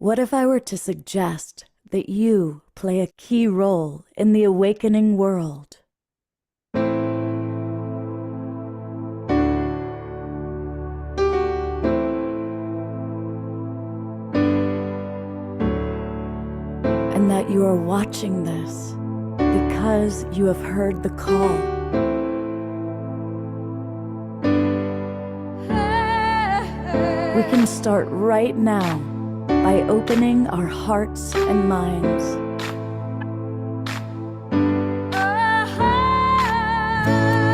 What if I were to suggest that you play a key role in the awakening world? And that you are watching this because you have heard the call. We can start right now by opening our hearts and minds.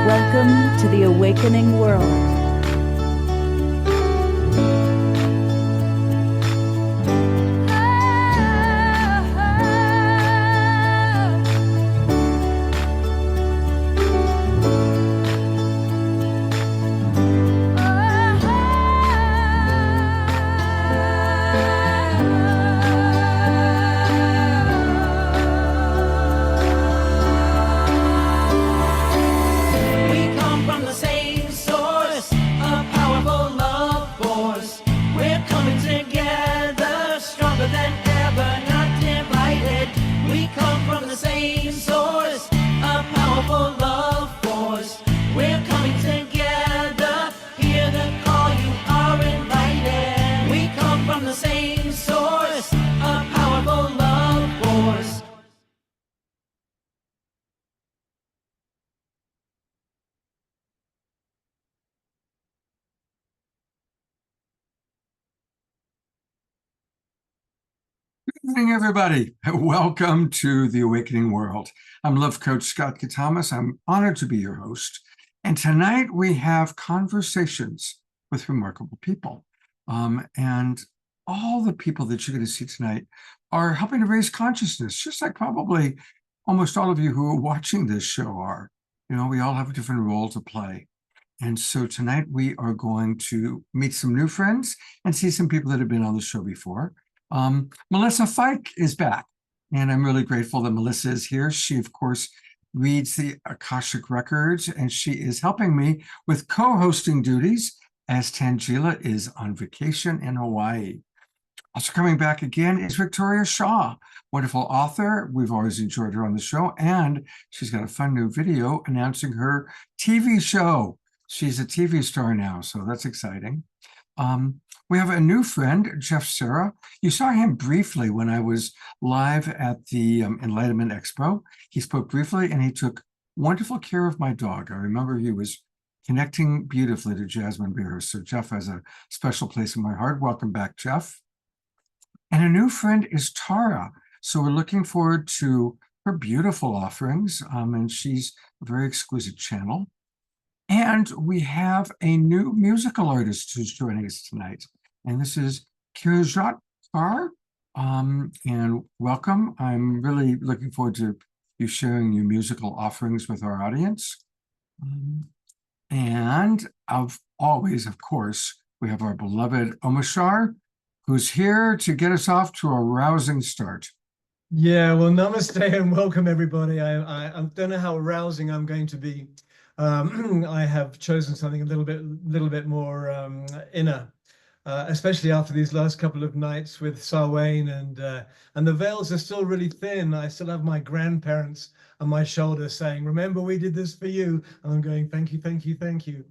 Welcome to the awakening world. Good evening, everybody. Welcome to the Awakening World. I'm Love Coach Scott Katamas. I'm honored to be your host. And tonight we have conversations with remarkable people. And all the people that you're going to see tonight are helping to raise consciousness, just like probably almost all of you who are watching this show are. You know, we all have a different role to play. And so tonight we are going to meet some new friends and see some people that have been on the show before. Melissa Fike is back, and I'm really grateful that Melissa is here. She, of course, reads the Akashic Records, and she is helping me with co-hosting duties as Tangela is on vacation in Hawaii. Also coming back again is Victoria Shaw, wonderful author. We've always enjoyed her on the show, and she's got a fun new video announcing her TV show. She's a TV star now, so that's exciting. We have a new friend, Jeff Serra. You saw him briefly when I was live at the Enlightenment Expo. He spoke briefly, and he took wonderful care of my dog. I remember he was connecting beautifully to Jasmine Bear. So Jeff has a special place in my heart. Welcome back, Jeff. And a new friend is Tara. So we're looking forward to her beautiful offerings, and she's a very exquisite channel. And we have a new musical artist who's joining us tonight. And this is Kiranjot Kaur. And welcome. I'm really looking forward to you sharing your musical offerings with our audience. And always, of course, we have our beloved Omashar, who's here to get us off to a rousing start. Yeah, well, namaste and welcome, everybody. I don't know how rousing I'm going to be. I have chosen something a little bit more inner, especially after these last couple of nights with Sarwayne, and the veils are still really thin. I still have my grandparents on my shoulder saying, "Remember, we did this for you," and I'm going, "Thank you, thank you, thank you."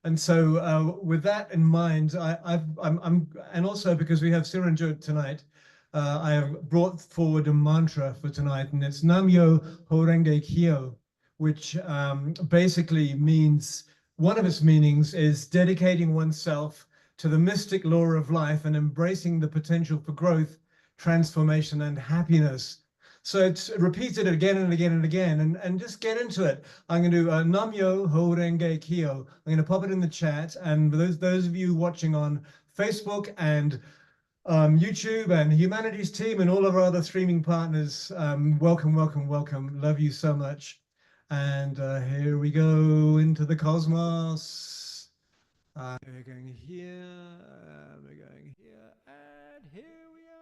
And so, with that in mind, and also because we have Kiranjot tonight, I have brought forward a mantra for tonight, and it's Namyo Horenge Kyo, which basically means, one of its meanings is dedicating oneself to the mystic law of life and embracing the potential for growth, transformation, and happiness. So it's repeated again and again and again, and just get into it. I'm going to do Namyo Horenge Kyo. I'm going to pop it in the chat, and those of you watching on Facebook and YouTube and Humanities Team and all of our other streaming partners, welcome, welcome, welcome. Love you so much. And here we go into the cosmos. We're going here, we're going here, and here we are.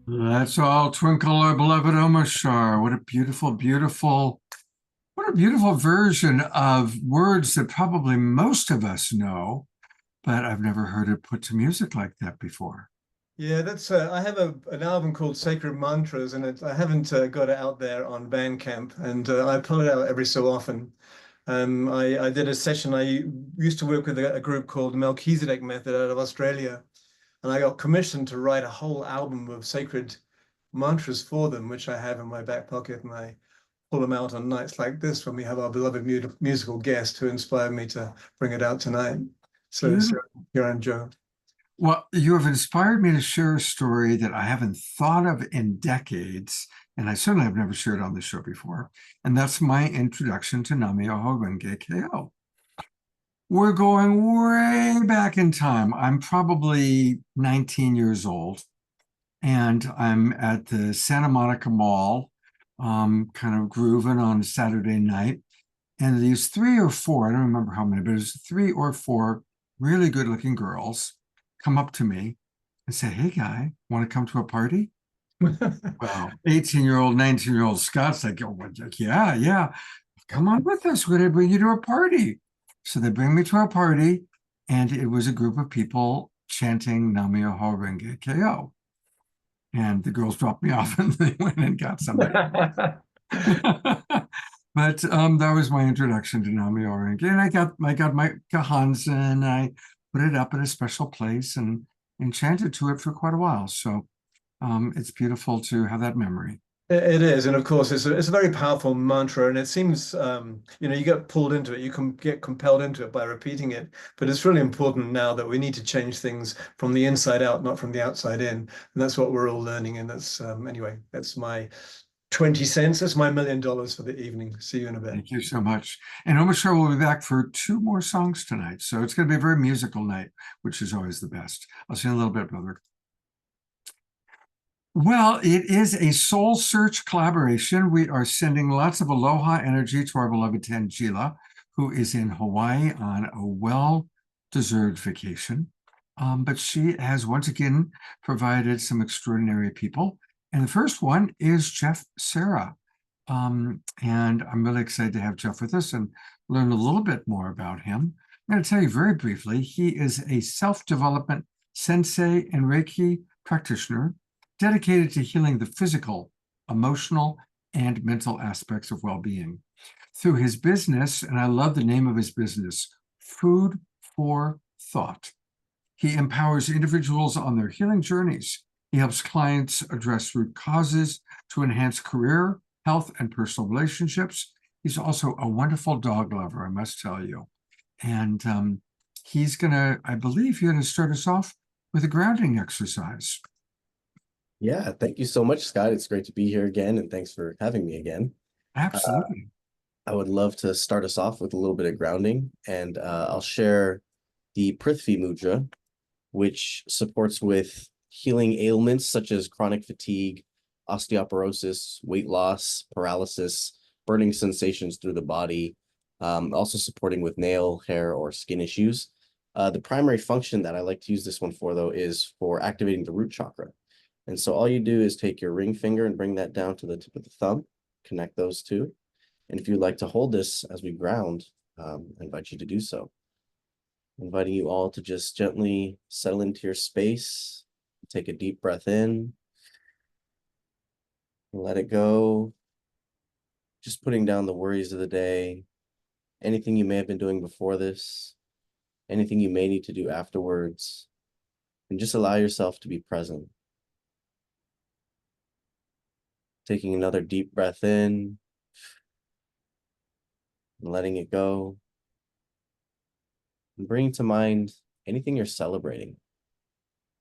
Let's all twinkle our beloved Omashar. What a beautiful, beautiful, what a beautiful version of words that probably most of us know, but I've never heard it put to music like that before. Yeah, that's I have an album called Sacred Mantras, and I haven't got it out there on Bandcamp, and I pull it out every so often. I did a session. I used to work with a group called the Melchizedek Method out of Australia, and I got commissioned to write a whole album of sacred mantras for them, which I have in my back pocket, and I pull them out on nights like this when we have our beloved musical guest who inspired me to bring it out tonight. So, Kiranjot. Well, you have inspired me to share a story that I haven't thought of in decades, and I certainly have never shared on the show before, and that's my introduction to Nam-myoho Renge Kyo. We're going way back in time. I'm probably 19 years old, and I'm at the Santa Monica Mall, kind of grooving on a Saturday night, and these 3 or 4, I don't remember how many, but it was 3 or 4 really good-looking girls come up to me and say, "Hey, guy, want to come to a party?" Well, 18-year-old, 19-year-old Scott's like, "Oh, yeah, come on with us. We're going to bring you to a party." So they bring me to a party, and it was a group of people chanting Nam-myoho Renge Kyo. And the girls dropped me off and they went and got somebody. But that was my introduction to Nam-myoho Renge. And I got my Kahansa and I put it up at a special place and chanted to it for quite a while. So it's beautiful to have that memory. It is, and of course, it's a very powerful mantra, and it seems, you know, you get pulled into it, you can get compelled into it by repeating it. But it's really important now that we need to change things from the inside out, not from the outside in, and that's what we're all learning. And that's anyway, that's my 20 cents. That's my $1 million for the evening. See you in a bit. Thank you so much. And Omashar will be back for 2 more songs tonight, so it's going to be a very musical night, which is always the best. I'll see you in a little bit, brother. Well, it is a soul search collaboration. We are sending lots of aloha energy to our beloved Tangela, who is in Hawaii on a well-deserved vacation. But she has once again provided some extraordinary people. And the first one is Jeff Serra. And I'm really excited to have Jeff with us and learn a little bit more about him. I'm going to tell you very briefly, he is a self-development sensei and Reiki practitioner dedicated to healing the physical, emotional, and mental aspects of well-being. Through his business, and I love the name of his business, Food for Thought, he empowers individuals on their healing journeys. He helps clients address root causes to enhance career, health, and personal relationships. He's also a wonderful dog lover, I must tell you. And he's gonna, I believe you're gonna start us off with a grounding exercise. Yeah, thank you so much, Scott. It's great to be here again, and thanks for having me again. Absolutely. I would love to start us off with a little bit of grounding, and I'll share the Prithvi Mudra, which supports with healing ailments such as chronic fatigue, osteoporosis, weight loss, paralysis, burning sensations through the body, also supporting with nail, hair, or skin issues. The primary function that I like to use this one for, though, is for activating the root chakra. And so all you do is take your ring finger and bring that down to the tip of the thumb, connect those two. And if you'd like to hold this as we ground, I invite you to do so. Inviting you all to just gently settle into your space, take a deep breath in, let it go. Just putting down the worries of the day, anything you may have been doing before this, anything you may need to do afterwards, and just allow yourself to be present. Taking another deep breath in and letting it go. And bringing to mind anything you're celebrating,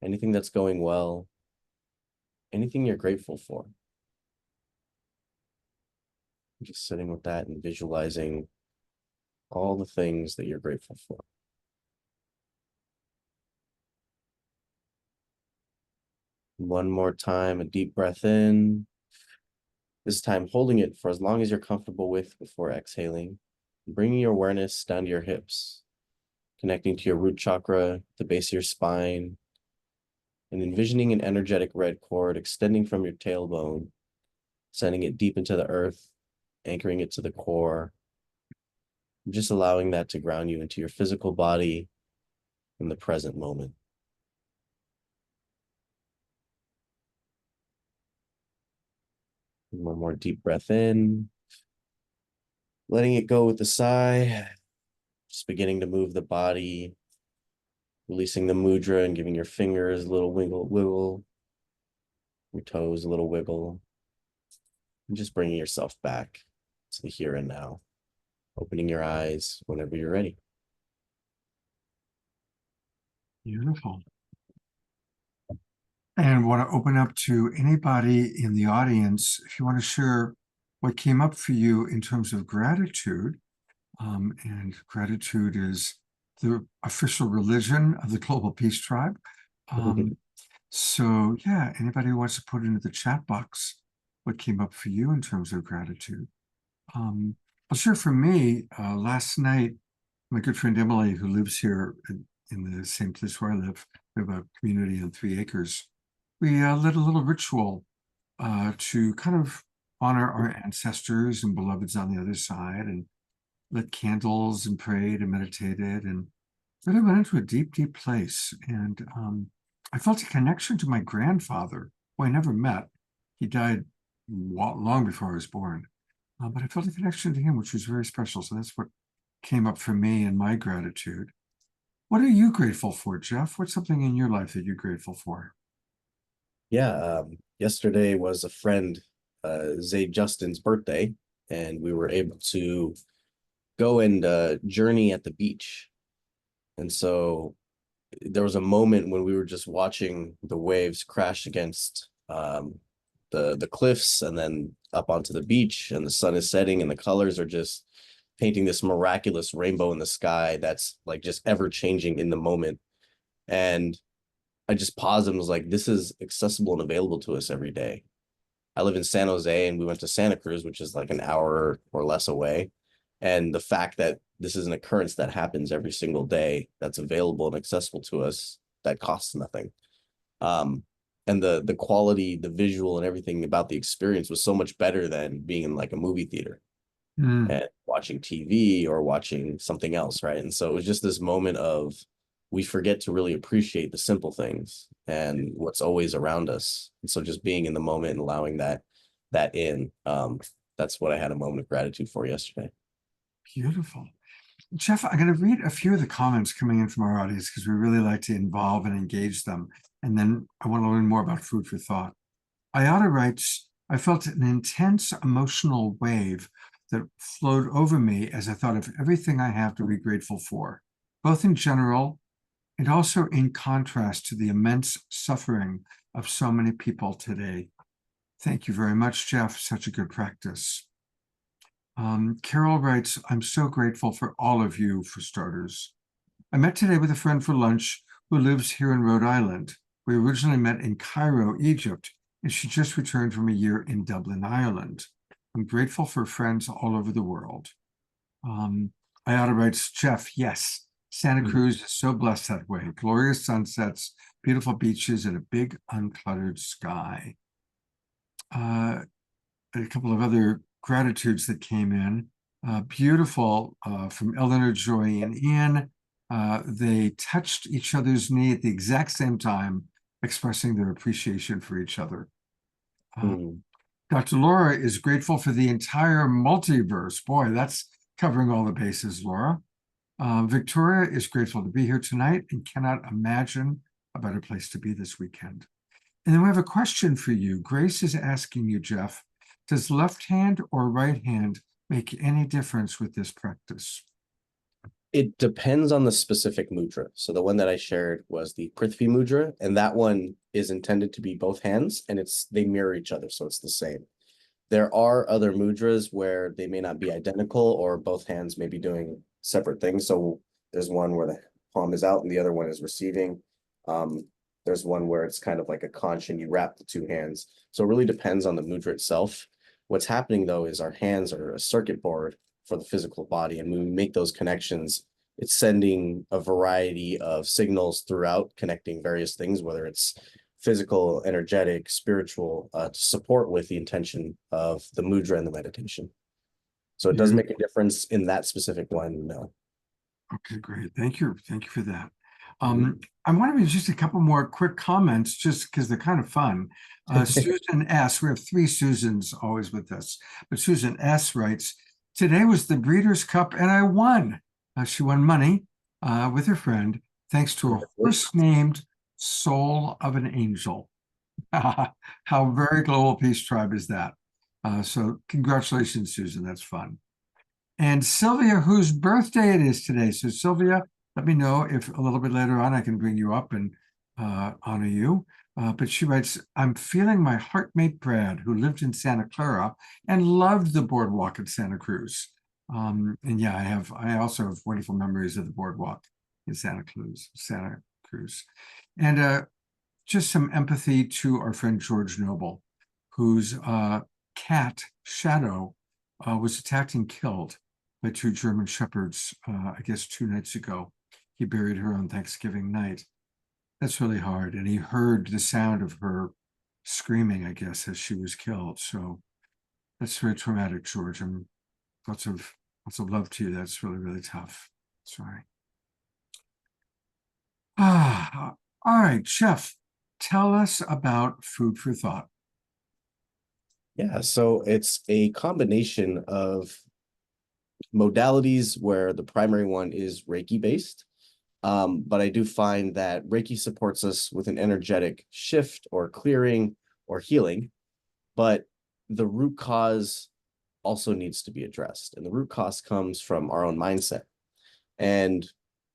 anything that's going well, anything you're grateful for. Just sitting with that and visualizing all the things that you're grateful for. One more time, a deep breath in. This time holding it for as long as you're comfortable with before exhaling. Bringing your awareness down to your hips, connecting to your root chakra, the base of your spine, and envisioning an energetic red cord extending from your tailbone, sending it deep into the earth, anchoring it to the core, just allowing that to ground you into your physical body in the present moment. One more deep breath in, letting it go with a sigh, just beginning to move the body, releasing the mudra and giving your fingers a little wiggle, your toes a little wiggle, and just bringing yourself back to the here and now, opening your eyes whenever you're ready. Beautiful. And want to open up to anybody in the audience, if you want to share what came up for you in terms of gratitude. And gratitude is the official religion of the Global Peace Tribe. So yeah, anybody who wants to put into the chat box what came up for you in terms of gratitude. I'll share for me, last night, my good friend Emily, who lives here in the same place where I live, we have a community on 3 acres. We led a little ritual to kind of honor our ancestors and beloveds on the other side, and lit candles and prayed and meditated. And Then I went into a deep, deep place, and I felt a connection to my grandfather, who I never met. He died long before I was born, but I felt a connection to him, which was very special. So that's what came up for me in my gratitude. What are you grateful for, Jeff? What's something in your life that you're grateful for? Yeah, yesterday was a friend, Zay Justin's birthday, and we were able to go and journey at the beach. And so there was a moment when we were just watching the waves crash against the cliffs and then up onto the beach, and the sun is setting and the colors are just painting this miraculous rainbow in the sky that's like just ever changing in the moment. And I just paused and was like, this is accessible and available to us every day. I live in San Jose, and we went to Santa Cruz, which is like an hour or less away. And the fact that this is an occurrence that happens every single day, that's available and accessible to us, that costs nothing. And the quality, the visual and everything about the experience was so much better than being in like a movie theater and watching TV or watching something else, right? And so it was just this moment of, we forget to really appreciate the simple things and what's always around us. And so just being in the moment and allowing that in, that's what I had a moment of gratitude for yesterday. Beautiful. Jeff, I'm going to read a few of the comments coming in from our audience because we really like to involve and engage them. And then I want to learn more about food for thought. Ayada writes, I felt an intense emotional wave that flowed over me as I thought of everything I have to be grateful for, both in general and also in contrast to the immense suffering of so many people today. Thank you very much, Jeff. Such a good practice. Carol writes, I'm so grateful for all of you, for starters. I met today with a friend for lunch who lives here in Rhode Island. We originally met in Cairo, Egypt, and she just returned from a year in Dublin, Ireland. I'm grateful for friends all over the world. Ayada writes, Jeff, yes, Santa Cruz is so blessed that way. Glorious sunsets, beautiful beaches, and a big uncluttered sky. A couple of other gratitudes that came in. Beautiful from Eleanor, Joy, and Ian. They touched each other's knee at the exact same time, expressing their appreciation for each other. Dr. Laura is grateful for the entire multiverse. Boy, that's covering all the bases, Laura. Victoria is grateful to be here tonight and cannot imagine a better place to be this weekend. And then we have a question for you. Grace is asking you, Jeff, does left hand or right hand make any difference with this practice? It depends on the specific mudra. So the one that I shared was the Prithvi mudra, and that one is intended to be both hands, and they mirror each other, so it's the same. There are other mudras where they may not be identical, or both hands may be doing separate things. So there's one where the palm is out and the other one is receiving. There's one where it's kind of like a conch and you wrap the two hands. So it really depends on the mudra itself. What's happening though is our hands are a circuit board for the physical body. And when we make those connections, it's sending a variety of signals throughout, connecting various things, whether it's physical, energetic, spiritual, to support with the intention of the mudra and the meditation. So it does make a difference in that specific one, no. Okay, great. Thank you. Thank you for that. I want to read just a couple more quick comments, just because they're kind of fun. Susan S., we have three Susans always with us, but Susan S. writes, today was the Breeders' Cup and I won. She won money with her friend, thanks to a horse named Soul of an Angel. How very Global Peace Tribe is that? So congratulations, Susan. That's fun. And Sylvia, whose birthday it is today. So Sylvia, let me know if a little bit later on I can bring you up and honor you. But she writes, I'm feeling my heartmate Brad, who lived in Santa Clara and loved the boardwalk at Santa Cruz. And yeah, I also have wonderful memories of the boardwalk in Santa Cruz. And just some empathy to our friend George Noble, whose cat, Shadow, was attacked and killed by two German shepherds, I guess 2 nights ago. He buried her on Thanksgiving night. That's really hard. And he heard the sound of her screaming, I guess, as she was killed. So that's very traumatic, George. And lots of love to you. That's really, really tough. Sorry. All right, Chef, tell us about food for thought. Yeah, so it's a combination of modalities where the primary one is Reiki based. But I do find that Reiki supports us with an energetic shift or clearing or healing, but the root cause also needs to be addressed. And the root cause comes from our own mindset. And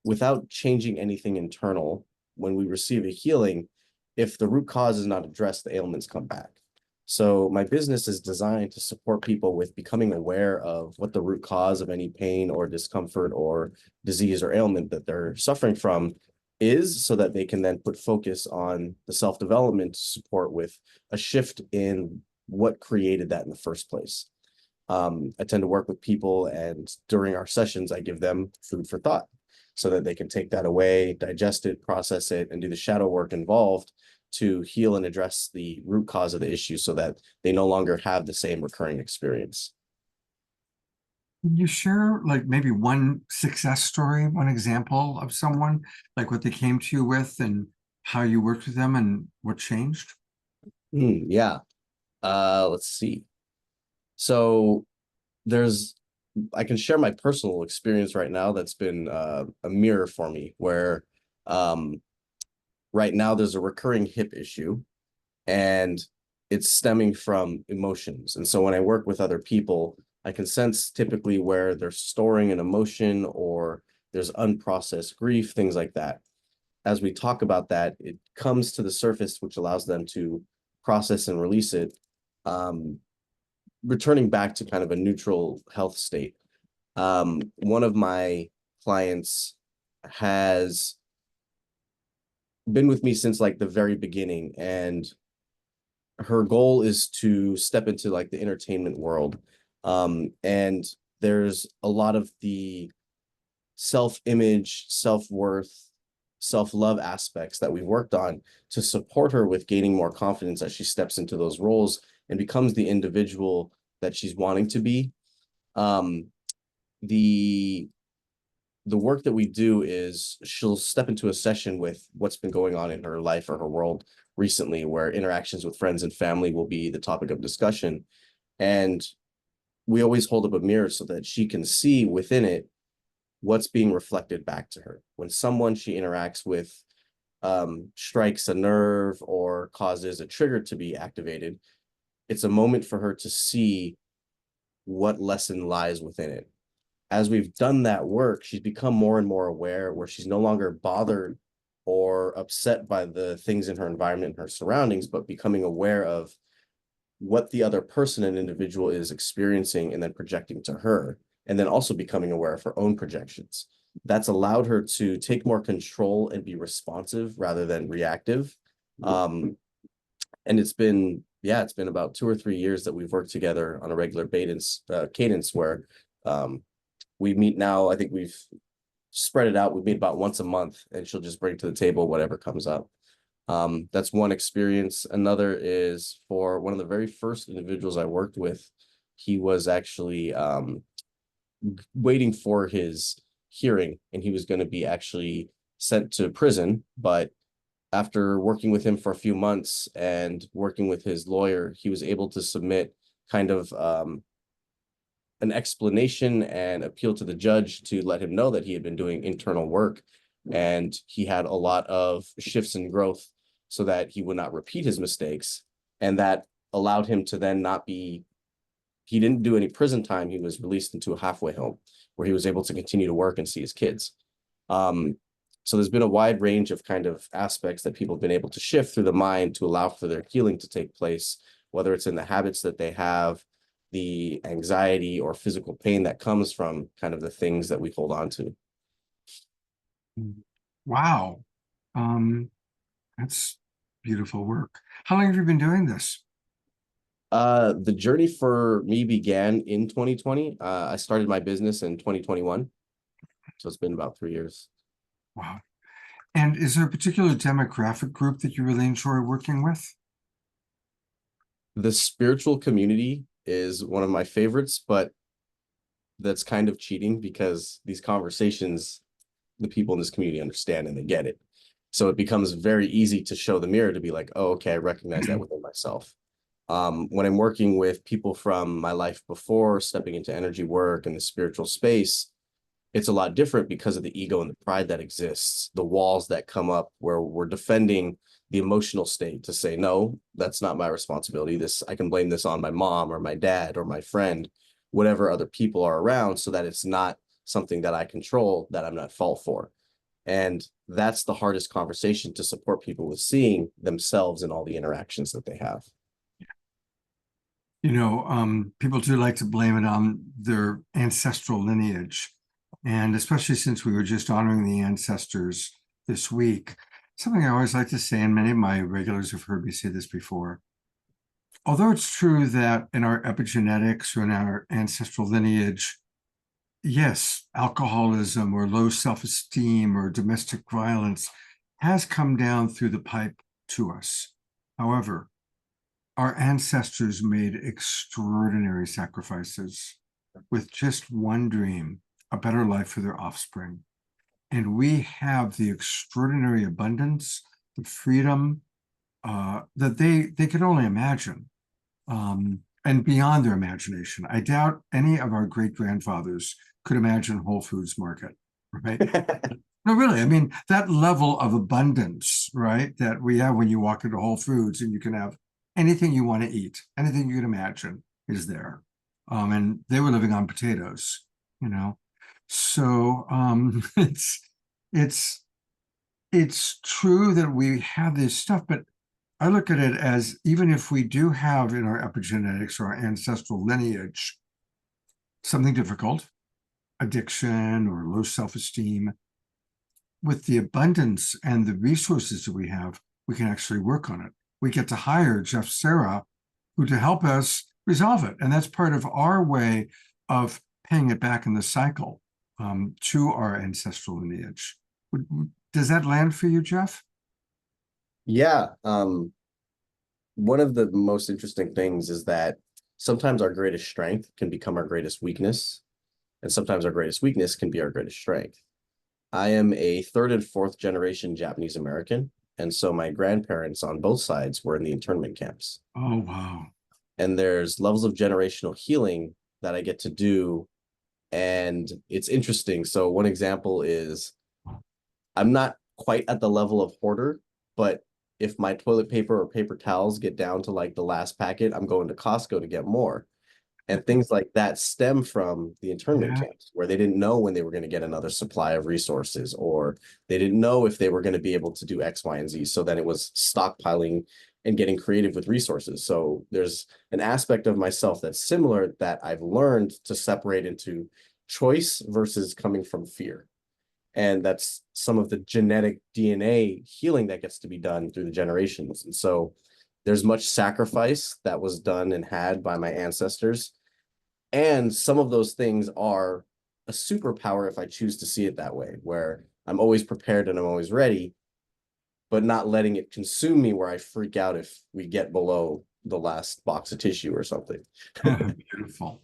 without changing anything internal, when we receive a healing, if the root cause is not addressed, the ailments come back. So my business is designed to support people with becoming aware of what the root cause of any pain or discomfort or disease or ailment that they're suffering from is, so that they can then put focus on the self-development support with a shift in what created that in the first place. I tend to work with people, and during our sessions, I give them food for thought so that they can take that away, digest it, process it, and do the shadow work involved to heal and address the root cause of the issue so that they no longer have the same recurring experience. Can you share like maybe one success story, one example of someone, like what they came to you with and how you worked with them and what changed? Yeah. Let's see. So I can share my personal experience right now that's been a mirror for me, where right now there's a recurring hip issue, and it's stemming from emotions. And so when I work with other people, I can sense typically where they're storing an emotion or there's unprocessed grief, things like that. As we talk about that, it comes to the surface, which allows them to process and release it, returning back to kind of a neutral health state. One of my clients has been with me since like the very beginning, and her goal is to step into like the entertainment world. And there's a lot of the self-image, self-worth, self-love aspects that we've worked on to support her with gaining more confidence as she steps into those roles and becomes the individual that she's wanting to be. The work that we do is she'll step into a session with what's been going on in her life or her world recently, where interactions with friends and family will be the topic of discussion. And we always hold up a mirror so that she can see within it what's being reflected back to her. When someone she interacts with strikes a nerve or causes a trigger to be activated, it's a moment for her to see what lesson lies within it. As we've done that work, she's become more and more aware, where she's no longer bothered or upset by the things in her environment and her surroundings, but becoming aware of what the other person and individual is experiencing and then projecting to her, and then also becoming aware of her own projections. That's allowed her to take more control and be responsive rather than reactive. And it's been about 2 or 3 years that we've worked together on a regular cadence where we meet now. I think we've spread it out. We meet about once a month, and she'll just bring to the table whatever comes up. That's one experience. Another is for one of the very first individuals I worked with. He was actually waiting for his hearing, and he was going to be actually sent to prison. But after working with him for a few months and working with his lawyer, he was able to submit kind of an explanation and appeal to the judge to let him know that he had been doing internal work, and he had a lot of shifts in growth so that he would not repeat his mistakes. And that allowed him to then he didn't do any prison time. He was released into a halfway home where he was able to continue to work and see his kids. So there's been a wide range of kind of aspects that people have been able to shift through the mind to allow for their healing to take place, whether it's in the habits that they have, the anxiety or physical pain that comes from kind of the things that we hold on to. Wow. That's beautiful work. How long have you been doing this? The journey for me began in 2020. I started my business in 2021. So it's been about 3 years. Wow. And is there a particular demographic group that you really enjoy working with? The spiritual community is one of my favorites, but that's kind of cheating because these conversations, the people in this community understand and they get it. So it becomes very easy to show the mirror to be like, oh, okay, I recognize that within myself. When I'm working with people from my life before stepping into energy work and the spiritual space, it's a lot different because of the ego and the pride that exists, the walls that come up where we're defending the emotional state to say, no, that's not my responsibility. I can blame this on my mom or my dad or my friend, whatever other people are around, so that it's not something that I control, that I'm not at fault for. And that's the hardest conversation to support people with seeing themselves in all the interactions that they have. You know, people do like to blame it on their ancestral lineage. And especially since we were just honoring the ancestors this week, something I always like to say, and many of my regulars have heard me say this before, although it's true that in our epigenetics or in our ancestral lineage, yes, alcoholism or low self-esteem or domestic violence has come down through the pipe to us. However, our ancestors made extraordinary sacrifices with just one dream, a better life for their offspring. And we have the extraordinary abundance, the freedom that they could only imagine, and beyond their imagination. I doubt any of our great-grandfathers could imagine Whole Foods Market, right? No, really. I mean, that level of abundance, right, that we have when you walk into Whole Foods and you can have anything you want to eat, anything you can imagine is there. And they were living on potatoes, you know. So it's true that we have this stuff, but I look at it as, even if we do have in our epigenetics or our ancestral lineage something difficult, addiction or low self-esteem, with the abundance and the resources that we have, we can actually work on it. We get to hire Jeff Sarah, who to help us resolve it. And that's part of our way of paying it back in the cycle to our ancestral lineage. Does that land for you, Jeff? Yeah. One of the most interesting things is that sometimes our greatest strength can become our greatest weakness, and sometimes our greatest weakness can be our greatest strength. I am a third and fourth generation Japanese American, and so my grandparents on both sides were in the internment camps. Oh, wow. And there's levels of generational healing that I get to do, and it's interesting. So one example is, I'm not quite at the level of hoarder, but if my toilet paper or paper towels get down to like the last packet, I'm going to Costco to get more. And things like that stem from the internment camps, where they didn't know when they were going to get another supply of resources, or they didn't know if they were going to be able to do X, Y, and Z. So then it was stockpiling and getting creative with resources. So there's an aspect of myself that's similar, that I've learned to separate into choice versus coming from fear. And that's some of the genetic DNA healing that gets to be done through the generations. And so there's much sacrifice that was done and had by my ancestors. And some of those things are a superpower if I choose to see it that way, where I'm always prepared and I'm always ready, but not letting it consume me where I freak out if we get below the last box of tissue or something. Beautiful.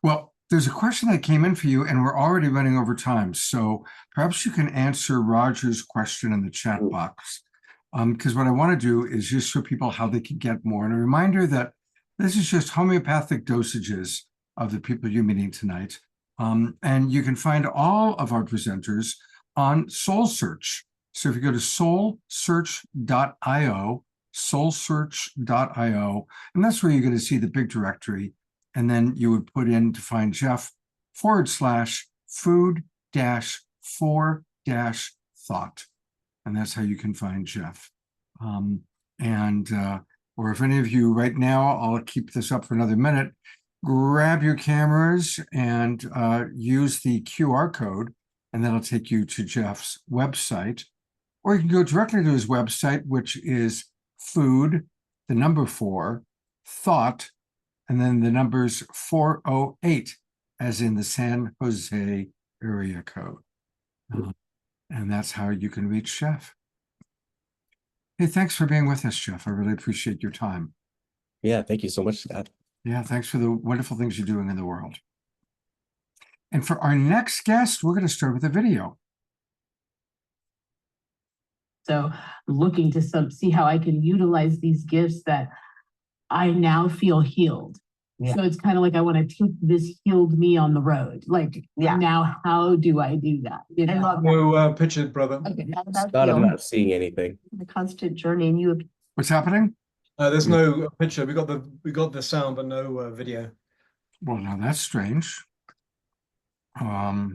Well, there's a question that came in for you, and we're already running over time. So perhaps you can answer Roger's question in the chat box. Because what I want to do is just show people how they can get more. And a reminder that this is just homeopathic dosages of the people you're meeting tonight. And you can find all of our presenters on Soul Search. So if you go to soulsearch.io, soulsearch.io, and that's where you're going to see the big directory. And then you would put in to find Jeff /food-for-thought. And that's how you can find Jeff. Or if any of you right now, I'll keep this up for another minute, grab your cameras and use the QR code, and that'll take you to Jeff's website. Or you can go directly to his website, which is food, the number 4, thought, and then the numbers 408, as in the San Jose area code. And that's how you can reach Jeff. Hey, thanks for being with us, Jeff. I really appreciate your time. Yeah, thank you so much, Scott. Yeah, thanks for the wonderful things you're doing in the world. And for our next guest, we're going to start with a video. So looking to see how I can utilize these gifts that I now feel healed. Yeah. So it's kind of like I want to take this healed me on the road. Like, now how do I do that? You know? I love that. No picture, brother. Okay, not about God, I'm healed, not seeing anything. the constant journey, and you have What's happening? There's no picture. We got the sound, but no video. Well, now that's strange. Are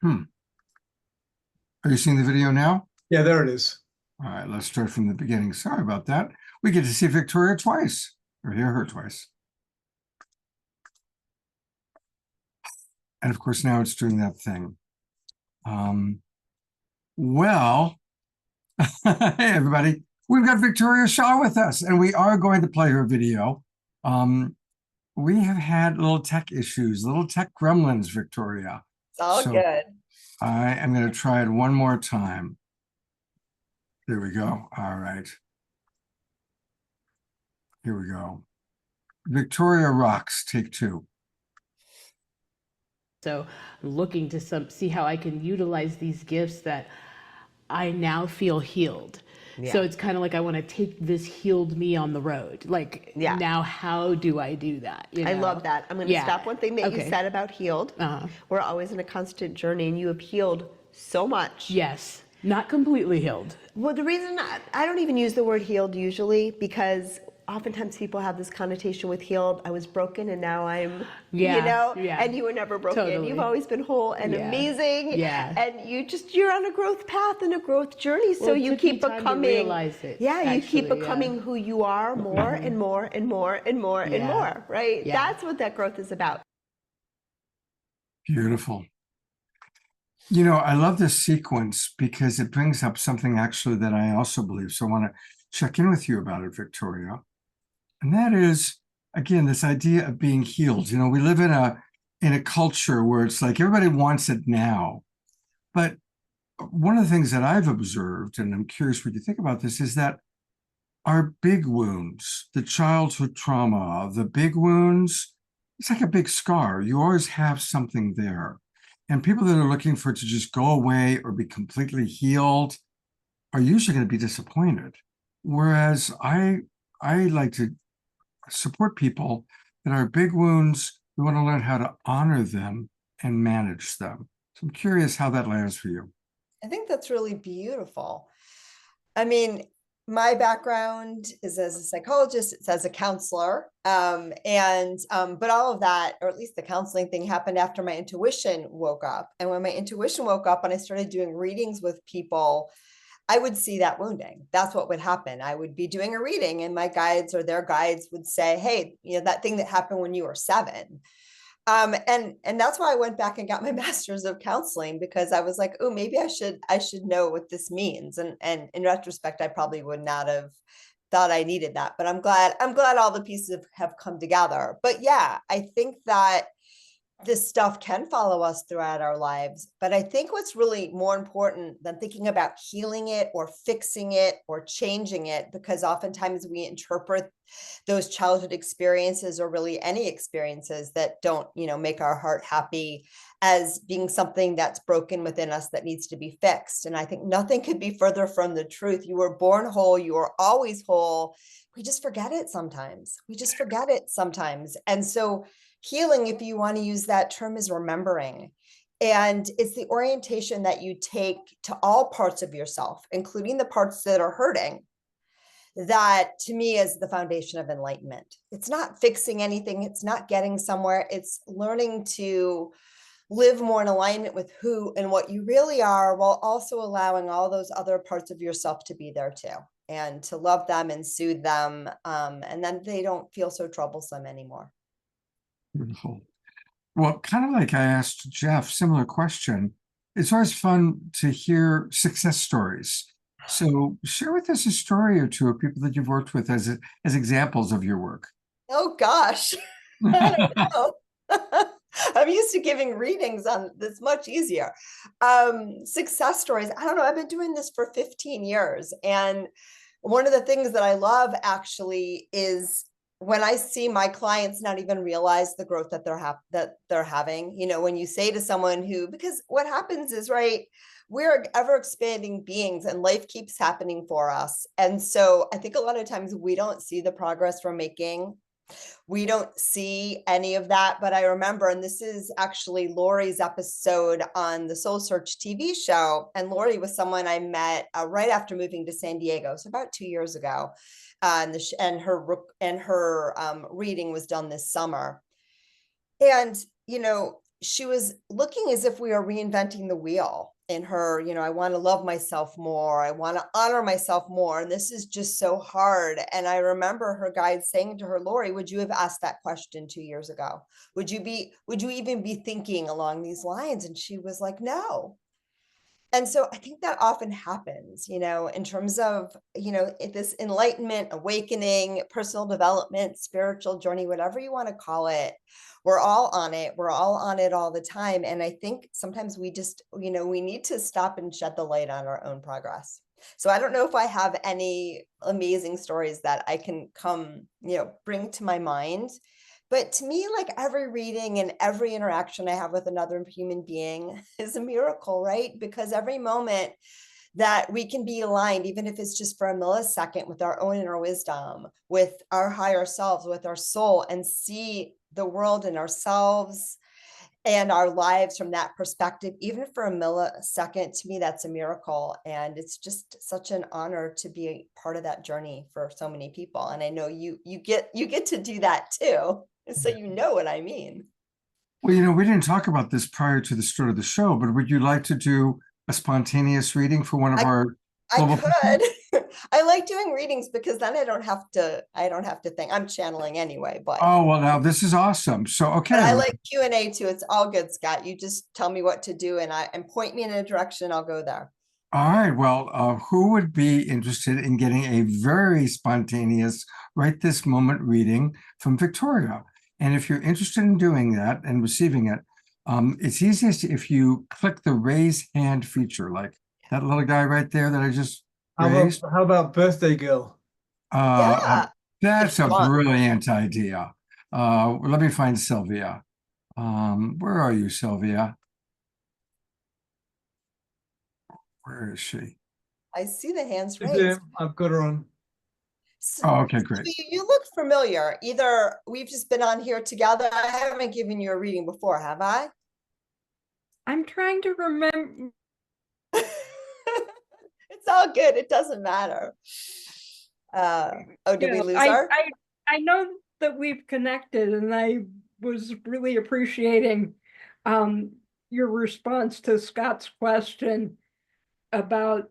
you seeing the video now? Yeah, there it is. All right, let's start from the beginning. Sorry about that. We get to see Victoria twice, or hear her twice. And of course, now it's doing that thing. Well, hey, everybody. We've got Victoria Shaw with us, and we are going to play her video. We have had little tech issues, little tech gremlins, Victoria. It's all good. I am going to try it one more time. There we go. All right. Here we go. Victoria rocks, take 2. So looking to see how I can utilize these gifts that I now feel healed. So it's kind of like I want to take this healed me on the road. Like, now how do I do that? You know? I love that. I'm going to stop one thing that you said about healed. We're always in a constant journey, and you have healed so much. Yes, not completely healed. Well, the reason I don't even use the word healed usually, because oftentimes people have this connotation with healed. I was broken and now I'm, and you were never broken. Totally. You've always been whole and amazing. Yeah. And you're on a growth path and a growth journey. So you keep becoming, you keep becoming who you are more and more and more and more and more, right? Yeah. That's what that growth is about. Beautiful. You know, I love this sequence because it brings up something actually that I also believe. So I want to check in with you about it, Victoria. And that is, again, this idea of being healed. You know, we live in a culture where it's like everybody wants it now. But one of the things that I've observed, and I'm curious what you think about this, is that our big wounds, the childhood trauma, the big wounds, it's like a big scar. You always have something there. And people that are looking for it to just go away or be completely healed are usually going to be disappointed. Whereas I like to support people that are big wounds. We want to learn how to honor them and manage them. So I'm curious how that lands for you. I think that's really beautiful. I mean, my background is as a psychologist, it's as a counselor. But all of that, or at least the counseling thing, happened after my intuition woke up. And when my intuition woke up and I started doing readings with people, I would see that wounding. That's what would happen. I would be doing a reading and my guides or their guides would say, hey, you know, that thing that happened when you were 7. And that's why I went back and got my master's of counseling, because I was like, oh, maybe I should know what this means. And in retrospect, I probably would not have thought I needed that, but I'm glad all the pieces have come together. But yeah, I think that this stuff can follow us throughout our lives. But I think what's really more important than thinking about healing it or fixing it or changing it, because oftentimes we interpret those childhood experiences, or really any experiences that don't, make our heart happy, as being something that's broken within us that needs to be fixed. And I think nothing could be further from the truth. You were born whole. You are always whole. We just forget it sometimes. And so healing, if you want to use that term, is remembering. And it's the orientation that you take to all parts of yourself, including the parts that are hurting, that to me is the foundation of enlightenment. It's not fixing anything. It's not getting somewhere. It's learning to live more in alignment with who and what you really are, while also allowing all those other parts of yourself to be there too, and to love them and soothe them. And then they don't feel so troublesome anymore. Beautiful. Well, kind of like I asked Jeff, similar question. It's always fun to hear success stories. So share with us a story or two of people that you've worked with as examples of your work. Oh gosh, I don't know. I'm used to giving readings on this, much easier. Success stories. I don't know. I've been doing this for 15 years. And one of the things that I love actually is when I see my clients not even realize the growth that they're having, you know, when you say to someone because what happens is, right, we're ever expanding beings and life keeps happening for us. And so I think a lot of times we don't see the progress we're making. We don't see any of that. But I remember, and this is actually Lori's episode on the Soul Search TV show. And Lori was someone I met right after moving to San Diego. So about 2 years ago. And her reading was done this summer. And, you know, she was looking as if we were reinventing the wheel in her, you know, I want to love myself more. I want to honor myself more. And this is just so hard. And I remember her guide saying to her, Lori, would you have asked that question 2 years ago? Would you even be thinking along these lines? And she was like, no. And so I think that often happens, you know, in terms of, you know, this enlightenment, awakening, personal development, spiritual journey, whatever you want to call it. We're all on it. We're all on it all the time. And I think sometimes we just, you know, we need to stop and shed the light on our own progress. So I don't know if I have any amazing stories that I can bring to my mind. But to me, like every reading and every interaction I have with another human being is a miracle, right? Because every moment that we can be aligned, even if it's just for a millisecond, with our own inner wisdom, with our higher selves, with our soul, and see the world and ourselves and our lives from that perspective, even for a millisecond, to me, that's a miracle. And it's just such an honor to be a part of that journey for so many people. And I know you get to do that too. So you know what I mean. Well, you know, we didn't talk about this prior to the start of the show, but would you like to do a spontaneous reading for one of our global I could. I like doing readings because then I don't have to think. I'm channeling anyway, but oh, well, now this is awesome. So okay. But I like Q&A too. It's all good, Scott. You just tell me what to do and point me in a direction, I'll go there. All right. Well, who would be interested in getting a very spontaneous, right this moment reading from Victoria? And if you're interested in doing that and receiving it, it's easiest if you click the raise hand feature, like that little guy right there that I just raised. How about birthday girl? Yeah, that's a brilliant idea. Let me find Sylvia. Where are you, Sylvia? Where is she? I see the hands raised. I've got her on. So, oh, okay, great. You look familiar. Either we've just been on here together. I haven't given you a reading before, have I? I'm trying to remember. It's all good. It doesn't matter. Did we lose her? I know that we've connected, and I was really appreciating your response to Scott's question about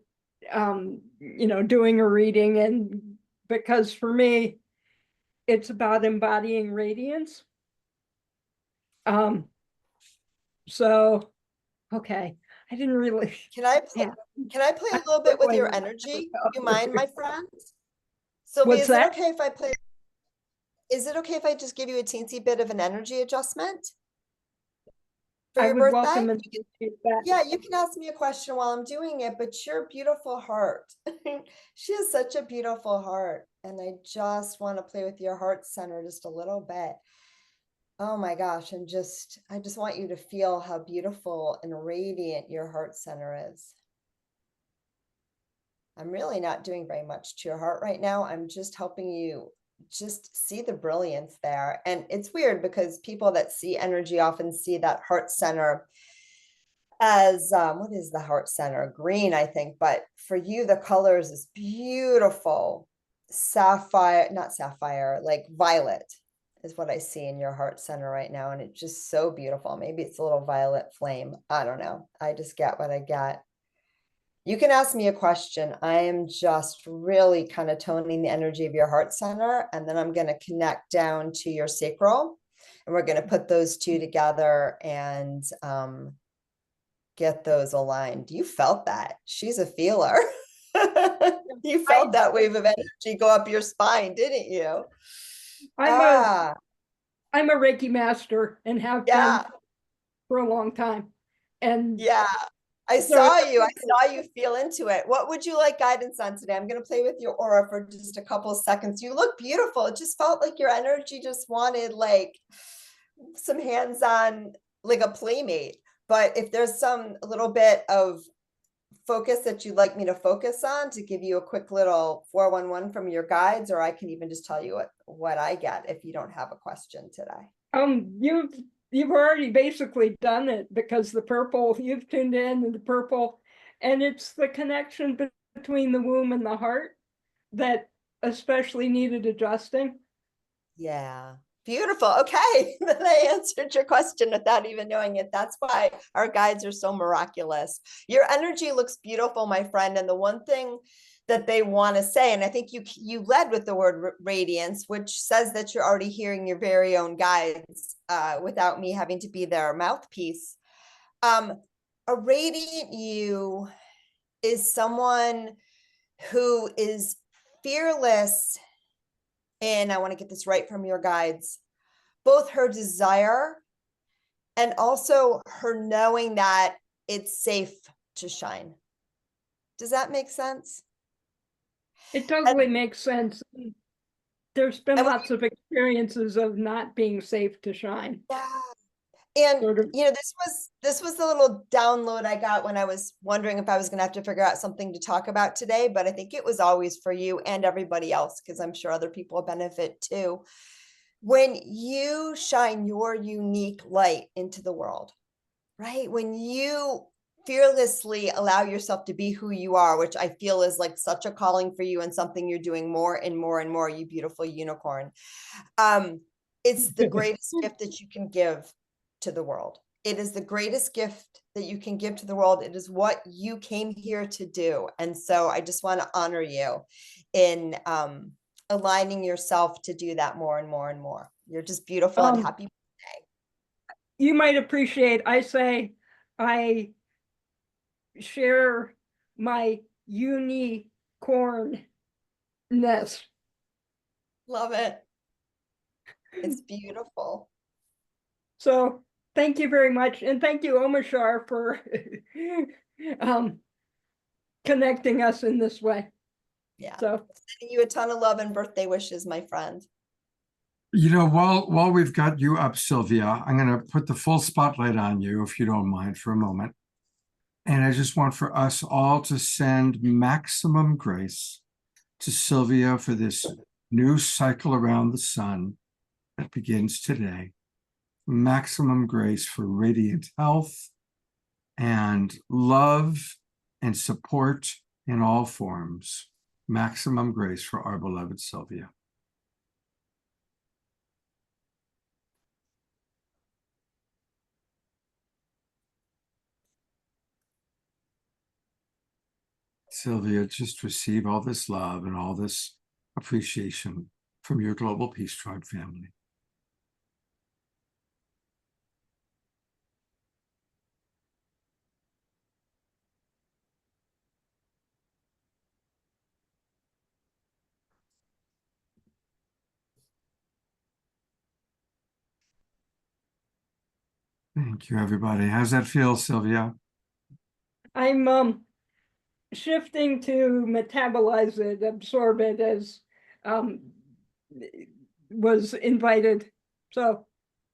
doing a reading, and because for me it's about embodying radiance. So okay, I didn't really. Can I play a little bit with your energy? Do you mind, my friend? Sylvia, is it okay if I play? Is it okay if I just give you a teensy bit of an energy adjustment for your birthday? Welcome that. Yeah, you can ask me a question while I'm doing it, but your beautiful heart. She has such a beautiful heart. And I just want to play with your heart center just a little bit. Oh my gosh. And I just want you to feel how beautiful and radiant your heart center is. I'm really not doing very much to your heart right now. I'm just helping you just see the brilliance there. And it's weird because people that see energy often see that heart center as, what is the heart center? Green, I think. But for you, the colors is beautiful. Sapphire, not sapphire, like violet is what I see in your heart center right now. And it's just so beautiful. Maybe it's a little violet flame. I don't know. I just get what I get. You can ask me a question. I am just really kind of toning the energy of your heart center. And then I'm going to connect down to your sacral. And we're going to put those two together and get those aligned. You felt that. She's a feeler. You felt that wave of energy go up your spine, didn't you? I'm a Reiki master and have been for a long time. And I saw you feel into it. What would you like guidance on today? I'm going to play with your aura for just a couple of seconds. You look beautiful. It just felt like your energy just wanted like some hands-on, like a playmate. But if there's a little bit of focus that you'd like me to focus on to give you a quick little 411 from your guides, or I can even just tell you what I get if you don't have a question today. You've already basically done it, because the purple, you've tuned in to the purple, and it's the connection between the womb and the heart that especially needed adjusting. Yeah. Beautiful. Okay. Then I answered your question without even knowing it. That's why our guides are so miraculous. Your energy looks beautiful, my friend. And the one thing that they want to say, and I think you led with the word radiance, which says that you're already hearing your very own guides without me having to be their mouthpiece. A radiant you is someone who is fearless, and I want to get this right from your guides, both her desire and also her knowing that it's safe to shine. Does that make sense? It totally makes sense. There's been lots of experiences of not being safe to shine. Yeah. And this was the little download I got when I was wondering if I was going to have to figure out something to talk about today, but I think it was always for you and everybody else, because I'm sure other people benefit too. When you shine your unique light into the world, right? When you fearlessly allow yourself to be who you are, which I feel is like such a calling for you and something you're doing more and more and more, you beautiful unicorn. It's the greatest gift that you can give to the world. It is the greatest gift that you can give to the world. It is what you came here to do. And so I just want to honor you in aligning yourself to do that more and more and more. You're just beautiful and happy birthday. You might appreciate, I say, I share my unicornness. Love it. It's beautiful. So thank you very much. And thank you, Omashar, for connecting us in this way. Yeah. So sending you a ton of love and birthday wishes, my friend. You know, while we've got you up, Sylvia, I'm going to put the full spotlight on you, if you don't mind, for a moment. And I just want for us all to send maximum grace to Sylvia for this new cycle around the sun that begins today. Maximum grace for radiant health and love and support in all forms. Maximum grace for our beloved Sylvia. Sylvia, just receive all this love and all this appreciation from your Global Peace Tribe family. Thank you, everybody. How's that feel, Sylvia? I'm shifting to metabolize it, absorb it as was invited. So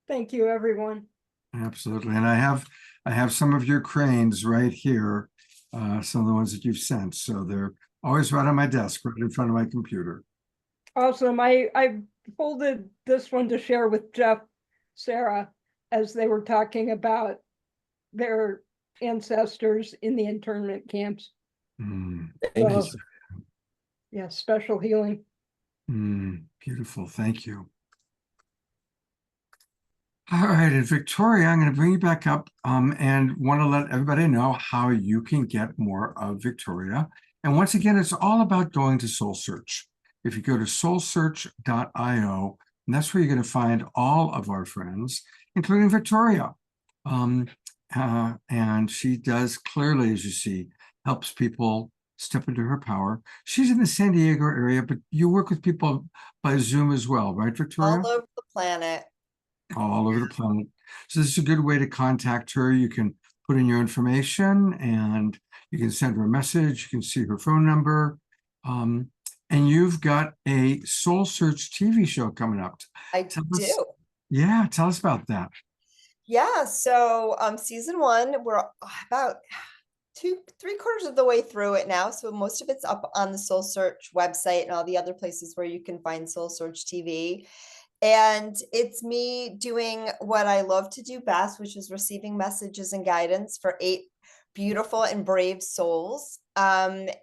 thank you, everyone. Absolutely. And I have some of your cranes right here, some of the ones that you've sent. So they're always right on my desk, right in front of my computer. Awesome. I folded this one to share with Jeff, Sarah, as they were talking about their ancestors in the internment camps. Thank you. Yeah, special healing. Beautiful. Thank you. All right, and Victoria, I'm going to bring you back up and want to let everybody know how you can get more of Victoria. And once again, it's all about going to Soul Search. If you go to soulsearch.io, and that's where you're going to find all of our friends, including Victoria. And she does clearly, as you see, helps people step into her power. She's in the San Diego area, but you work with people by Zoom as well, right, Victoria? All over the planet. All over the planet. So this is a good way to contact her. You can put in your information, and you can send her a message. You can see her phone number. And you've got a Soul Search TV show coming up. I do. Yeah, tell us about that. Yeah, so season 1, we're about 3/4 of the way through it now. So most of it's up on the Soul Search website and all the other places where you can find Soul Search TV. And it's me doing what I love to do best, which is receiving messages and guidance for 8 beautiful and brave souls. I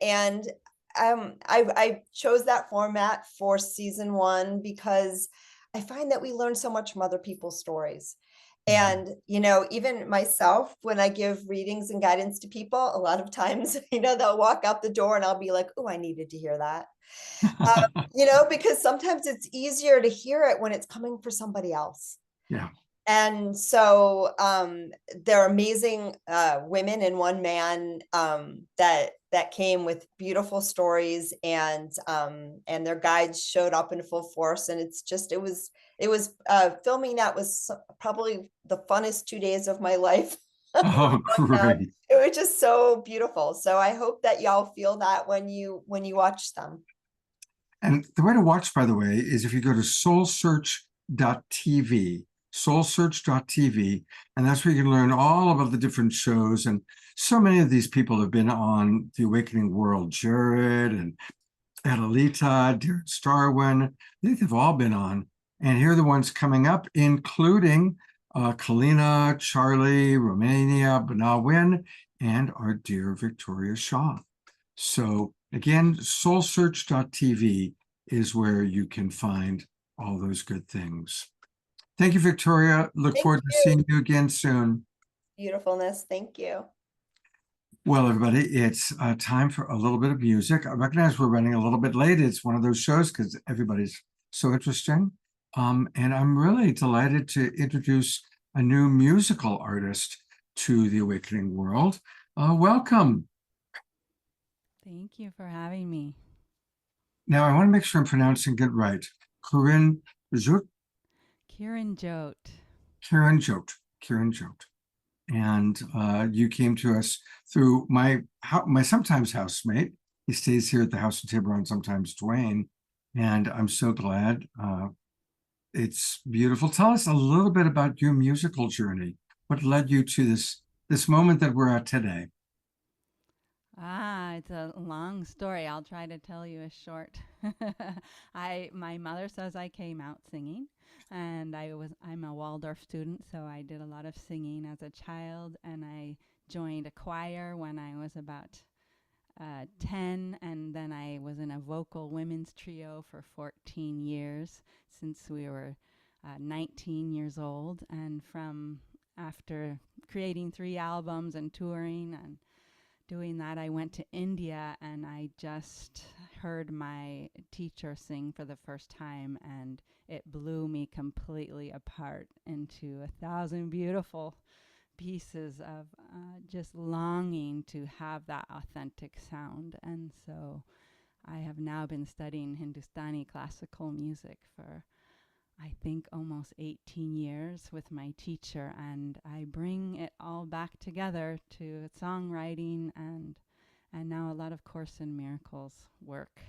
chose that format for season 1 because I find that we learn so much from other people's stories. And, even myself, when I give readings and guidance to people, a lot of times, they'll walk out the door and I'll be like, oh, I needed to hear that. Because sometimes it's easier to hear it when it's coming for somebody else. Yeah. And so there are amazing women and one man that came with beautiful stories, and their guides showed up in full force. And it was filming that was probably the funnest 2 days of my life. Oh, great. It was just so beautiful. So I hope that y'all feel that when you watch them. And the way to watch, by the way, is if you go to soulsearch.tv, soulsearch.tv, and that's where you can learn all about the different shows. And so many of these people have been on The Awakening World. Jared and Adelita, Darren Starwin, they've all been on. And here are the ones coming up, including Kalina, Charlie, Romania, Banawin, and our dear Victoria Shaw. So again, soulsearch.tv is where you can find all those good things. Thank you, Victoria. Look forward to seeing you again soon. Beautifulness. Thank you. Well, everybody, it's time for a little bit of music. I recognize we're running a little bit late. It's one of those shows because everybody's so interesting. And I'm really delighted to introduce a new musical artist to the Awakening World. Welcome. Thank you for having me. Now, I want to make sure I'm pronouncing it right. Kiranjot. And you came to us through my sometimes housemate. He stays here at the House of Tiburon, sometimes Dwayne. And I'm so glad. It's beautiful. Tell us a little bit about your musical journey. What led you to this moment that we're at today? It's a long story. I'll try to tell you a short. My mother says I came out singing, and I'm a Waldorf student, so I did a lot of singing as a child, and I joined a choir when I was about 10, and then I was in a vocal women's trio for 14 years since we were 19 years old. And after creating 3 albums and touring and doing that, I went to India, and I just heard my teacher sing for the first time, and it blew me completely apart into 1,000 beautiful pieces of just longing to have that authentic sound. And so I have now been studying Hindustani classical music for, I think, almost 18 years with my teacher, and I bring it all back together to songwriting and now a lot of Course in Miracles work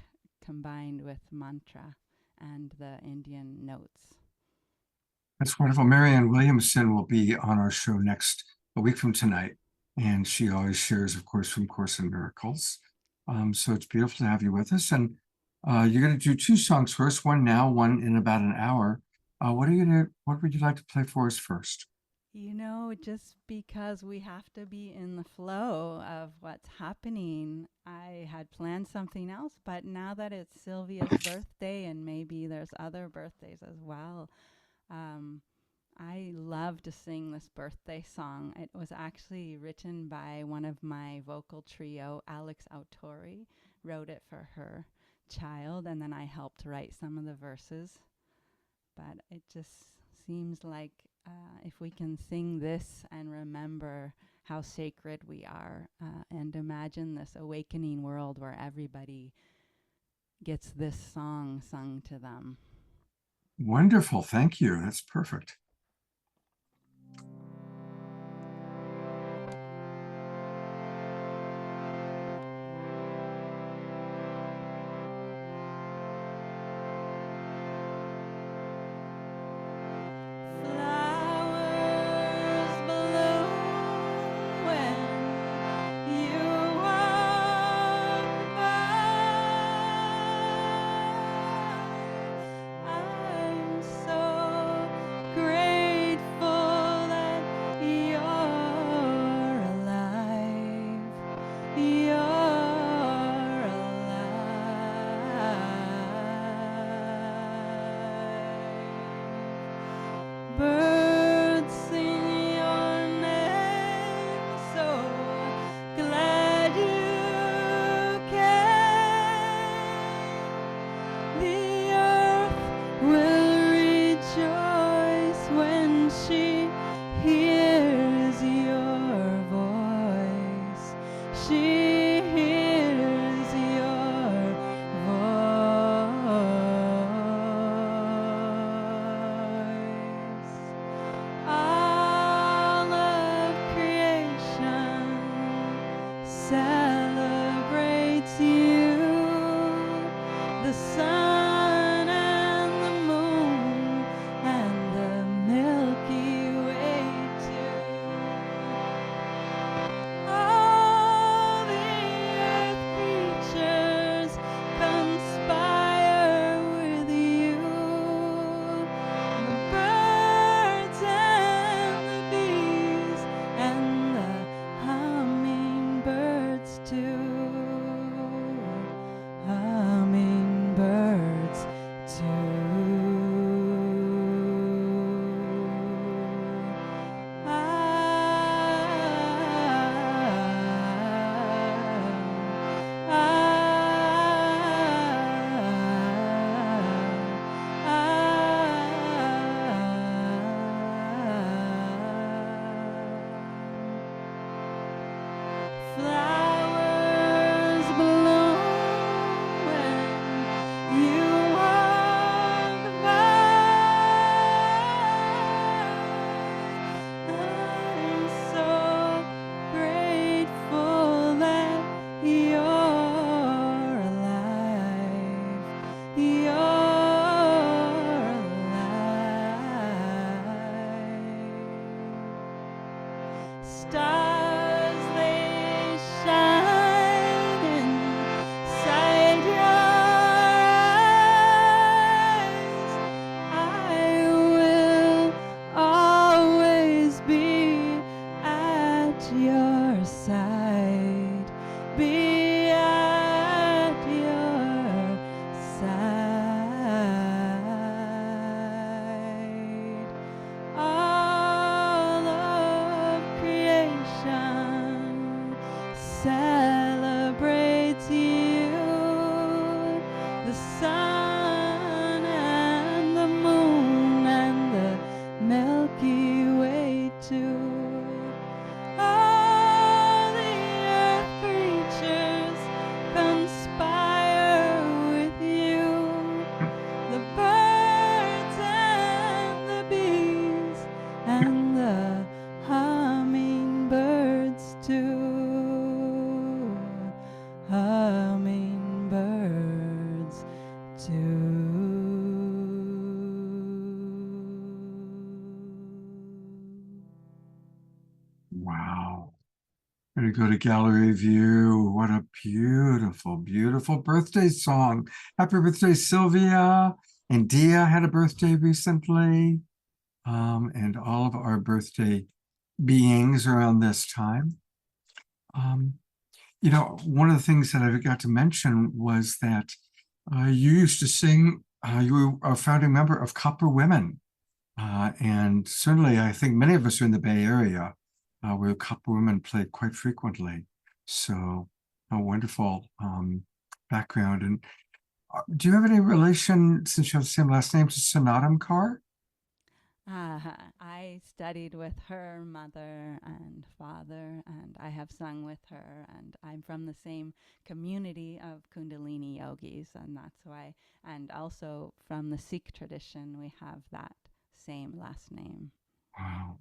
combined with mantra and the Indian notes. That's wonderful. Marianne Williamson will be on our show a week from tonight, and she always shares, of course, from Course in Miracles. So it's beautiful to have you with us. And you're going to do 2 songs first, one now, one in about an hour. What would you like to play for us first? Just because we have to be in the flow of what's happening, I had planned something else, but now that it's Sylvia's birthday, and maybe there's other birthdays as well, I love to sing this birthday song. It was actually written by one of my vocal trio, Alex Autori, wrote it for her child, and then I helped write some of the verses. But it just seems like if we can sing this and remember how sacred we are, and imagine this awakening world where everybody gets this song sung to them. Wonderful. Thank you. That's perfect. the sun and the moon and the Milky Way too. All the earth creatures conspire with you, and the birds and the bees and the hummingbirds too. Hummingbirds too. Flowers bloom when you walk by. I'm so grateful that you're alive. You're alive. Stars, they shine inside your eyes. I will always be at your side. Be at your side. All of creation celebrates you, the sun and the moon and the Milky Way too. All the earth creatures conspire with you, the birds and the bees and the hummingbirds too. Hummingbirds too. Wow. Gonna go to gallery view. What a beautiful, beautiful birthday song. Happy birthday, Sylvia. And Dia had a birthday recently. And all of our birthday beings around this time. You know, one of the things that I forgot to mention was that you used to sing, you were a founding member of Copper Wimmin. And certainly, I think many of us are in the Bay Area where Copper Wimmin played quite frequently. So a wonderful background. And do you have any relation, since you have the same last name, to Sonatam Kaur? I studied with her mother and father, and I have sung with her, and I'm from the same community of Kundalini yogis, and that's why, and also from the Sikh tradition, we have that same last name. Wow.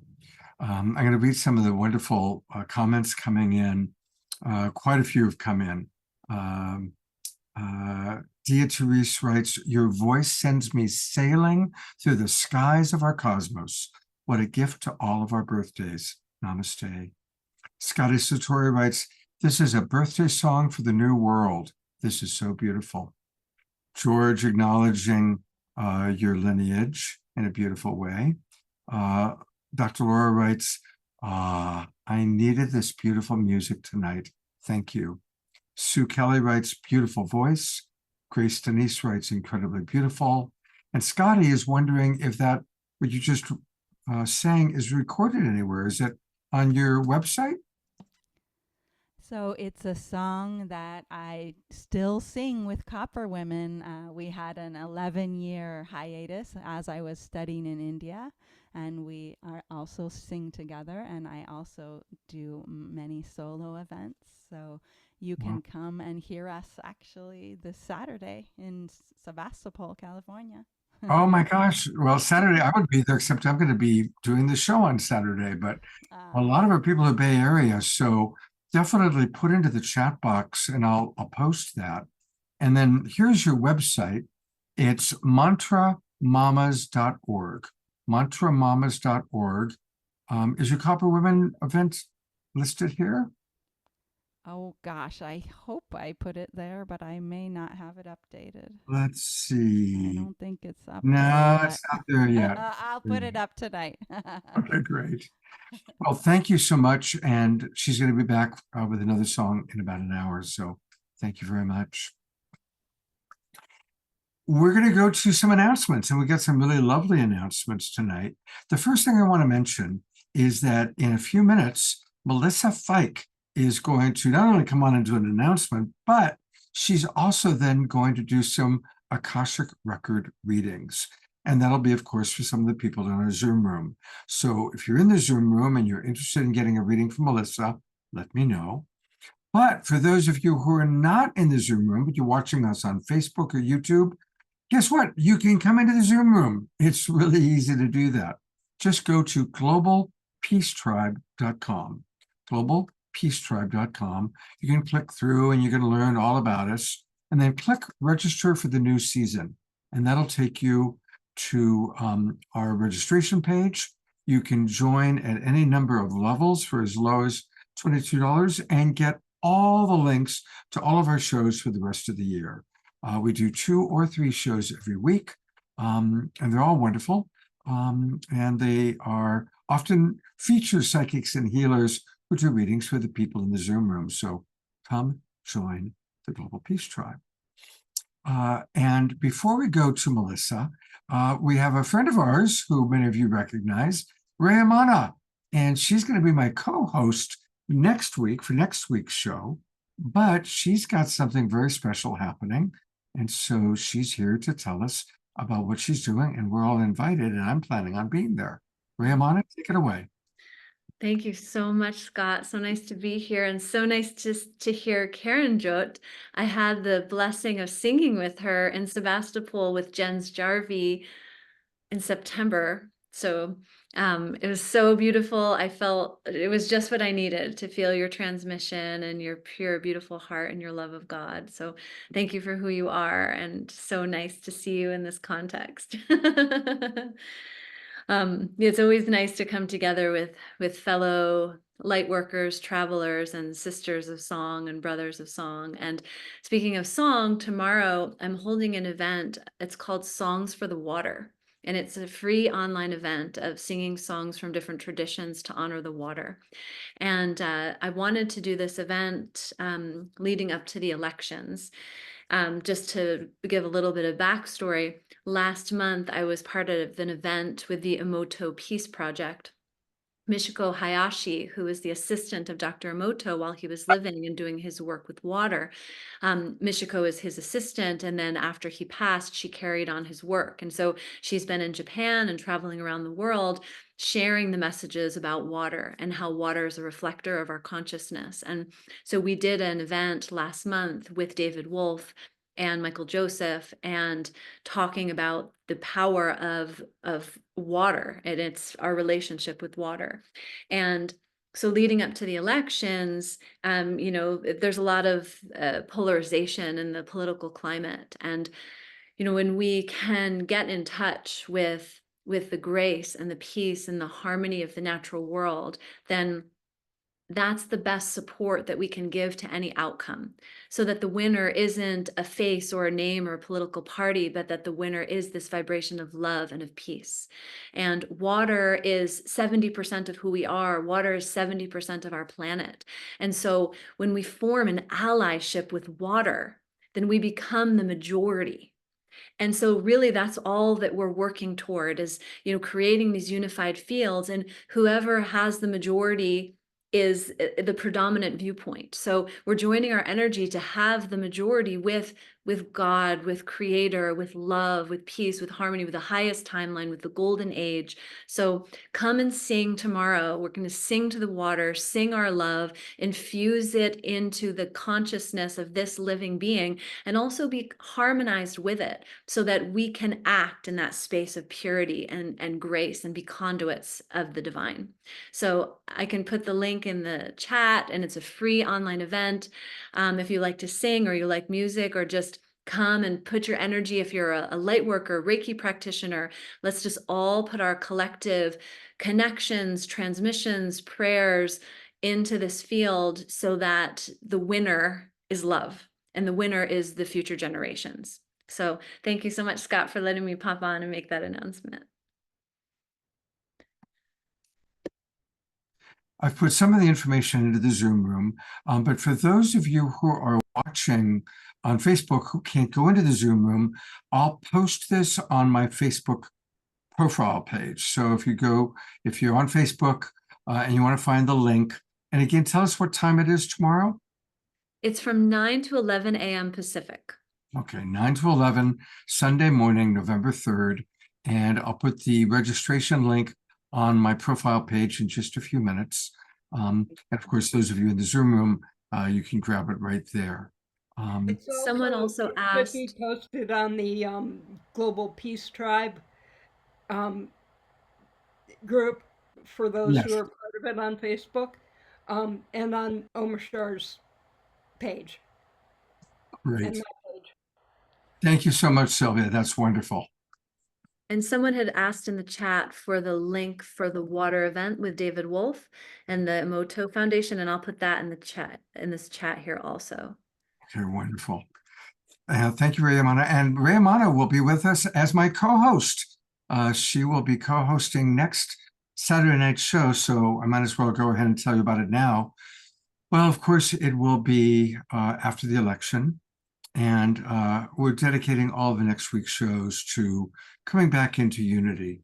I'm going to read some of the wonderful comments coming in. Quite a few have come in. Dia Therese writes, your voice sends me sailing through the skies of our cosmos. What a gift to all of our birthdays. Namaste. Scotty Satori writes, this is a birthday song for the new world. This is so beautiful. George acknowledging your lineage in a beautiful way. Dr. Laura writes, I needed this beautiful music tonight. Thank you. Sue Kelly writes, beautiful voice. Grace Denise writes, incredibly beautiful. And Scotty is wondering if that, what you just sang, is recorded anywhere. Is it on your website? So it's a song that I still sing with Copper Wimmin. We had an 11-year hiatus as I was studying in India, and we are also sing together, and I also do many solo events. So you can come and hear us actually this Saturday in Sebastopol, California. Oh my gosh. Well, Saturday I would be there, except I'm going to be doing the show on Saturday, but a lot of our people are Bay Area. So definitely put into the chat box and I'll post that. And then here's your website. It's mantramamas.org. Mantramamas.org. Is your Copper Wimmin event listed here? Oh gosh, I hope I put it there, but I may not have it updated. Let's see. I don't think it's up No, there it's not there yet. I'll put it up tonight. Okay, great. Well, thank you so much. And she's going to be back with another song in about an hour. So thank you very much. We're going to go to some announcements, and we got some really lovely announcements tonight. The first thing I want to mention is that in a few minutes, Melissa Fike is going to not only come on and do an announcement, but she's also then going to do some Akashic record readings. And that'll be, of course, for some of the people in our Zoom room. So if you're in the Zoom room and you're interested in getting a reading from Melissa, let me know. But for those of you who are not in the Zoom room, but you're watching us on Facebook or YouTube, guess what? You can come into the Zoom room. It's really easy to do that. Just go to globalpeacetribe.com. globalpeacetribe.com. You can click through and you're going to learn all about us. And then click register for the new season. And that'll take you to our registration page. You can join at any number of levels for as low as $22 and get all the links to all of our shows for the rest of the year. We do 2 or 3 shows every week, and they're all wonderful. And they are often feature psychics and healers who do readings for the people in the Zoom room. So come join the Global Peace Tribe. And before we go to Melissa, we have a friend of ours who many of you recognize, Rayamana, and she's going to be my co-host next week for next week's show, but she's got something very special happening. And so she's here to tell us about what she's doing, and we're all invited, and I'm planning on being there. Rayamana, take it away. Thank you so much, Scott. So nice to be here, and so nice to hear Kiranjot. I had the blessing of singing with her in Sebastopol with Jens Jarvie in September. So it was so beautiful. I felt it was just what I needed to feel your transmission and your pure, beautiful heart and your love of God. So thank you for who you are, and so nice to see you in this context. It's always nice to come together with fellow light workers, travelers, and sisters of song and brothers of song. And speaking of song, tomorrow I'm holding an event. It's called Songs for the Water. And it's a free online event of singing songs from different traditions to honor the water. And I wanted to do this event leading up to the elections. Just to give a little bit of backstory, last month I was part of an event with the Emoto Peace Project. Michiko Hayashi, who was the assistant of Dr. Emoto while he was living and doing his work with water. Michiko is his assistant, and then after he passed, she carried on his work. And so she's been in Japan and traveling around the world, sharing the messages about water and how water is a reflector of our consciousness. And so we did an event last month with David Wolf and Michael Joseph, and talking about the power of water, and it's our relationship with water. And so leading up to the elections, there's a lot of polarization in the political climate. And, when we can get in touch with the grace and the peace and the harmony of the natural world, then that's the best support that we can give to any outcome, so that the winner isn't a face or a name or a political party, but that the winner is this vibration of love and of peace. And water is 70% of who we are. Water is 70% of our planet. And so when we form an allyship with water, then we become the majority. And so really that's all that we're working toward is, creating these unified fields, and whoever has the majority is the predominant viewpoint. So we're joining our energy to have the majority with God, with Creator, with love, with peace, with harmony, with the highest timeline, with the golden age. So come and sing tomorrow. We're going to sing to the water, sing our love, infuse it into the consciousness of this living being, and also be harmonized with it, so that we can act in that space of purity and grace and be conduits of the divine. So I can put the link in the chat, and it's a free online event. If you like to sing or you like music or just come and put your energy. If you're a light worker, Reiki practitioner, let's just all put our collective connections, transmissions, prayers into this field so that the winner is love and the winner is the future generations. So thank you so much, Scott, for letting me pop on and make that announcement. I've put some of the information into the Zoom room, but for those of you who are watching on Facebook who can't go into the Zoom room, I'll post this on my Facebook profile page. So if you're on Facebook and you want to find the link, and again, tell us what time it is tomorrow. It's from 9 to 11 a.m. Pacific. Okay, 9 to 11, Sunday morning, November 3rd. And I'll put the registration link on my profile page in just a few minutes. And of course, those of you in the Zoom room, you can grab it right there. Someone also asked. Be posted on the Global Peace Tribe group for those who are part of it on Facebook, and on Omashar's page. Great. Thank you so much, Sylvia. That's wonderful. And someone had asked in the chat for the link for the water event with David Wolf and the Emoto Foundation, and I'll put that in the chat, in this chat here also. Okay, wonderful. Thank you, Rayamana. And Rayamana will be with us as my co-host. She will be co-hosting next Saturday night show, so I might as well go ahead and tell you about it now. Well, of course, it will be after the election, and we're dedicating all of the next week's shows to coming back into unity.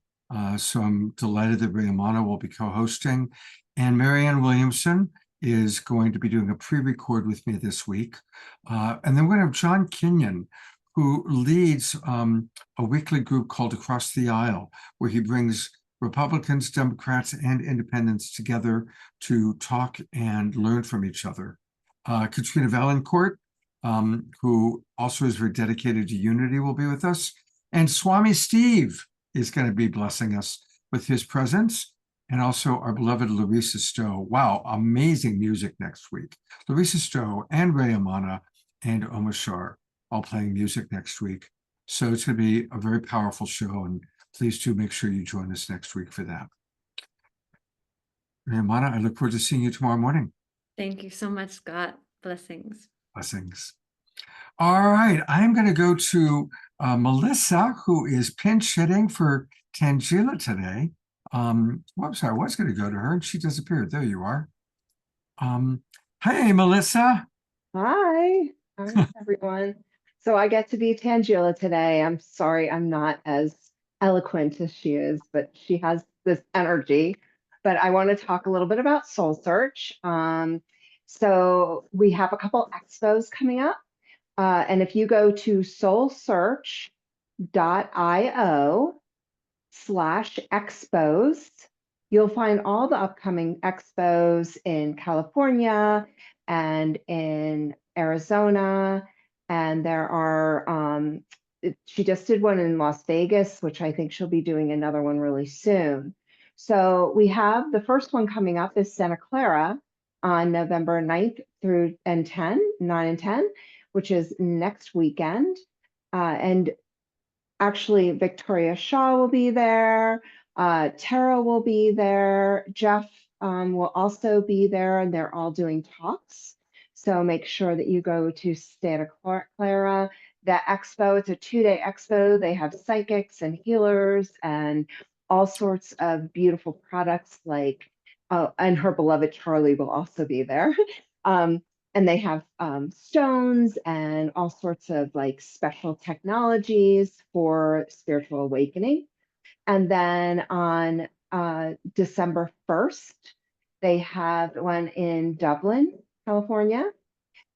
So I'm delighted that Rayamana will be co-hosting, and Marianne Williamson is going to be doing a pre-record with me this week. And then we're going to have John Kenyon, who leads a weekly group called Across the Aisle, where he brings Republicans, Democrats, and independents together to talk and learn from each other. Katrina Valancourt, who also is very dedicated to unity, will be with us. And Swami Steve is going to be blessing us with his presence. And also our beloved Larissa Stowe. Wow, amazing music next week. Larissa Stowe and Rayamana and Omashar all playing music next week. So it's going to be a very powerful show, and please do make sure you join us next week for that. Rayamana, I look forward to seeing you tomorrow morning. Thank you so much, Scott. Blessings. Blessings. All right, I'm going to go to Melissa, who is pinch hitting for Tangela today. Whoops, I was going to go to her and she disappeared. There you are. Hey, Melissa. Hi. Hi, everyone. So I get to be Tangela today. I'm sorry I'm not as eloquent as she is, but she has this energy. But I want to talk a little bit about Soul Search. So we have a couple expos coming up. And if you go to soulsearch.io/expos, you'll find all the upcoming expos in California and in Arizona. And there are, she just did one in Las Vegas, which I think she'll be doing another one really soon. So we have the first one coming up is Santa Clara on November 9th through 9 and 10, which is next weekend. And actually, Victoria Shaw will be there. Tara will be there. Jeff will also be there, and they're all doing talks. So make sure that you go to Santa Clara. That expo, it's a 2-day expo. They have psychics and healers and all sorts of beautiful products like, and her beloved Charlie will also be there. And they have stones and all sorts of like special technologies for spiritual awakening. And then on December 1st, they have one in Dublin, California.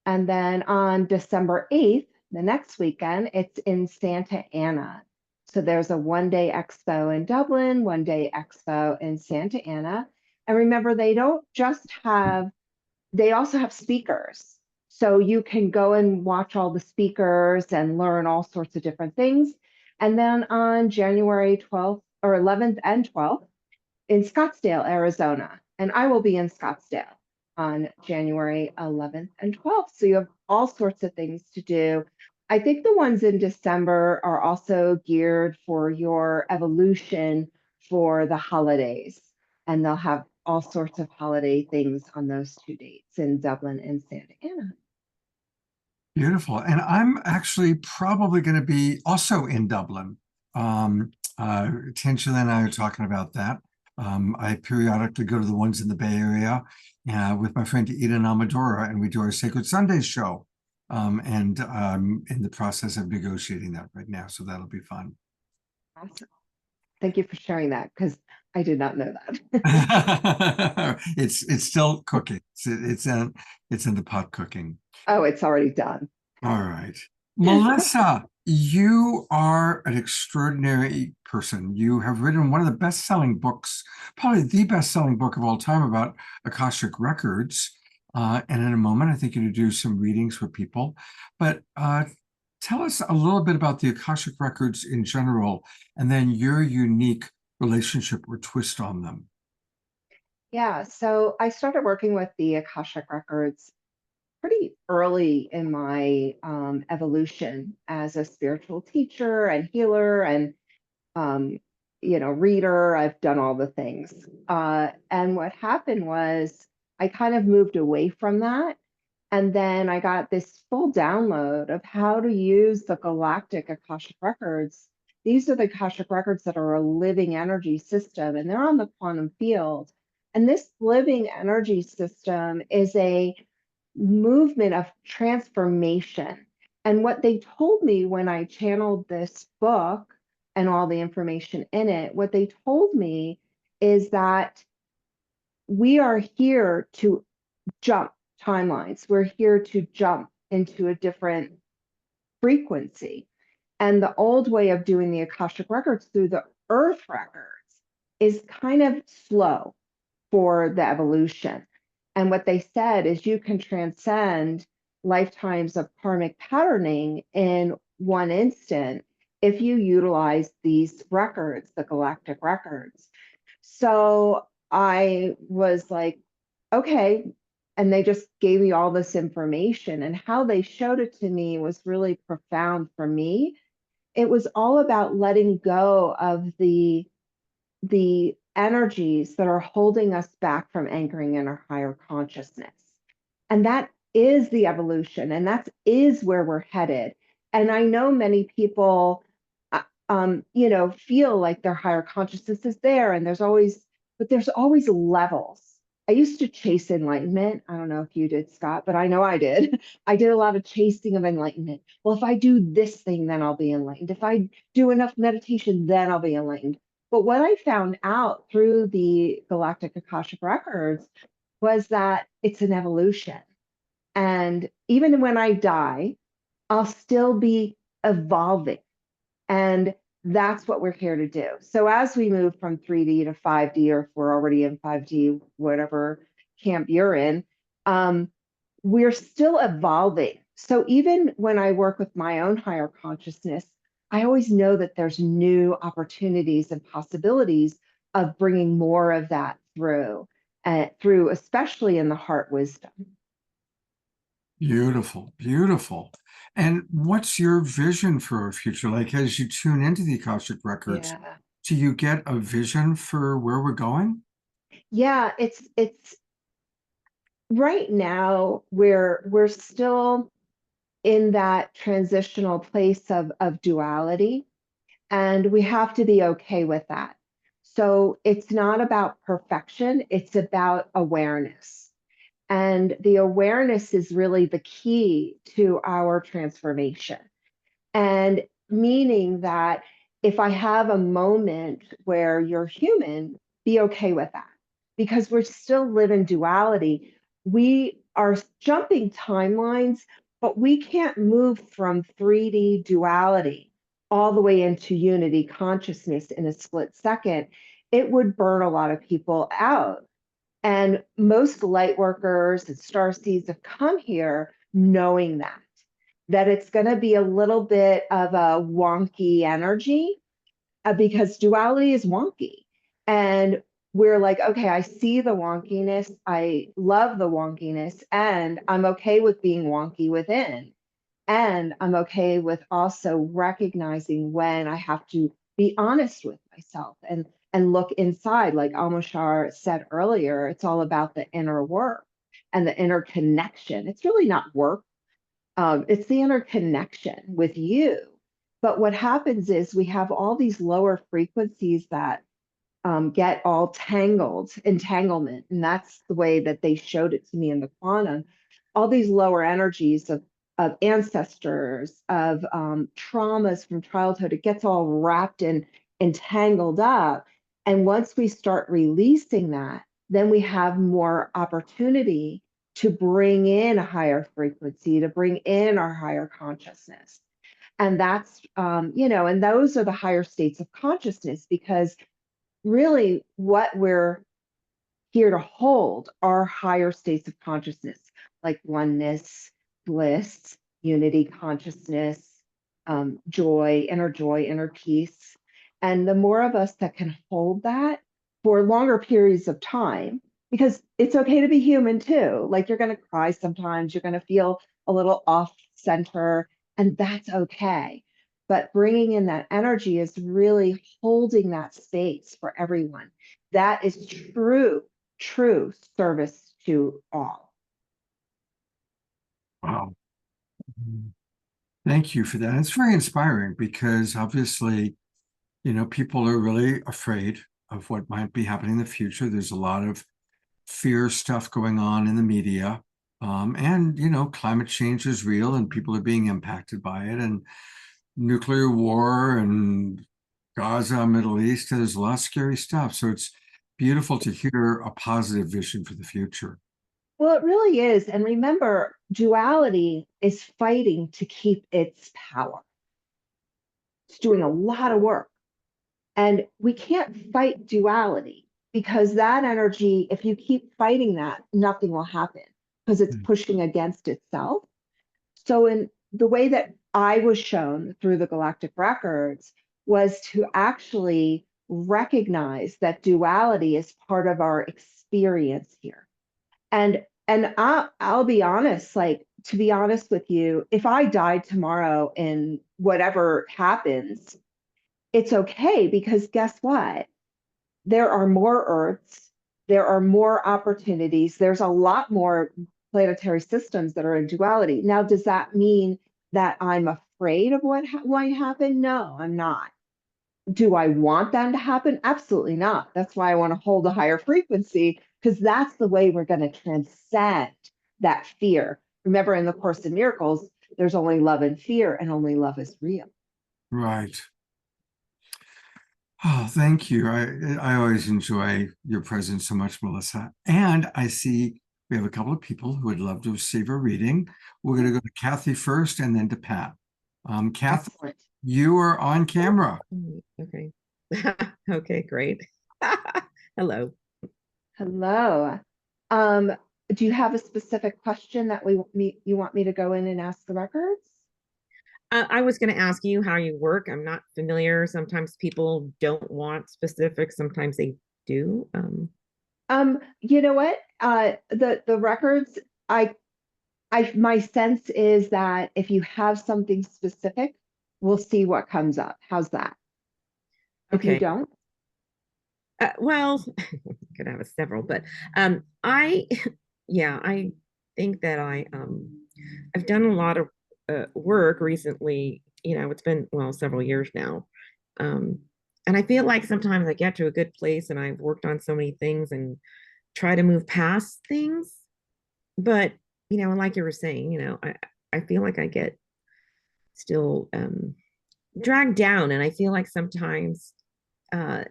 And then on December 8th, the next weekend, it's in Santa Ana. So there's a 1-day expo in Dublin, 1-day expo in Santa Ana. And remember, they don't just have, they also have speakers. So you can go and watch all the speakers and learn all sorts of different things. And then on January 12th or 11th and 12th in Scottsdale, Arizona. And I will be in Scottsdale on January 11th and 12th. So you have all sorts of things to do. I think the ones in December are also geared for your evolution for the holidays. And they'll have all sorts of holiday things on those 2 dates in Dublin and Santa Ana. Beautiful. And I'm actually probably going to be also in Dublin. Tangela and I are talking about that. I periodically go to the ones in the Bay Area with my friend Eden Amadora, and we do our Sacred Sundays show. And I'm in the process of negotiating that right now, so that'll be fun. Awesome. Thank you for sharing that, because I did not know that. It's still cooking. It's in the pot cooking. Oh, it's already done. All right. Melissa, you are an extraordinary person. You have written one of the best-selling books, probably the best-selling book of all time, about Akashic Records. And in a moment, I think you're going to do some readings for people. But tell us a little bit about the Akashic Records in general, and then your unique relationship or twist on them. Yeah, so I started working with the Akashic Records pretty early in my evolution as a spiritual teacher and healer and reader. I've done all the things. And what happened was I kind of moved away from that. And then I got this full download of how to use the galactic Akashic Records. These are the Akashic Records that are a living energy system, and they're on the quantum field. And this living energy system is a movement of transformation. And what they told me when I channeled this book and all the information in it, what they told me is that we are here to jump timelines. We're here to jump into a different frequency. And the old way of doing the Akashic Records through the Earth records is kind of slow for the evolution. And what they said is you can transcend lifetimes of karmic patterning in one instant if you utilize these records, the galactic records. So I was like, okay. And they just gave me all this information, and how they showed it to me was really profound for me. It was all about letting go of the energies that are holding us back from anchoring in our higher consciousness. And that is the evolution, and that is where we're headed. And I know many people, feel like their higher consciousness is there, and there's always levels. I used to chase enlightenment. I don't know if you did, Scott, but I know I did. I did a lot of chasing of enlightenment. Well, if I do this thing, then I'll be enlightened. If I do enough meditation, then I'll be enlightened. But what I found out through the Galactic Akashic Records was that it's an evolution. And even when I die, I'll still be evolving. And that's what we're here to do. So as we move from 3D to 5D, or if we're already in 5D, whatever camp you're in, we're still evolving. So even when I work with my own higher consciousness, I always know that there's new opportunities and possibilities of bringing more of that through, especially in the heart wisdom. Beautiful, beautiful. And what's your vision for our future? Like, as you tune into the Akashic Records, do you get a vision for where we're going? Yeah, it's right now we're still in that transitional place of duality, and we have to be okay with that. So it's not about perfection, it's about awareness. And the awareness is really the key to our transformation. And meaning that if I have a moment where you're human, be okay with that, because we're still living duality. We are jumping timelines, but we can't move from 3D duality all the way into unity consciousness in a split second. It would burn a lot of people out. And most light workers and starseeds have come here knowing that it's going to be a little bit of a wonky energy, because duality is wonky. And we're like, okay, I see the wonkiness. I love the wonkiness, and I'm okay with being wonky within. And I'm okay with also recognizing when I have to be honest with myself and look inside. Like Omashar said earlier, it's all about the inner work and the inner connection. It's really not work. It's the inner connection with you. But what happens is we have all these lower frequencies that get all entanglement. And that's the way that they showed it to me in the quantum. All these lower energies of ancestors, of traumas from childhood, it gets all wrapped and entangled up. And once we start releasing that, then we have more opportunity to bring in a higher frequency, to bring in our higher consciousness. And that's, and those are the higher states of consciousness, because really what we're here to hold are higher states of consciousness, like oneness, bliss, unity consciousness, joy, inner peace. And the more of us that can hold that for longer periods of time, because it's okay to be human too. Like you're going to cry sometimes, you're going to feel a little off center, and that's okay. But bringing in that energy is really holding that space for everyone. That is true service to all. Wow. Thank you for that. It's very inspiring because obviously, people are really afraid of what might be happening in the future. There's a lot of fear stuff going on in the media. And climate change is real and people are being impacted by it. And nuclear war and Gaza, Middle East, there's a lot of scary stuff. So it's beautiful to hear a positive vision for the future. Well, it really is. And remember, duality is fighting to keep its power. It's doing a lot of work. And we can't fight duality, because that energy, if you keep fighting that, nothing will happen, because it's pushing against itself. So in the way that I was shown through the Galactic Records was to actually recognize that duality is part of our experience here. And I'll be honest, like, to be honest with you, if I died tomorrow and whatever happens, it's okay, because guess what? There are more Earths, there are more opportunities, there's a lot more planetary systems that are in duality. Now, does that mean that I'm afraid of what might happen? No, I'm not. Do I want that to happen? Absolutely not. That's why I want to hold a higher frequency, because that's the way we're going to transcend that fear. Remember, in the Course in Miracles, there's only love and fear, and only love is real. Right. Oh, thank you. I always enjoy your presence so much, Melissa. And I see we have a couple of people who would love to receive a reading. We're going to go to Kathy first and then to Pat. Kathy, you are on camera. Okay. Okay, great. Hello. Hello. Do you have a specific question that you want me to go in and ask the records? I was going to ask you how you work. I'm not familiar. Sometimes people don't want specifics. Sometimes they do. You know what? The records, my sense is that if you have something specific, we'll see what comes up. How's that? If you don't? Well, could have several, but I think that I've done a lot of work recently. It's been several years now, and I feel like sometimes I get to a good place and I've worked on so many things and try to move past things, but like you were saying, I feel like I get still dragged down, and I feel like sometimes am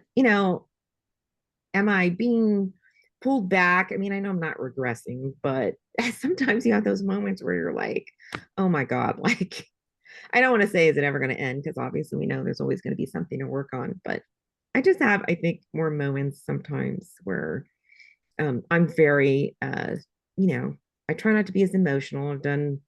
I being pulled back? I mean, I know I'm not regressing, but sometimes you have those moments where you're like, oh my God, like, I don't want to say, is it ever going to end? Because obviously we know there's always going to be something to work on, but I just have, I think, more moments sometimes where I'm very, I try not to be as emotional. I've done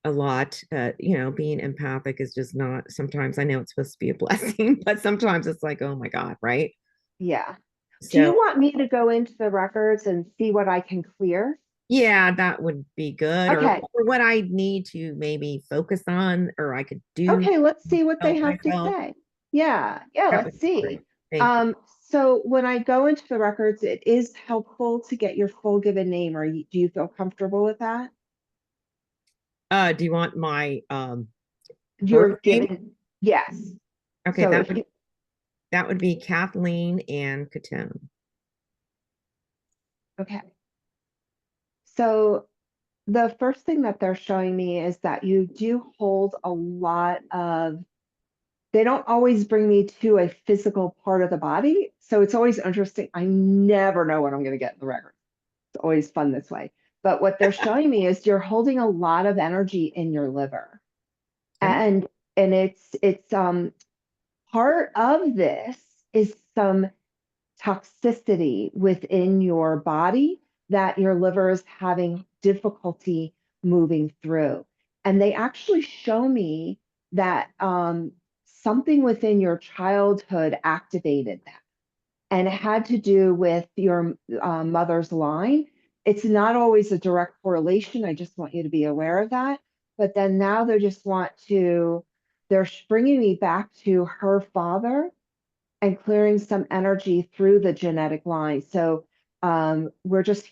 a lot, being empathic is just not, sometimes I know it's supposed to be a blessing, but sometimes it's like, oh my God, right? Yeah. So, do you want me to go into the records and see what I can clear? Yeah, that would be good. Okay. Or what I need to maybe focus on, or I could do. Okay, let's see what they have to myself. say. Yeah, That let's would be great. see. Thank you. So when I go into the records, it is helpful to get your full given name. Do you feel comfortable with that? Do you want my Your birth name? given, yes. Okay, So that would be Kathleen Ann Catone. Okay. So the first thing that they're showing me is that you do hold a lot of, they don't always bring me to a physical part of the body. So it's always interesting. I never know what I'm going to get in the record. It's always fun this way. But what they're showing me is you're holding a lot of energy in your liver. And it's part of this is some toxicity within your body that your liver is having difficulty moving through. And they actually show me that something within your childhood activated that. And it had to do with your mother's line. It's not always a direct correlation. I just want you to be aware of that. But then now they just want to, they're bringing me back to her father and clearing some energy through the genetic line. So we're just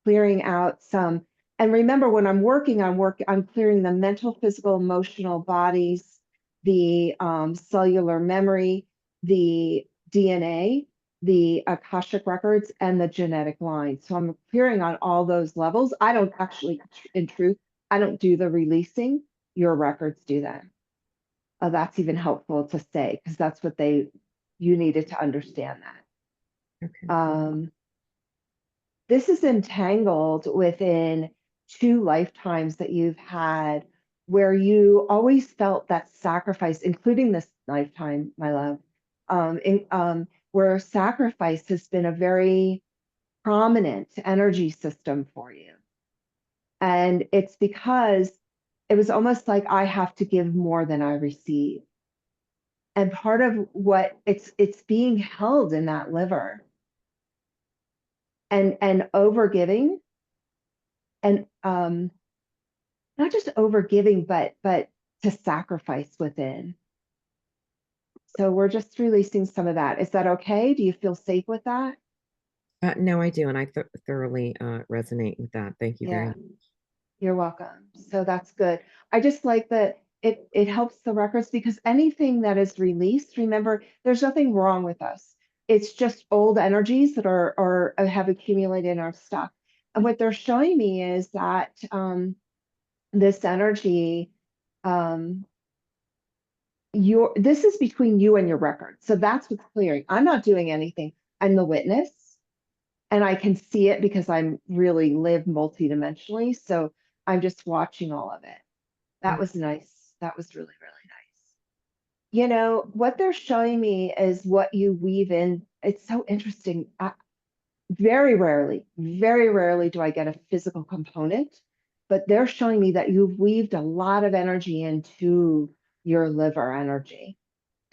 clearing out some, and remember when I'm working, I'm clearing the mental, physical, emotional bodies, the cellular memory, the DNA, the Akashic records, and the genetic line. So I'm clearing on all those levels. I don't actually, in truth, I don't do the releasing. Your records do that. That's even helpful to say, because that's what you needed to understand that. Okay. This is entangled within 2 lifetimes that you've had where you always felt that sacrifice, including this lifetime, my love, where sacrifice has been a very prominent energy system for you. And it's because it was almost like I have to give more than I receive. And part of what it's being held in that liver and over giving and not just over giving, but to sacrifice within. So we're just releasing some of that. Is that okay? Do you feel safe with that? No, I do. And I thoroughly resonate with that. Thank you very much. You're welcome. So that's good. I just like that it helps the records because anything that is released, remember, there's nothing wrong with us. It's just old energies that are have accumulated in our stuff. And what they're showing me is that this energy, this is between you and your record. So that's what's clearing. I'm not doing anything. I'm the witness. And I can see it because I'm really live multidimensionally. So I'm just watching all of it. That was nice. That was really, really nice. You know, what they're showing me is what you weave in. It's so interesting. Very rarely do I get a physical component, but they're showing me that you've weaved a lot of energy into your liver energy.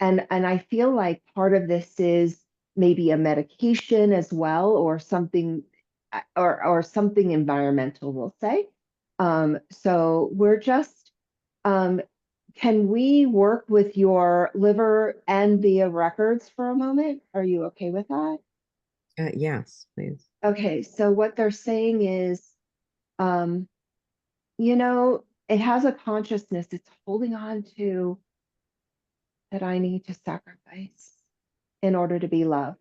And I feel like part of this is maybe a medication as well, or something, or something environmental, we'll say. So we're just, can we work with your liver and the records for a moment? Are you okay with that? Yes, please. Okay, so what they're saying is, you know, it has a consciousness. It's holding on to that I need to sacrifice in order to be loved.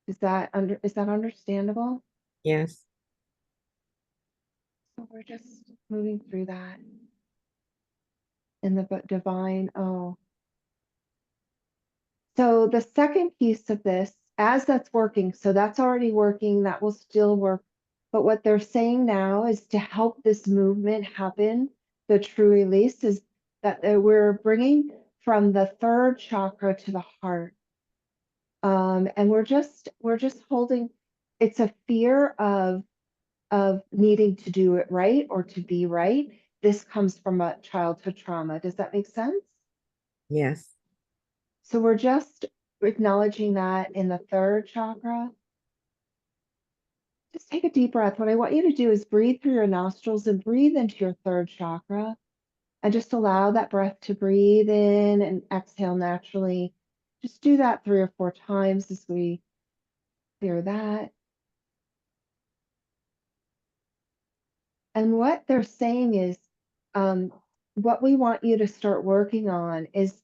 Is that understandable? Yes. So we're just moving through that in the divine. Oh. So the second piece of this, as that's working, so that's already working, that will still work. But what they're saying now is to help this movement happen, the true release is that we're bringing from the third chakra to the heart. And we're just holding, it's a fear of needing to do it right or to be right. This comes from a childhood trauma. Does that make sense? Yes. So we're just acknowledging that in the third chakra. Just take a deep breath. What I want you to do is breathe through your nostrils and breathe into your third chakra. And just allow that breath to breathe in and exhale naturally. Just do that 3 or 4 times as we clear that. And what they're saying is, what we want you to start working on is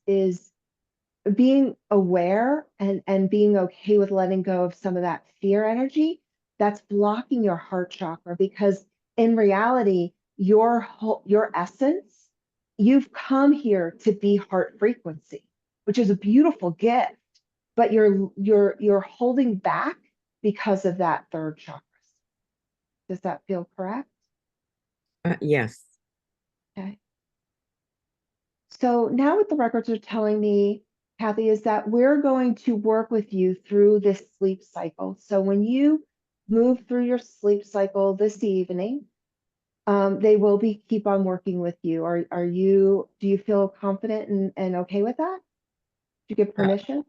being aware and being okay with letting go of some of that fear energy that's blocking your heart chakra, because in reality, your essence, you've come here to be heart frequency, which is a beautiful gift, but you're holding back because of that third chakra. Does that feel correct? Yes. Okay. So now what the records are telling me, Kathy, is that we're going to work with you through this sleep cycle. So when you move through your sleep cycle this evening, they will keep on working with you. Do you feel confident and okay with that? Do you give permission?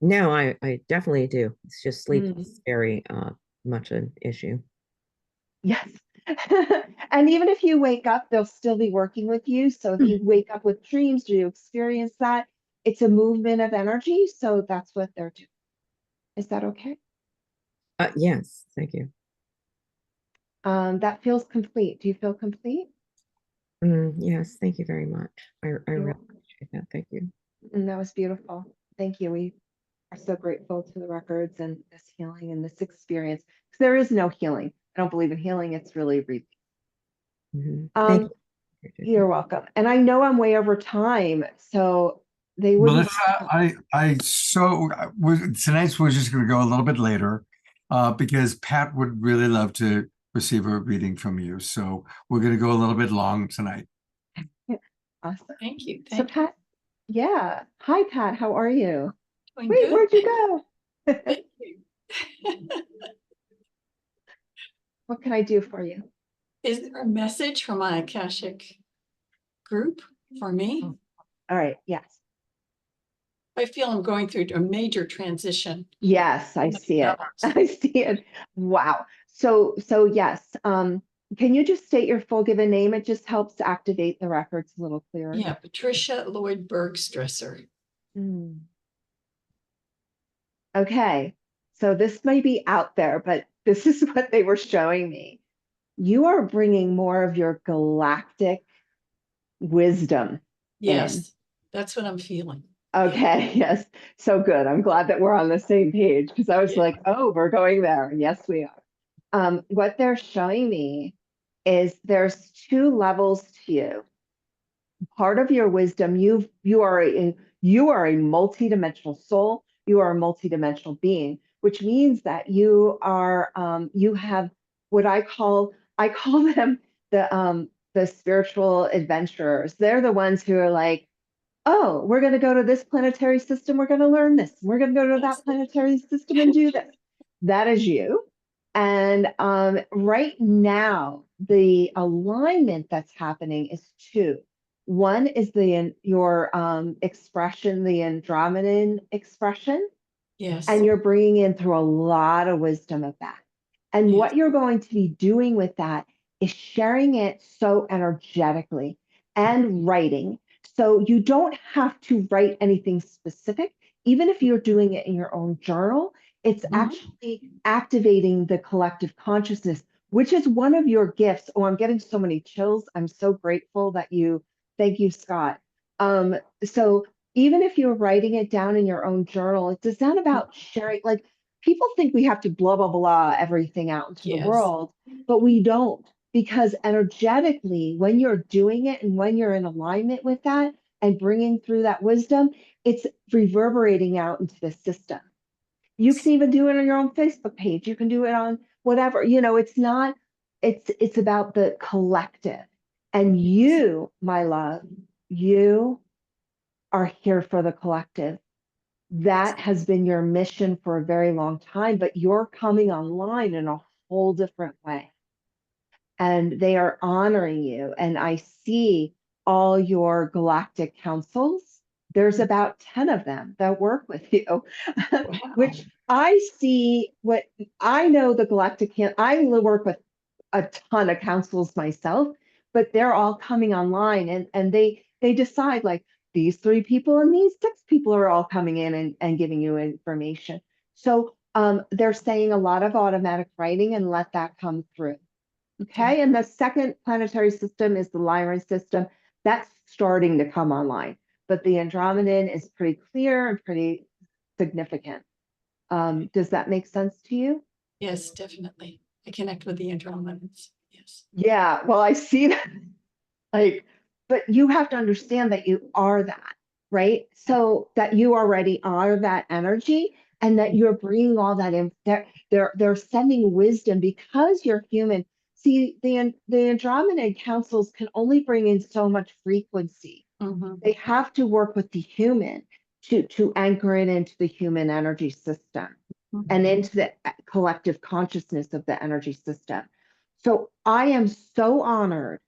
No, I definitely do. It's just sleep is very much an issue. Yes. And even if you wake up, they'll still be working with you. So if you wake up with dreams, do you experience that? It's a movement of energy. So that's what they're doing. Is that okay? Yes, thank you. That feels complete. Do you feel complete? Yes, thank you very much. I really appreciate that. Thank you. That was beautiful. Thank you. We are so grateful to the records and this healing and this experience. Because there is no healing. I don't believe in healing. It's really reading. Thank you. You're welcome. And I know I'm way over time, so they wouldn't. Tonight's we're just going to go a little bit later because Pat would really love to receive a reading from you. So we're going to go a little bit long tonight. Awesome. Thank you. So Pat, yeah. Hi, Pat. How are you? Doing Wait, good. where'd you go? Thank you. What can I do for you? Is there a message from my Akashic group for me? All right. Yes. I feel I'm going through a major transition. Yes, I see it. I see it. Wow. So yes. Can you just state your full given name? It just helps to activate the records a little clearer. Yeah, Patricia Lloyd Bergstresser. Okay. So this may be out there, but this is what they were showing me. You are bringing more of your galactic wisdom. Yes, that's what I'm feeling. Okay, yes. So good. I'm glad that we're on the same page, because I was like, oh, we're going there. Yes, we are. What they're showing me is there's 2 levels to you. Part of your wisdom, you are a multidimensional soul. You are a multidimensional being, which means that you are you have what I call them the spiritual adventurers. They're the ones who are like, oh, we're going to go to this planetary system. We're going to learn this. We're going to go to that planetary system and do this. That is you. And right now, the alignment that's happening is 2. One is your expression, the Andromedan expression. Yes. And you're bringing in through a lot of wisdom of that. And what you're going to be doing with that is sharing it so energetically and writing. So you don't have to write anything specific. Even if you're doing it in your own journal, it's actually activating the collective consciousness, which is one of your gifts. Oh, I'm getting so many chills. I'm so grateful that thank you, Scott. So even if you're writing it down in your own journal, it's not about sharing. Like, people think we have to blah, blah, blah, everything out into the world, but we don't. Because energetically, when you're doing it and when you're in alignment with that and bringing through that wisdom, it's reverberating out into the system. You can even do it on your own Facebook page. You can do it on whatever. It's about the collective. And you, my love, you are here for the collective. That has been your mission for a very long time, but you're coming online in a whole different way. And they are honoring you. And I see all your galactic councils there's about 10 of them that work with you, which I see what I know the galactic, I work with a ton of councils myself, but they're all coming online and they decide like these 3 people and these 6 people are all coming in and giving you information. So they're saying a lot of automatic writing and let that come through. Okay. And the second planetary system is the Lyran system. That's starting to come online, but the Andromedan is pretty clear and pretty significant. Does that make sense to you? Yes, definitely. I connect with the Andromedans. Yes. Yeah. Well, I see that. Like, but you have to understand that you are that, right? So that you already are that energy and that you're bringing all that in. They're sending wisdom because you're human. See, the Andromedan councils can only bring in so much frequency. They have to work with the human to anchor it into the human energy system and into the collective consciousness of the energy system. So I am so honored,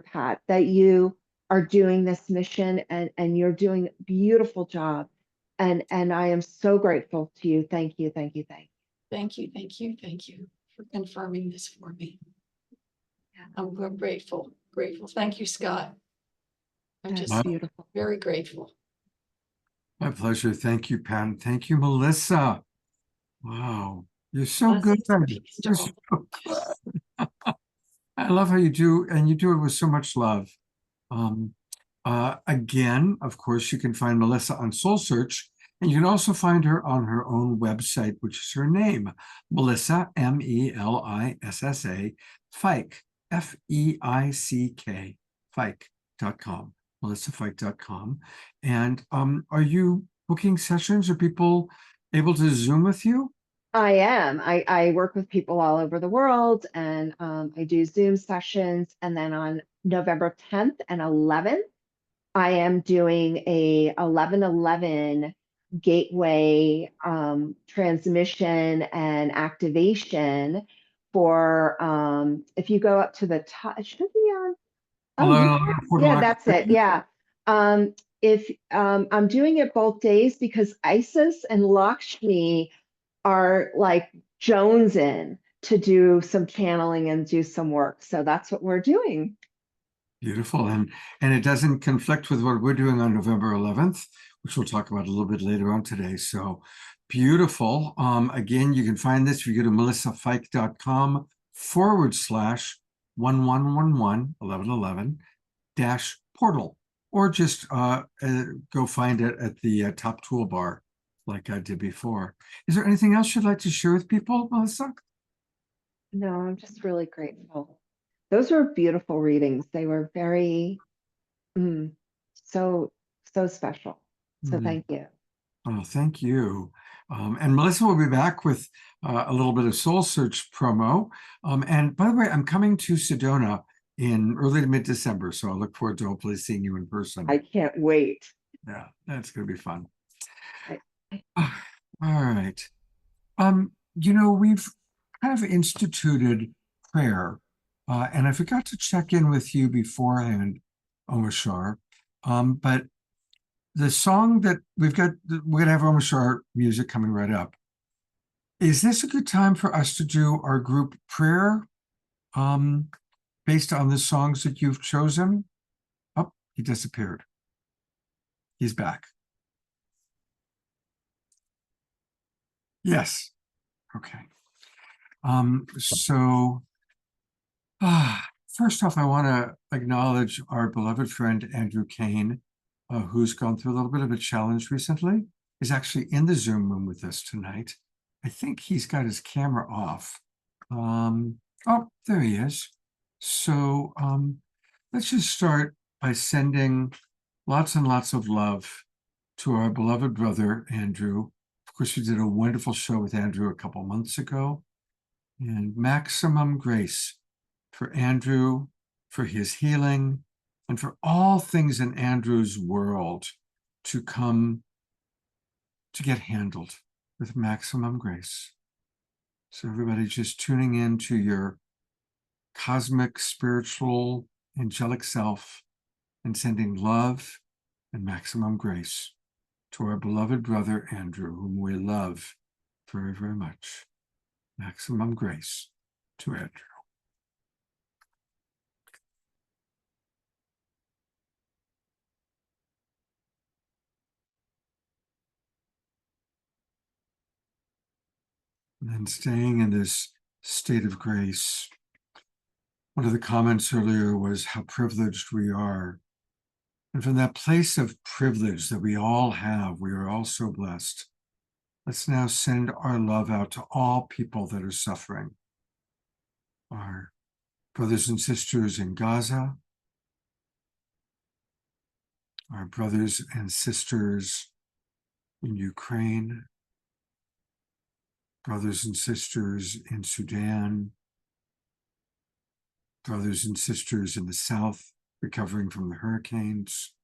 Pat, that you are doing this mission and you're doing a beautiful job. And I am so grateful to you. Thank you, thank you, thank you. Thank you, thank you, thank you for confirming this for me. I'm grateful, grateful. Thank you, Scott. I'm That's just beautiful. Very grateful. My pleasure. Thank you, Pat. Thank you, Melissa. Wow, you're so good. You're so good. I love how you do, and you do it with so much love. Again, of course, you can find Melissa on Soul Search, and you can also find her on her own website, which is her name, Melissa, Melissa, Fike, F-E-I-C-K, Fike.com, melissafike.com. And are you booking sessions? Are people able to Zoom with you? I am. I work with people all over the world and I do Zoom sessions. And then on November 10th and 11th, I am doing a 11/11 gateway transmission and activation for if you go up to the top, it should be on. Yeah, that's it. Yeah. If I'm doing it both days because Isis and Lakshmi are like jonesing to do some channeling and do some work. So that's what we're doing. Beautiful. And it doesn't conflict with what we're doing on November 11th, which we'll talk about a little bit later on today. So beautiful. Again, you can find this if you go to melissafike.com/1111-portal, or just go find it at the top toolbar like I did before. Is there anything else you'd like to share with people, Melissa? No, I'm just really grateful. Those were beautiful readings. They were very, so special. So thank you. Oh, thank you. And Melissa will be back with a little bit of Soul Search promo. And by the way, I'm coming to Sedona in early to mid-December, so I look forward to hopefully seeing you in person. I can't wait. Yeah, that's going to be fun. All right. We've kind of instituted prayer, and I forgot to check in with you beforehand, Omashar. But the song that we're going to have Omashar music coming right up. Is this a good time for us to do our group prayer based on the songs that you've chosen? Oh, he disappeared. He's back. Yes. Okay. First off, I want to acknowledge our beloved friend, Andrew Kane, who's gone through a little bit of a challenge recently. He's actually in the Zoom room with us tonight. I think he's got his camera off. Oh, there he is. So let's just start by sending lots and lots of love to our beloved brother, Andrew. Of course, we did a wonderful show with Andrew a couple months ago. And maximum grace for Andrew, for his healing, and for all things in Andrew's world to come to get handled with maximum grace. So everybody just tuning in to your cosmic, spiritual, angelic self and sending love and maximum grace to our beloved brother Andrew, whom we love very, very much. Maximum grace to Andrew. And then staying in this state of grace, one of the comments earlier was how privileged we are. And from that place of privilege that we all have, we are all so blessed. Let's now send our love out to all people that are suffering. Our brothers and sisters in Gaza, our brothers and sisters in Ukraine, brothers and sisters in Sudan, brothers and sisters in the South recovering from the hurricanes,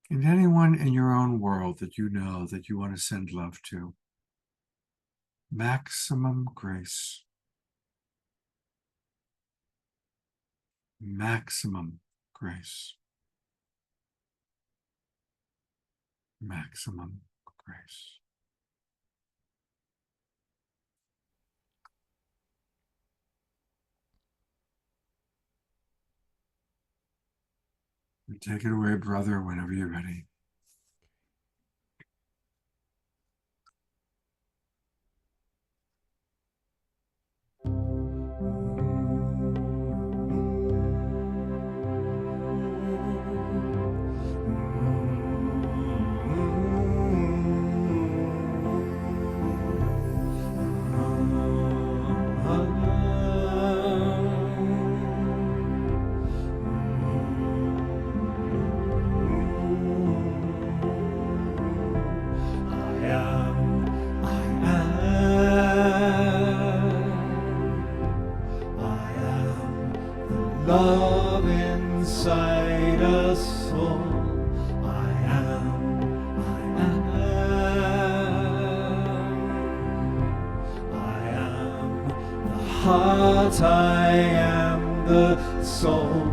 and anyone in your own world that you know that you want to send love to. Maximum grace. Maximum grace. Maximum grace. Take it away, brother, whenever you're ready. Love inside us all. I am the heart, I am the soul.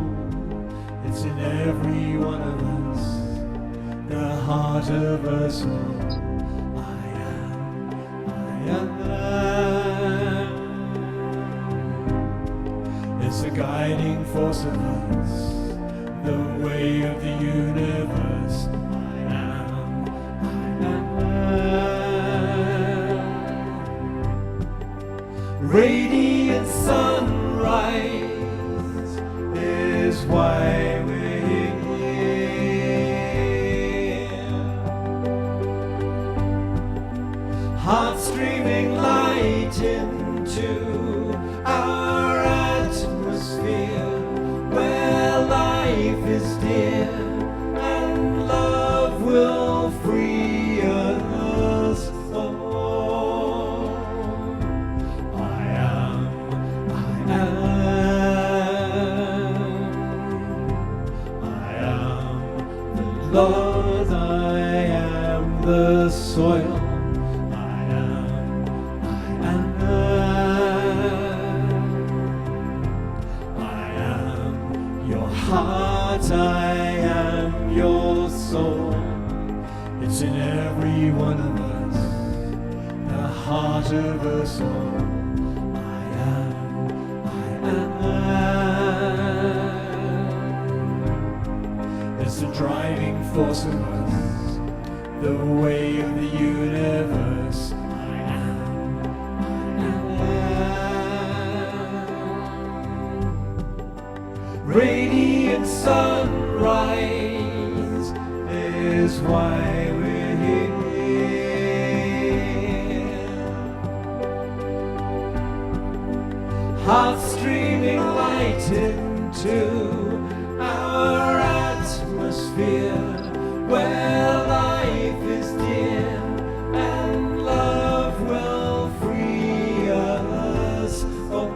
It's in every one of us, the heart of us all. I am. It's a guiding force of us, the way of the universe. I am. Radiant sunrise is why we're here. Heart streaming light into our atmosphere, where life is dear and love will free us all. I am the Lord, I am the soil. Heart, I am your soul. It's in every one of us, the heart of us all. I am. It's the driving force of us, the way of the universe. Radiant sunrise is why we're here. Heart streaming light into our atmosphere, where life is dear and love will free us all.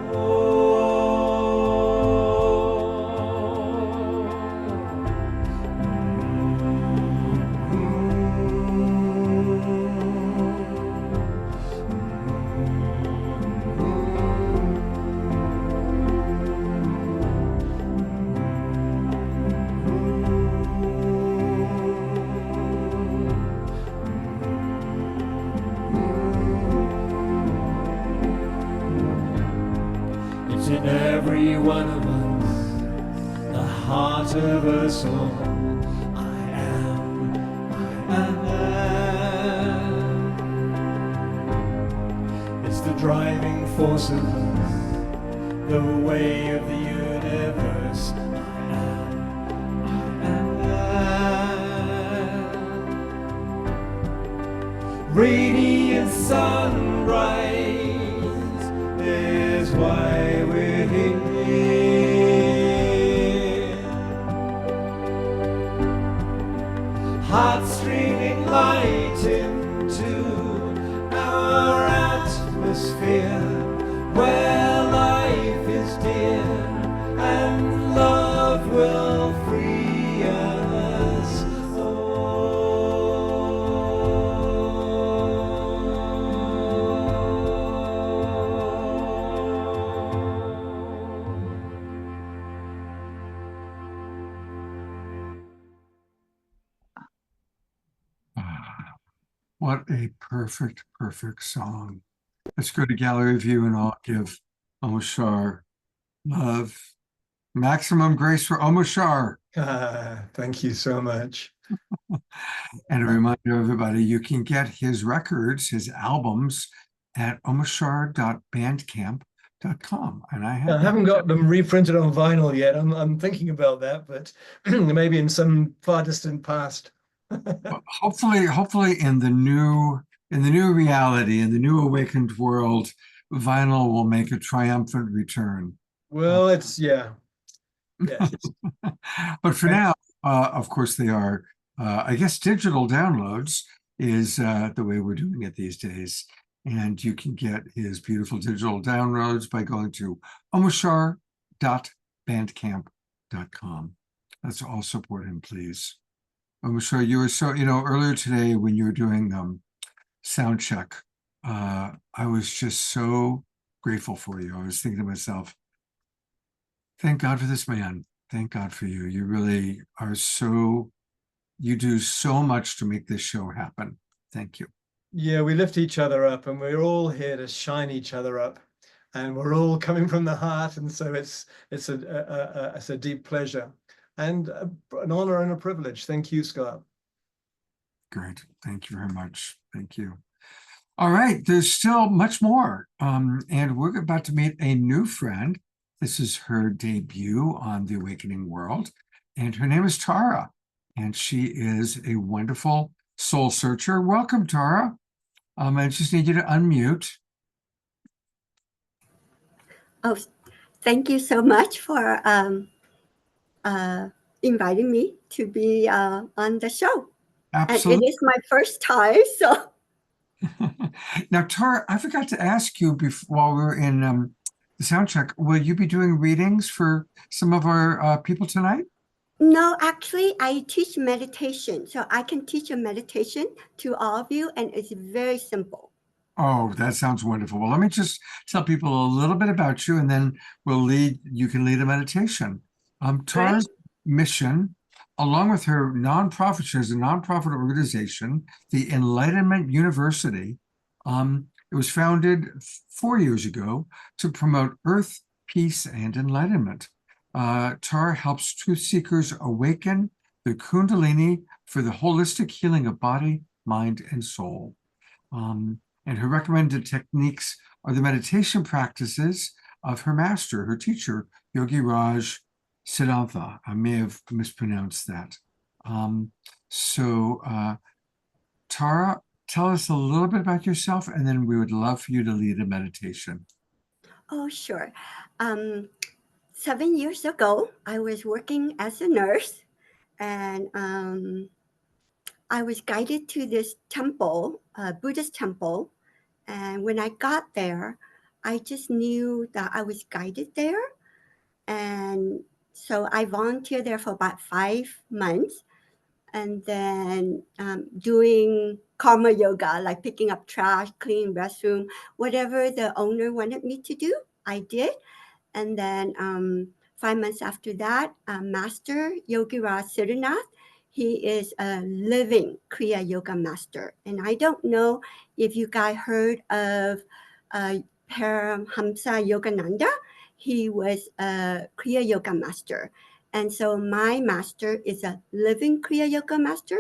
heart of us all. I am. It's the driving force of us, the way of the universe. Radiant sunrise is why we're here. Heart streaming light into our atmosphere, where life is dear and love will free us. What a perfect, perfect song. Let's go to gallery view and I'll give Omashar love. Maximum grace for Omashar. Thank you so much. And a reminder to everybody, you can get his records, his albums at omashar.bandcamp.com. And I haven't got them reprinted on vinyl yet. I'm thinking about that, but maybe in some far distant past. Hopefully in the new reality, in the new awakened world, vinyl will make a triumphant return. Well, it's yeah. But for now, of course, they are I guess digital downloads is the way we're doing it these days. And you can get his beautiful digital downloads by going to omashar.bandcamp.com. Let's all support him, please. Omashar, you were so, earlier today when you were doing sound check, I was just so grateful for you. I was thinking to myself, thank God for this man. Thank God for you. You really are you do so much to make this show happen. Thank you. Yeah, we lift each other up and we're all here to shine each other up. And we're all coming from the heart. And so it's a deep pleasure and an honor and a privilege. Thank you, Scott. Great. Thank you very much. Thank you. All right. There's still much more. And we're about to meet a new friend. This is her debut on The Awakening World. And her name is Tara. And she is a wonderful soul searcher. Welcome, Tara. I just need you to unmute. Oh, thank you so much for inviting me to be on the show. Absolutely. And it is my first time, so. Now, Tara, I forgot to ask you while we were in the sound check, will you be doing readings for some of our people tonight? No, actually, I teach meditation. So I can teach a meditation to all of you, and it's very simple. Oh, that sounds wonderful. Well, let me just tell people a little bit about you, and then you can lead a meditation. Tara's mission, along with her nonprofit, she has a nonprofit organization, the Enlightenment University. It was founded 4 years ago to promote earth, peace, and enlightenment. Tara helps truth seekers awaken the Kundalini for the holistic healing of body, mind, and soul. And her recommended techniques are the meditation practices of her master, her teacher, Yogi Raj Siddhantha. I may have mispronounced that. Tara, tell us a little bit about yourself, and then we would love for you to lead a meditation. Oh, sure. 7 years ago, I was working as a nurse, and I was guided to this temple, a Buddhist temple. And when I got there, I just knew that I was guided there. And so I volunteered there for about 5 months. And then doing karma yoga, like picking up trash, cleaning restroom, whatever the owner wanted me to do, I did. And then 5 months after that, Master Yogi Raj Siddhanath, he is a living Kriya Yoga master. And I don't know if you guys heard of Paramhamsa Yogananda. He was a Kriya Yoga master. And so my master is a living Kriya Yoga master.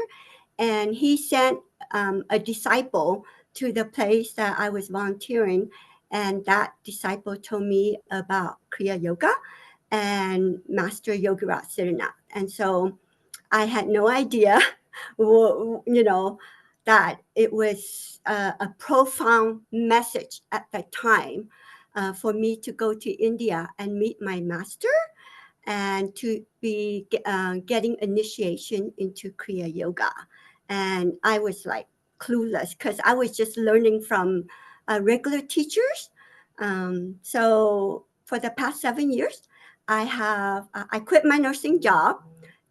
And he sent a disciple to the place that I was volunteering. And that disciple told me about Kriya Yoga and Master Yogiraj Siddhanath. And so I had no idea, that it was a profound message at that time for me to go to India and meet my master and to be getting initiation into Kriya Yoga. And I was like clueless because I was just learning from regular teachers. So for the past 7 years, I quit my nursing job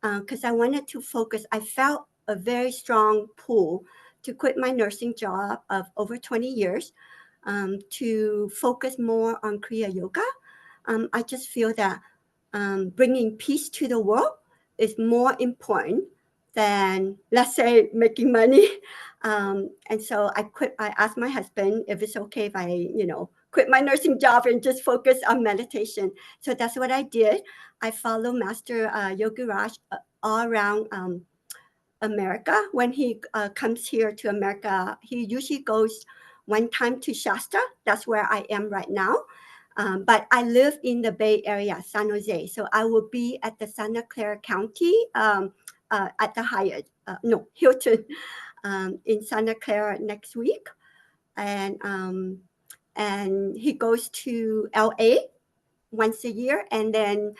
because I wanted to focus. I felt a very strong pull to quit my nursing job of over 20 years to focus more on Kriya Yoga. I just feel that bringing peace to the world is more important than, let's say, making money. And so I asked my husband if it's okay if I, quit my nursing job and just focus on meditation. So that's what I did. I follow Master Yogiraj all around America. When he comes here to America, he usually goes one time to Shasta. That's where I am right now. But I live in the Bay Area, San Jose. So I will be at the Santa Clara County at the Hyatt, Hilton in Santa Clara next week. And he goes to LA once a year and then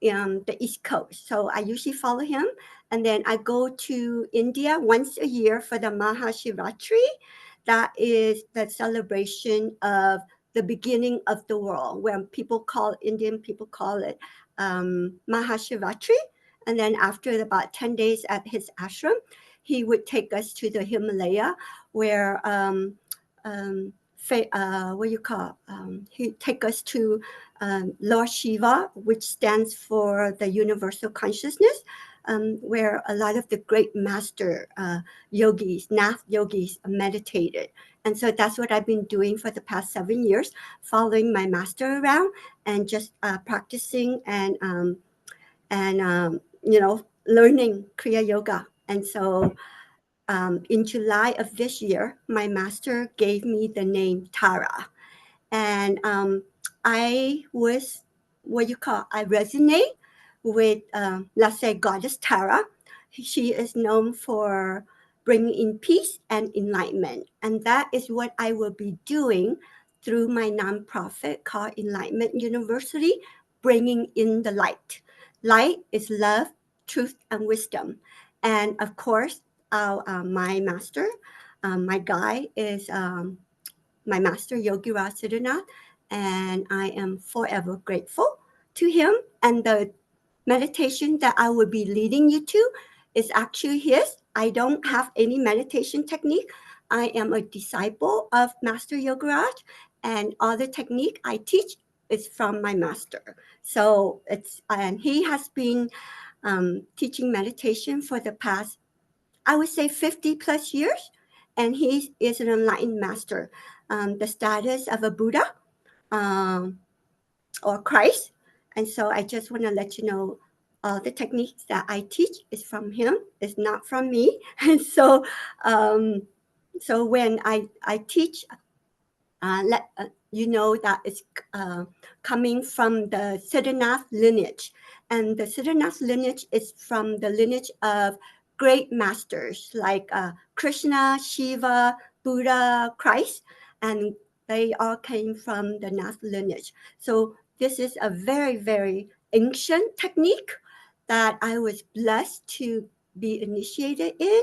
the East Coast. So I usually follow him. And then I go to India once a year for the Mahashivratri. That is the celebration of the beginning of the world, where Indian people call it Mahashivratri. And then after about 10 days at his ashram, he would take us to the Himalaya where he take us to Lord Shiva, which stands for the universal consciousness, where a lot of the great master yogis, Nath yogis, meditated. And so that's what I've been doing for the past 7 years, following my master around and just practicing and learning Kriya Yoga. And so in July of this year, my master gave me the name Tara. And I was, I resonate with, let's say, Goddess Tara. She is known for bringing in peace and enlightenment. And that is what I will be doing through my nonprofit called Enlightenment University, bringing in the light. Light is love, truth, and wisdom. And of course, my master, my guide is my master, Yogiraj Siddhanath, and I am forever grateful to him. And the meditation that I will be leading you to is actually his. I don't have any meditation technique. I am a disciple of Master Yogiraj, and all the technique I teach is from my master. So and he has been teaching meditation for the past, I would say, 50 plus years, and he is an enlightened master, the status of a Buddha or Christ. And so I just want to let you know all the techniques that I teach is from him, it's not from me. And so so when I teach, let you know that it's coming from the Siddhanath lineage. And the Siddhanath lineage is from the lineage of great masters like Krishna, Shiva, Buddha, Christ, and they all came from the Nath lineage. So this is a very, very ancient technique that I was blessed to be initiated in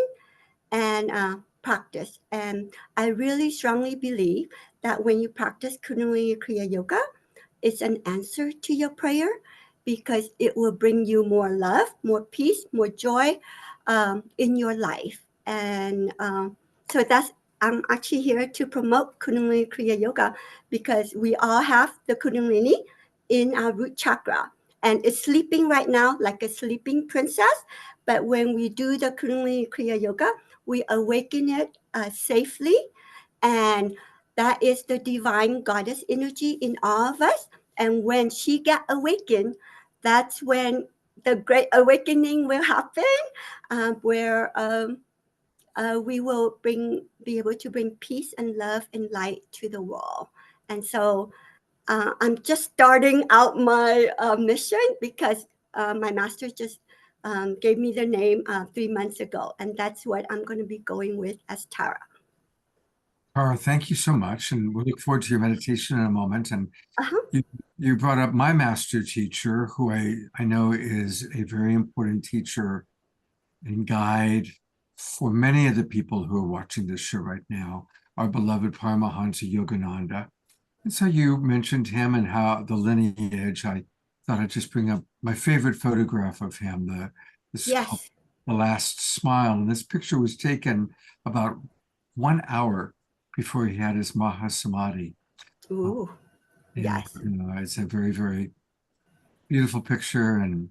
and practice. And I really strongly believe that when you practice Kundalini Kriya Yoga, it's an answer to your prayer because it will bring you more love, more peace, more joy in your life. And so I'm actually here to promote Kundalini Kriya Yoga because we all have the Kundalini in our root chakra. And it's sleeping right now like a sleeping princess. But when we do the Kundalini Kriya Yoga, we awaken it safely. And that is the divine goddess energy in all of us. And when she got awakened, that's when the great awakening will happen, where we will be able to bring peace and love and light to the world. And so I'm just starting out my mission because my master just gave me the name 3 months ago, and that's what I'm going to be going with as Tara. Tara, thank you so much, and we look forward to your meditation in a moment. And you brought up my master teacher, who I know is a very important teacher and guide for many of the people who are watching this show right now, our beloved Paramahansa Yogananda. And so you mentioned him and how the lineage. I thought I'd just bring up my favorite photograph of him, the last smile. And this picture was taken about 1 hour before he had his Mahasamadhi. Ooh, yes. It's a very, very beautiful picture, and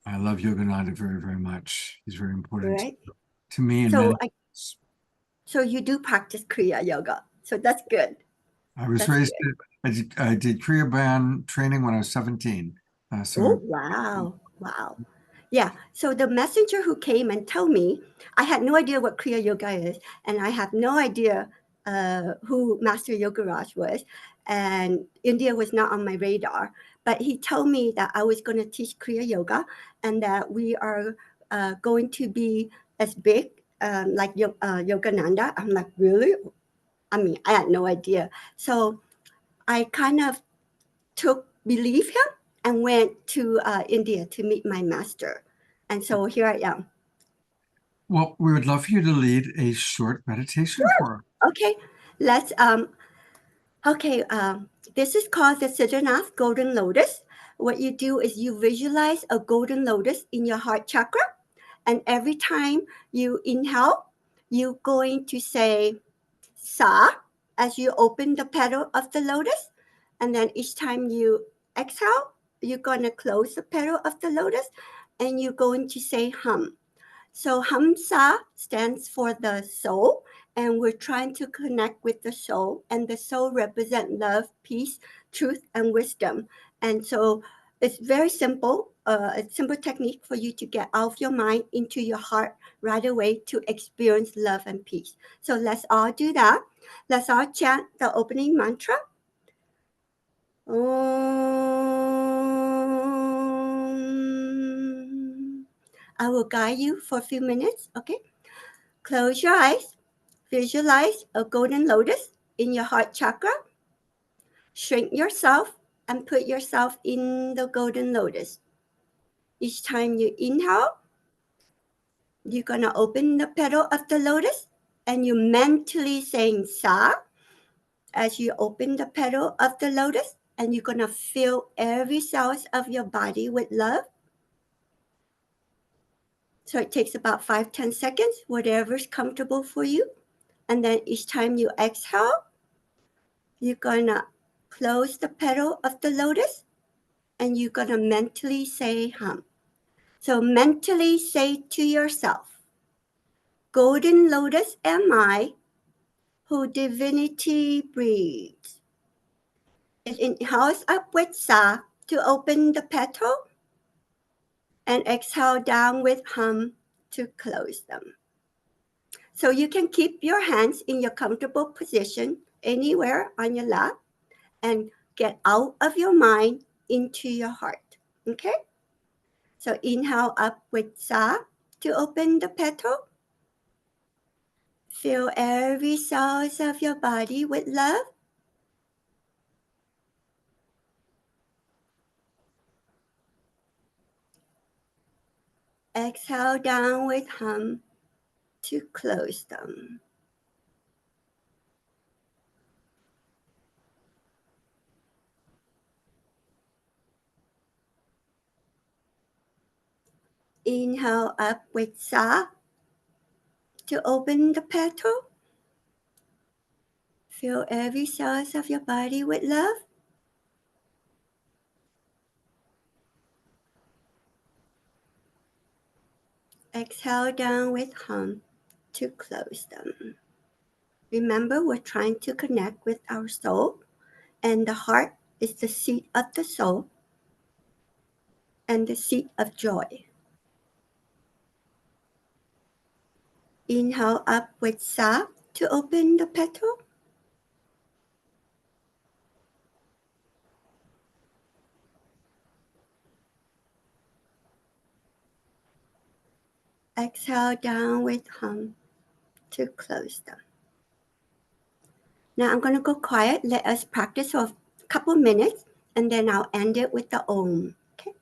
I love Yogananda very, very much. He's very important to me. And so you do practice Kriya Yoga, so that's good. I was raised. I did Kriya Band training when I was 17. Wow. Yeah. So the messenger who came and told me, I had no idea what Kriya Yoga is, and I have no idea who Master Yogaraj was, and India was not on my radar. But he told me that I was going to teach Kriya Yoga, and that we are going to be as big like Yogananda. I'm like, really? I mean, I had no idea. So I kind of believed him and went to India to meet my master. And so here I am. Well, we would love for you to lead a short meditation for us. Okay, let's, this is called the Siddharnath Golden Lotus. What you do is you visualize a golden lotus in your heart chakra. And every time you inhale, you're going to say Sa as you open the petal of the lotus. And then each time you exhale, you're going to close the petal of the lotus, and you're going to say Hum. So Hum Sa stands for the soul, and we're trying to connect with the soul, and the soul represents love, peace, truth, and wisdom. And so it's very simple, a simple technique for you to get out of your mind into your heart right away to experience love and peace. So let's all do that. Let's all chant the opening mantra. Om. I will guide you for a few minutes, okay? Close your eyes. Visualize a golden lotus in your heart chakra. Shrink yourself and put yourself in the golden lotus. Each time you inhale, you're going to open the petal of the lotus, and you mentally saying Sa as you open the petal of the lotus, and you're going to fill every cell of your body with love. So it takes about 5-10 seconds, whatever's comfortable for you. And then each time you exhale, you're going to close the petal of the lotus, and you're going to mentally say Hum. So mentally say to yourself, golden lotus am I, who divinity breathes. It inhales up with Sa to open the petal, and exhale down with Hum to close them. So you can keep your hands in your comfortable position anywhere on your lap and get out of your mind into your heart, okay? So inhale up with Sa to open the petal. Fill every cell of your body with love. Exhale down with Hum to close them. Inhale up with Sa to open the petal. Fill every cell of your body with love. Exhale down with Hum to close them. Remember, we're trying to connect with our soul, and the heart is the seat of the soul. and the seed of joy. Inhale up with Sa to open the petal. Exhale down with Hum to close them. Now I'm going to go quiet. Let us practice for a couple minutes, and then I'll end it with the Om. Okay.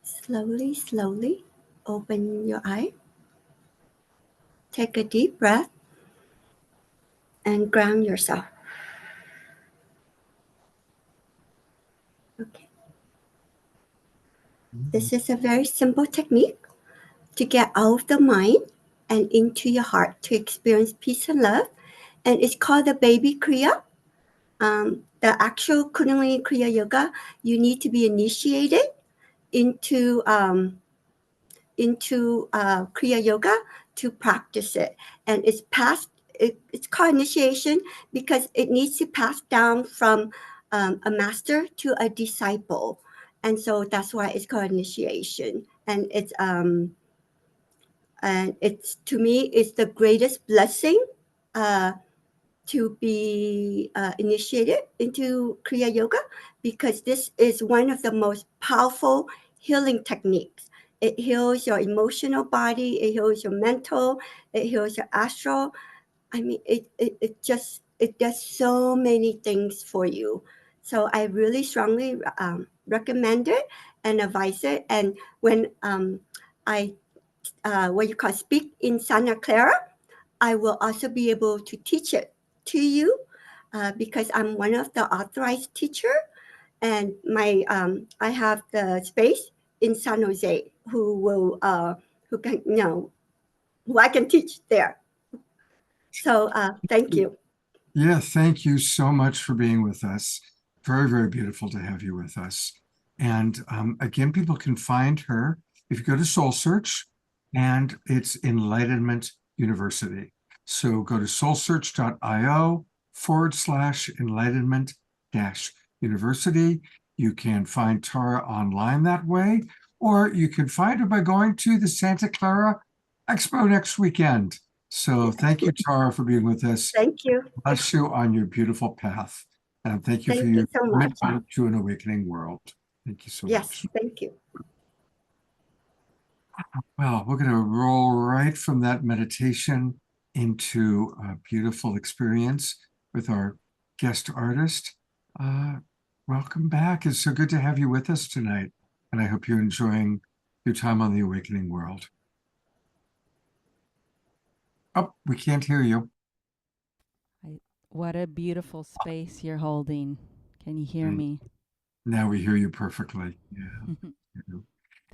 Slowly, slowly open your eye. Take a deep breath and ground yourself. Okay. This is a very simple technique to get out of the mind and into your heart to experience peace and love. And it's called the baby Kriya. The actual Kundalini Kriya Yoga, you need to be initiated into Kriya Yoga to practice it. And it's it's called initiation because it needs to pass down from a master to a disciple. And so that's why it's called initiation. And it's to me, it's the greatest blessing to be initiated into Kriya Yoga, because this is one of the most powerful healing techniques. It heals your emotional body, it heals your mental, it heals your astral. I mean, it does so many things for you. So I really strongly recommend it and advise it. And when I speak in Santa Clara, I will also be able to teach it to you because I'm one of the authorized teacher, and I have the space in San Jose who I can teach there. So thank you. Yeah, thank you so much for being with us. Very, very beautiful to have you with us. And again, people can find her if you go to Soul Search, and it's Enlightenment University. So go to soulsearch.io/enlightenment-university. You can find Tara online that way, or you can find her by going to the Santa Clara Expo next weekend. So thank you, Tara, for being with us. Thank you. Bless you on your beautiful path. And thank you for your commitment to an awakening world. Thank you so much. Yes, thank you. Well, we're going to roll right from that meditation into a beautiful experience with our guest artist. Welcome back. It's so good to have you with us tonight. And I hope you're enjoying your time on the Awakening World. Oh, we can't hear you. What a beautiful space you're holding. Can you hear me? Now we hear you perfectly. Yeah.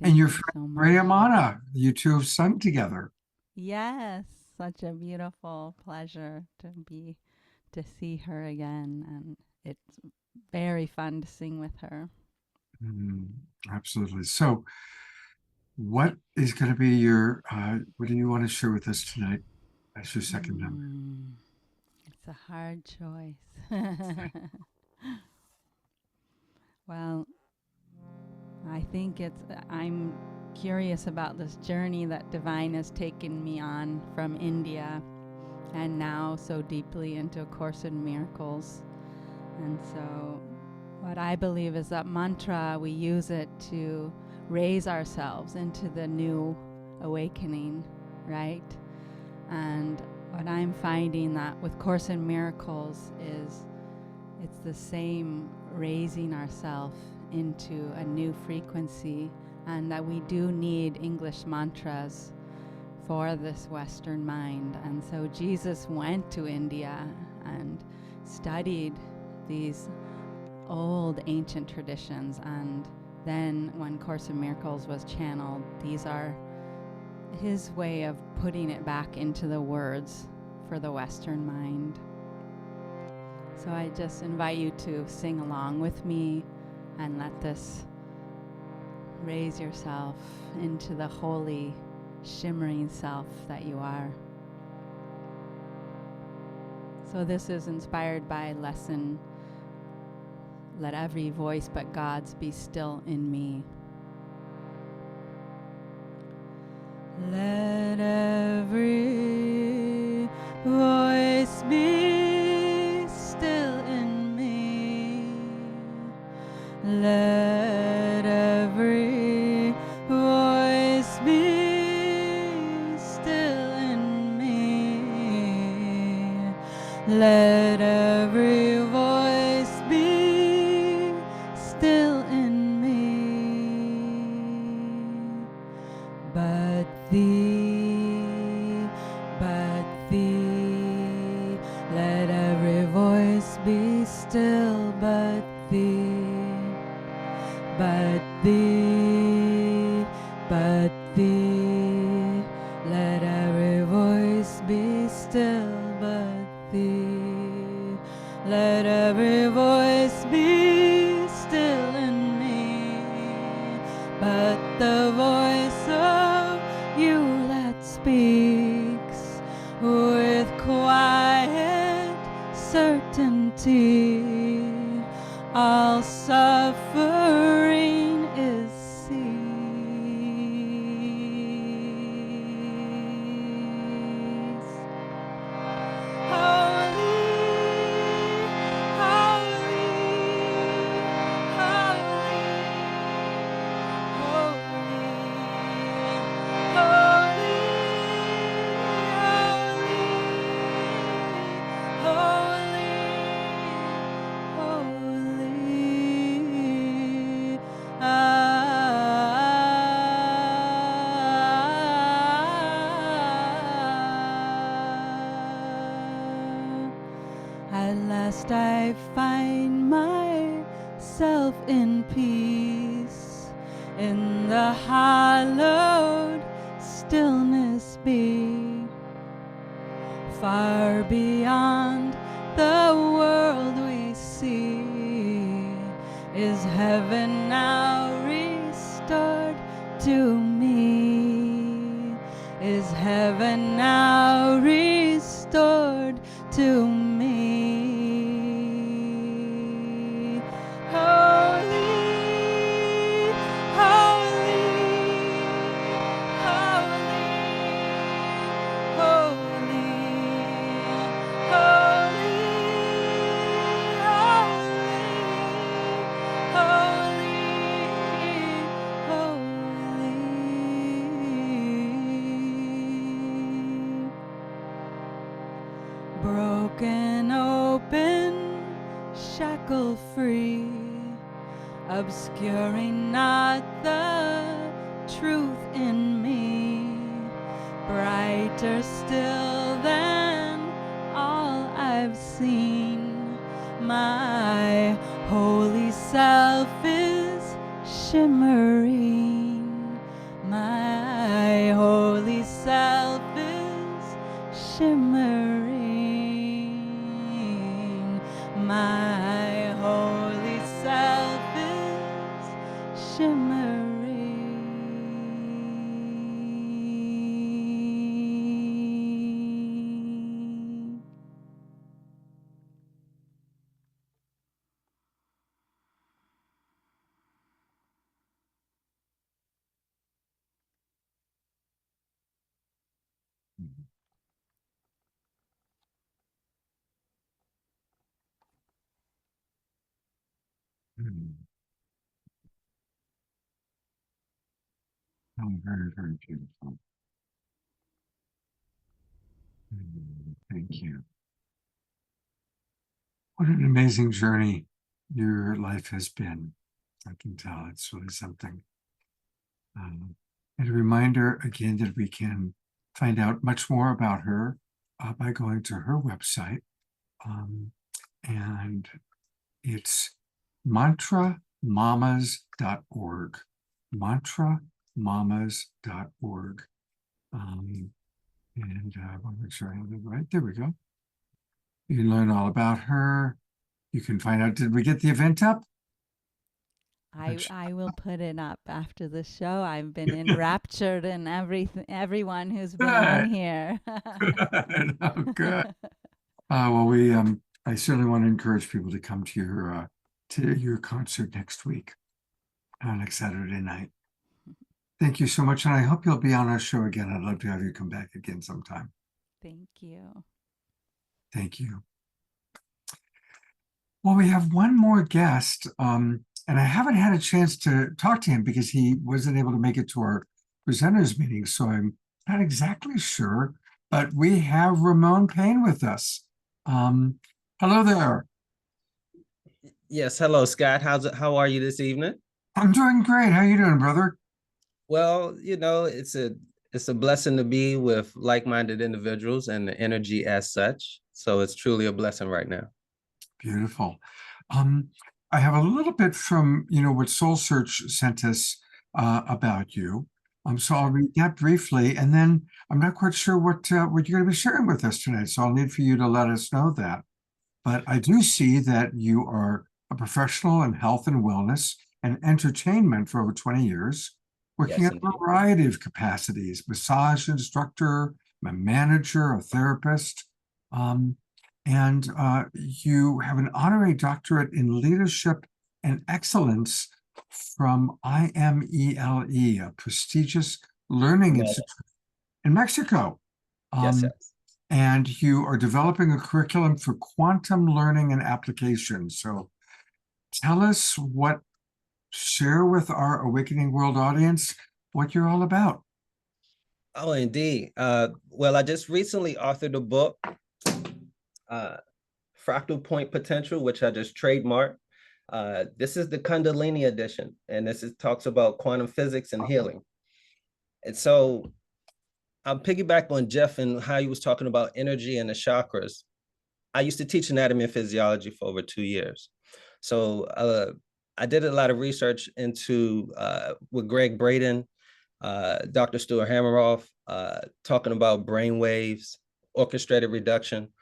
Thank And your you friend so much. Ray Amana, you two have sung together. Yes, such a beautiful pleasure to see her again, and it's very fun to sing with her. Absolutely. So what is going to be your, what do you want to share with us tonight as your second number? It's a hard choice. Well, I think I'm curious about this journey that Divine has taken me on from India and now so deeply into A Course in Miracles. And so what I believe is that mantra, we use it to raise ourselves into the new awakening, right? And what I'm finding that with Course in Miracles is it's the same, raising ourselves into a new frequency, and that we do need English mantras for this Western mind. And so Jesus went to India and studied these old ancient traditions, and then when Course in Miracles was channeled, these are his way of putting it back into the words for the Western mind. So I just invite you to sing along with me and let this raise yourself into the holy, shimmering self that you are. So this is inspired by lesson, let every voice but God's be still in me. Let every voice be still in me. Let every voice be still in me. Let every voice be still in me. But thee, let every voice be still, but thee, let every voice be still, but thee, let every voice be still in me, but the voice of you that speaks with quiet certainty, all suffering is ceased. Holy, holy, holy, holy, At last I find myself in peace, in the hallowed stillness be, far beyond the world we see. Is heaven now restored to me? Is heaven now restored to me? Holy, holy, holy, holy, settle free, obscuring not the truth in me, brighter still than all I've seen. My holy self is shimmering. My holy self is shimmering. My holy self is shimmering. Oh, very, very beautiful. Thank you. What an amazing journey your life has been. I can tell it's really something. And a reminder again that we can find out much more about her by going to her website. And it's mantramamas.org. Mantramamas.org. And I want to make sure I have it right. There we go. You can learn all about her. You can find out, did we get the event up? I will put it up after the show. I've been enraptured in everyone who's been on here. Good. Oh, good. Well, I certainly want to encourage people to come to your concert next week, next Saturday night. Thank you so much, and I hope you'll be on our show again. I'd love to have you come back again sometime. Thank you. Thank you. Well, we have one more guest, and I haven't had a chance to talk to him because he wasn't able to make it to our presenters meeting, so I'm not exactly sure, but we have Ramon Payne with us. Hello there. Yes, hello, Scott. How are you this evening? I'm doing great. How you doing, brother? Well, it's a blessing to be with like-minded individuals and the energy as such. So it's truly a blessing right now. Beautiful. I have a little bit from, what Soul Search sent us about you. So I'll read that briefly, and then I'm not quite sure what you're going to be sharing with us tonight. So I'll need for you to let us know that. But I do see that you are a professional in health and wellness and entertainment for over 20 years, working in a variety of capacities: massage instructor, a manager, a therapist. And you have an honorary doctorate in leadership and excellence from IMELE, a prestigious learning institute in Mexico. Yes. And you are developing a curriculum for quantum learning and application. So tell us share with our Awakening World audience what you're all about. Oh, indeed. Well, I just recently authored a book, Fractal Point Potential, which I just trademarked. This is the Kundalini edition, and talks about quantum physics and healing. And so I'll piggyback on Jeff and how he was talking about energy and the chakras. I used to teach anatomy and physiology for over 2 years. So I did a lot of research into with Greg Braden, Dr. Stuart Hameroff, talking about brain waves, orchestrated reduction,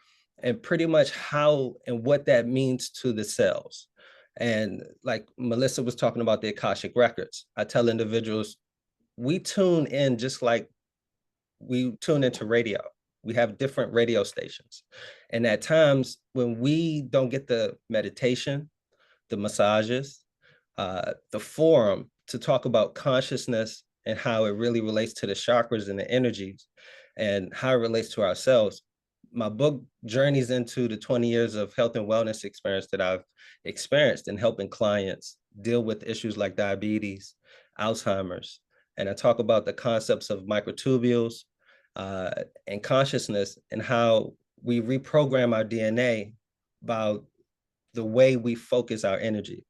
and pretty much how and what that means to the cells. And like Melissa was talking about the Akashic Records, I tell individuals, we tune in just like we tune into radio. We have different radio stations. And at times when we don't get the meditation, the massages, the forum to talk about consciousness and how it really relates to the chakras and the energies and how it relates to ourselves, my book journeys into the 20 years of health and wellness experience that I've experienced in helping clients deal with issues like diabetes, Alzheimer's. And I talk about the concepts of microtubules and consciousness and how we reprogram our DNA about the way we focus our energy,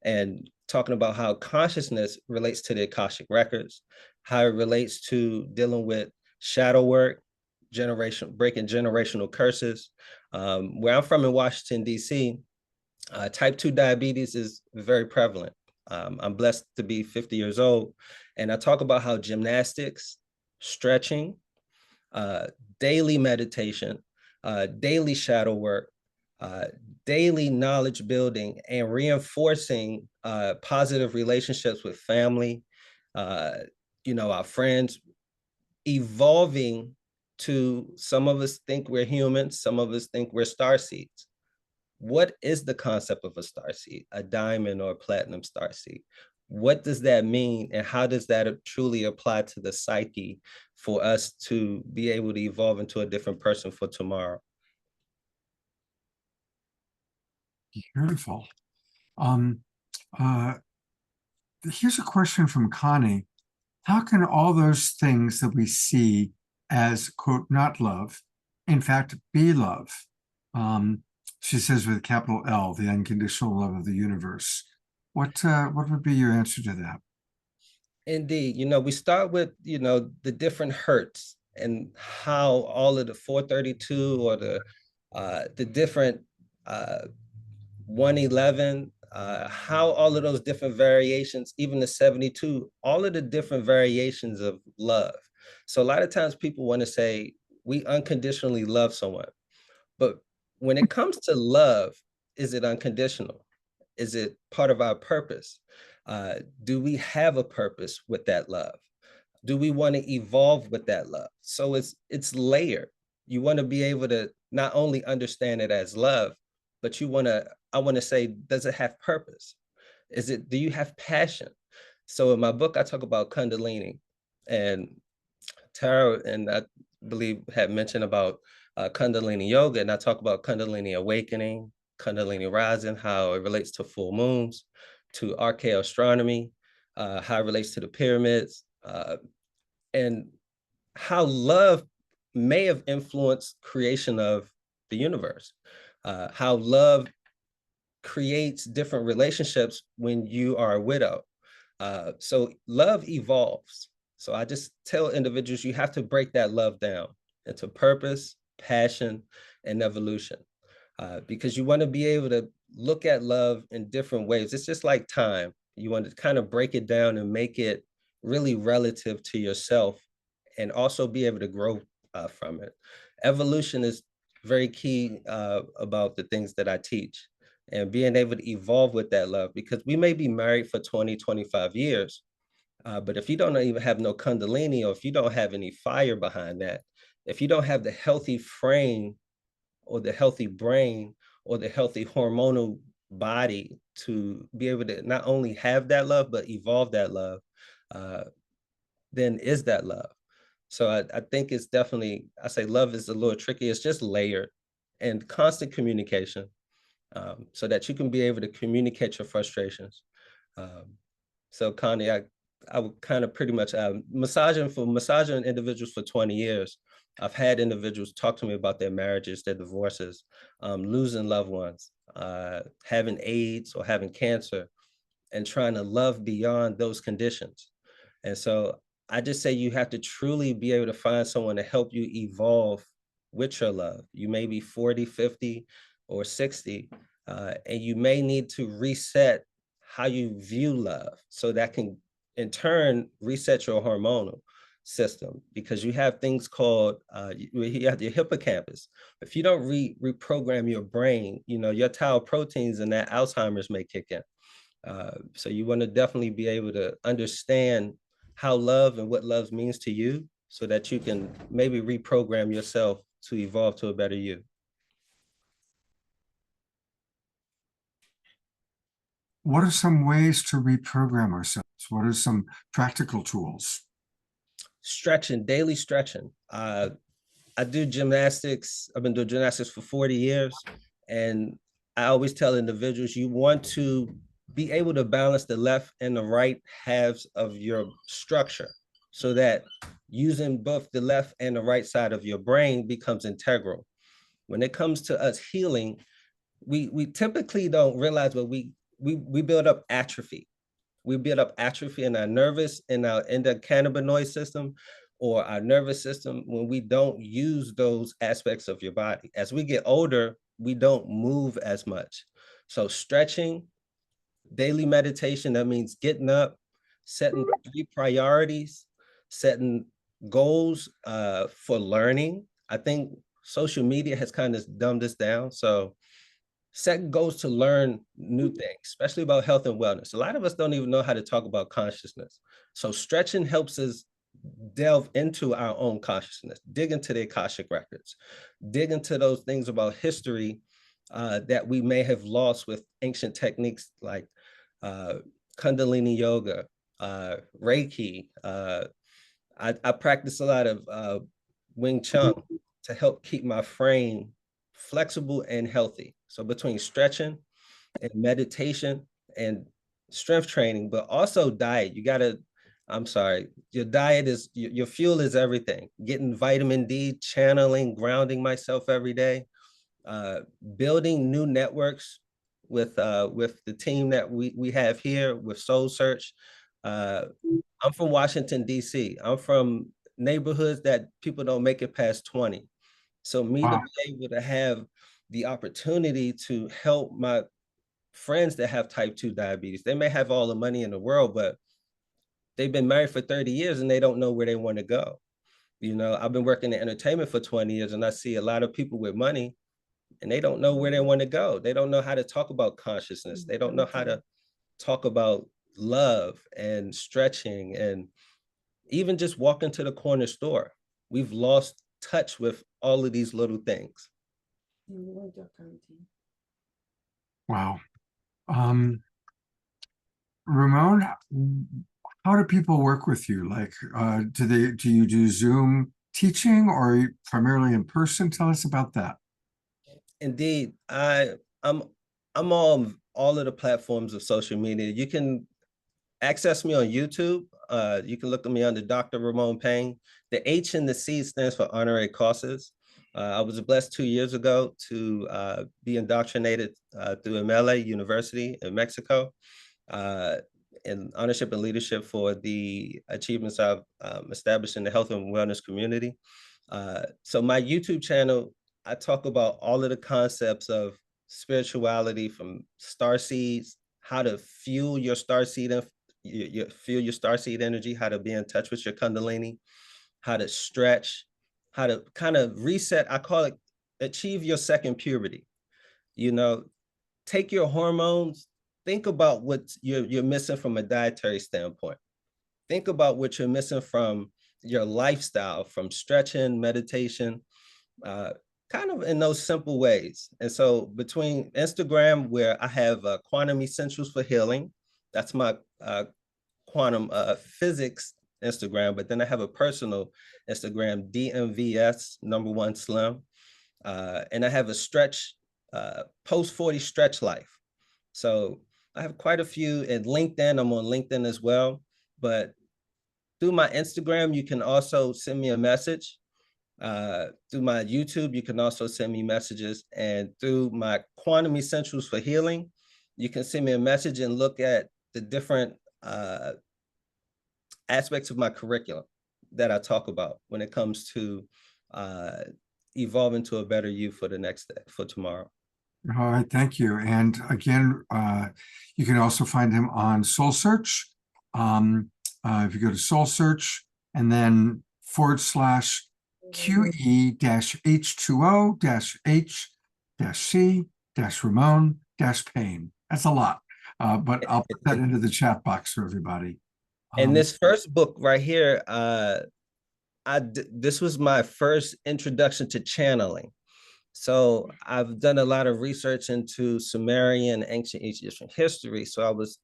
and talking about how consciousness relates to the Akashic Records, how it relates to dealing with shadow work, breaking generational curses. Where I'm from in Washington, D.C., type 2 diabetes is very prevalent. I'm blessed to be 50 years old, and I talk about how gymnastics, stretching, daily meditation, daily shadow work, daily knowledge building, and reinforcing positive relationships with family, our friends, evolving to, some of us think we're humans, some of us think we're starseeds. What is the concept of a starseed, a diamond or a platinum starseed? What does that mean, and how does that truly apply to the psyche for us to be able to evolve into a different person for tomorrow? Beautiful. Here's a question from Connie. How can all those things that we see as, quote, not love, in fact, be love? She says with a capital L, the unconditional love of the universe. What would be your answer to that? Indeed, we start with, the different hurts and how all of the 432 or the different 111, how all of those different variations, even the 72, all of the different variations of love. So a lot of times people want to say we unconditionally love someone, but when it comes to love, is it unconditional? Is it part of our purpose? Do we have a purpose with that love? Do we want to evolve with that love? So it's layered. You want to be able to not only understand it as love, but I want to say, does it have purpose? Do you have passion? So in my book, I talk about Kundalini, and Tara, and I believe, had mentioned about Kundalini Yoga, and I talk about Kundalini awakening, Kundalini rising, how it relates to full moons, to archaeoastronomy, how it relates to the pyramids, and how love may have influenced creation of the universe, how love creates different relationships when you are a widow. So love evolves. So I just tell individuals, you have to break that love down into purpose, passion, and evolution, because you want to be able to look at love in different ways. It's just like time. You want to kind of break it down and make it really relative to yourself, and also be able to grow from it. Evolution is very key about the things that I teach, and being able to evolve with that love, because we may be married for 20, 25 years, but if you don't even have no Kundalini, or if you don't have any fire behind that, if you don't have the healthy frame or the healthy brain or the healthy hormonal body to be able to not only have that love, but evolve that love, then is that love? So I think it's definitely, I say love is a little tricky. It's just layered and constant communication, so that you can be able to communicate your frustrations. So Connie, I would kind of pretty much massaging individuals for 20 years. I've had individuals talk to me about their marriages, their divorces, losing loved ones, having AIDS or having cancer, and trying to love beyond those conditions. And so I just say you have to truly be able to find someone to help you evolve with your love. You may be 40, 50, or 60, and you may need to reset how you view love, so that can in turn reset your hormonal system, because you have things called, you have your hippocampus. If you don't reprogram your brain, your tau proteins and that Alzheimer's may kick in. So you want to definitely be able to understand how love and what love means to you, so that you can maybe reprogram yourself to evolve to a better you. What are some ways to reprogram ourselves? What are some practical tools? Stretching, daily stretching. I do gymnastics. I've been doing gymnastics for 40 years. And I always tell individuals, you want to be able to balance the left and the right halves of your structure, so that using both the left and the right side of your brain becomes integral. When it comes to us healing, we typically don't realize, but we build up atrophy. We build up atrophy in our nervous, in our endocannabinoid system, or our nervous system, when we don't use those aspects of your body. As we get older, we don't move as much. So stretching, daily meditation, that means getting up, setting 3 priorities, setting goals for learning. I think social media has kind of dumbed this down. So set goals to learn new things, especially about health and wellness. A lot of us don't even know how to talk about consciousness. So stretching helps us delve into our own consciousness, dig into the Akashic Records, dig into those things about history that we may have lost with ancient techniques like Kundalini Yoga, Reiki. I practice a lot of Wing Chun to help keep my frame flexible and healthy. So between stretching and meditation and strength training, but also diet, you gotta, I'm sorry, your diet is, your fuel is everything. Getting vitamin D, channeling, grounding myself every day, building new networks with the team that we have here with Soul Search. I'm from Washington, D.C. I'm from neighborhoods that people don't make it past 20. So me to be able to have the opportunity to help my friends that have type 2 diabetes, they may have all the money in the world, but they've been married for 30 years and they don't know where they want to go. You know, I've been working in entertainment for 20 years and I see a lot of people with money and they don't know where they want to go. They don't know how to talk about consciousness. They don't know how to talk about love and stretching and even just walking to the corner store. We've lost touch with all of these little things. Wow. Ramon, how do people work with you? Like, do you do Zoom teaching or primarily in person? Tell us about that. Indeed, I'm on all of the platforms of social media. You can access me on YouTube. You can look at me under Dr. Ramon Payne. The H and the C stands for honorary causes. I was blessed 2 years ago to be indoctrinated through MLA University in Mexico in ownership and leadership for the achievements I've established in the health and wellness community. So my YouTube channel, I talk about all of the concepts of spirituality, from star seeds, how to fuel your star seed, fuel your star seed energy, how to be in touch with your Kundalini, how to stretch, how to kind of reset. I call it achieve your second puberty. You know, take your hormones, think about what you're missing from a dietary standpoint. Think about what you're missing from your lifestyle, from stretching, meditation, kind of in those simple ways. And so between Instagram, where I have Quantum Essentials for Healing, that's my quantum physics Instagram, but then I have a personal Instagram, DMVS #1 Slim. And I have a stretch, post 40 stretch life. So I have quite a few. In LinkedIn, I'm on LinkedIn as well. But through my Instagram, you can also send me a message. Through my YouTube, you can also send me messages. And through my Quantum Essentials for Healing, you can send me a message and look at the different aspects of my curriculum that I talk about when it comes to evolving to a better you for the next day, for tomorrow. All right, thank you. And again, you can also find him on Soul Search. If you go to Soul Search and then /QE-H2O-H-C-Ramon-Payne. That's a lot, but I'll put that into the chat box for everybody. And this first book right here, this was my first introduction to channeling. So I've done a lot of research into Sumerian, ancient Egyptian history. So I was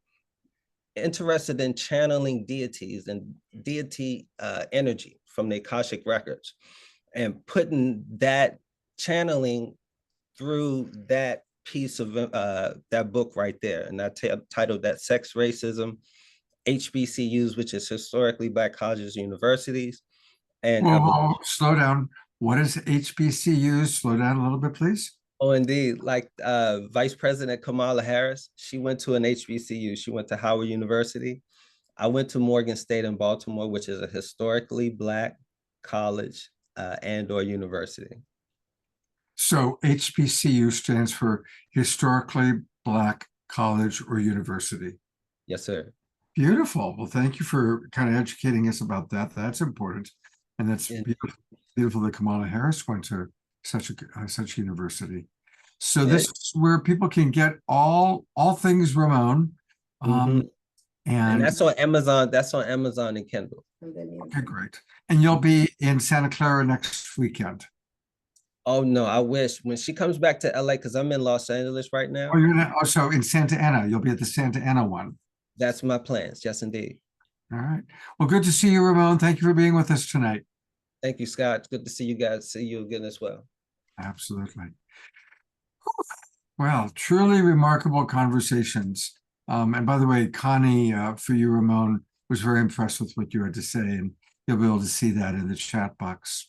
interested in channeling deities and deity energy from the Akashic Records and putting that channeling through that piece of that book right there. And I titled that Sex, Racism, HBCUs, which is historically Black colleges and universities. And whoa, slow down. What is HBCUs? Slow down a little bit, please. Oh, indeed. Like Vice President Kamala Harris, she went to an HBCU. She went to Howard University. I went to Morgan State in Baltimore, which is a historically Black college and/or university. So HBCU stands for Historically Black College or University. Yes, sir. Beautiful. Well, thank you for kind of educating us about that. That's important. And that's beautiful that Kamala Harris went to such a university. So this is where people can get all things Ramon. And that's on Amazon. That's on Amazon and Kindle. Okay, great. And you'll be in Santa Clara next weekend. Oh no, I wish when she comes back to LA, because I'm in Los Angeles right now. Oh, you're also in Santa Ana. You'll be at the Santa Ana one. That's my plans. Yes, indeed. All right. Well, good to see you, Ramon. Thank you for being with us tonight. Thank you, Scott. It's good to see you guys. See you again as well. Absolutely. Well, truly remarkable conversations. And by the way, Connie, for you, Ramon, was very impressed with what you had to say, and you'll be able to see that in the chat box.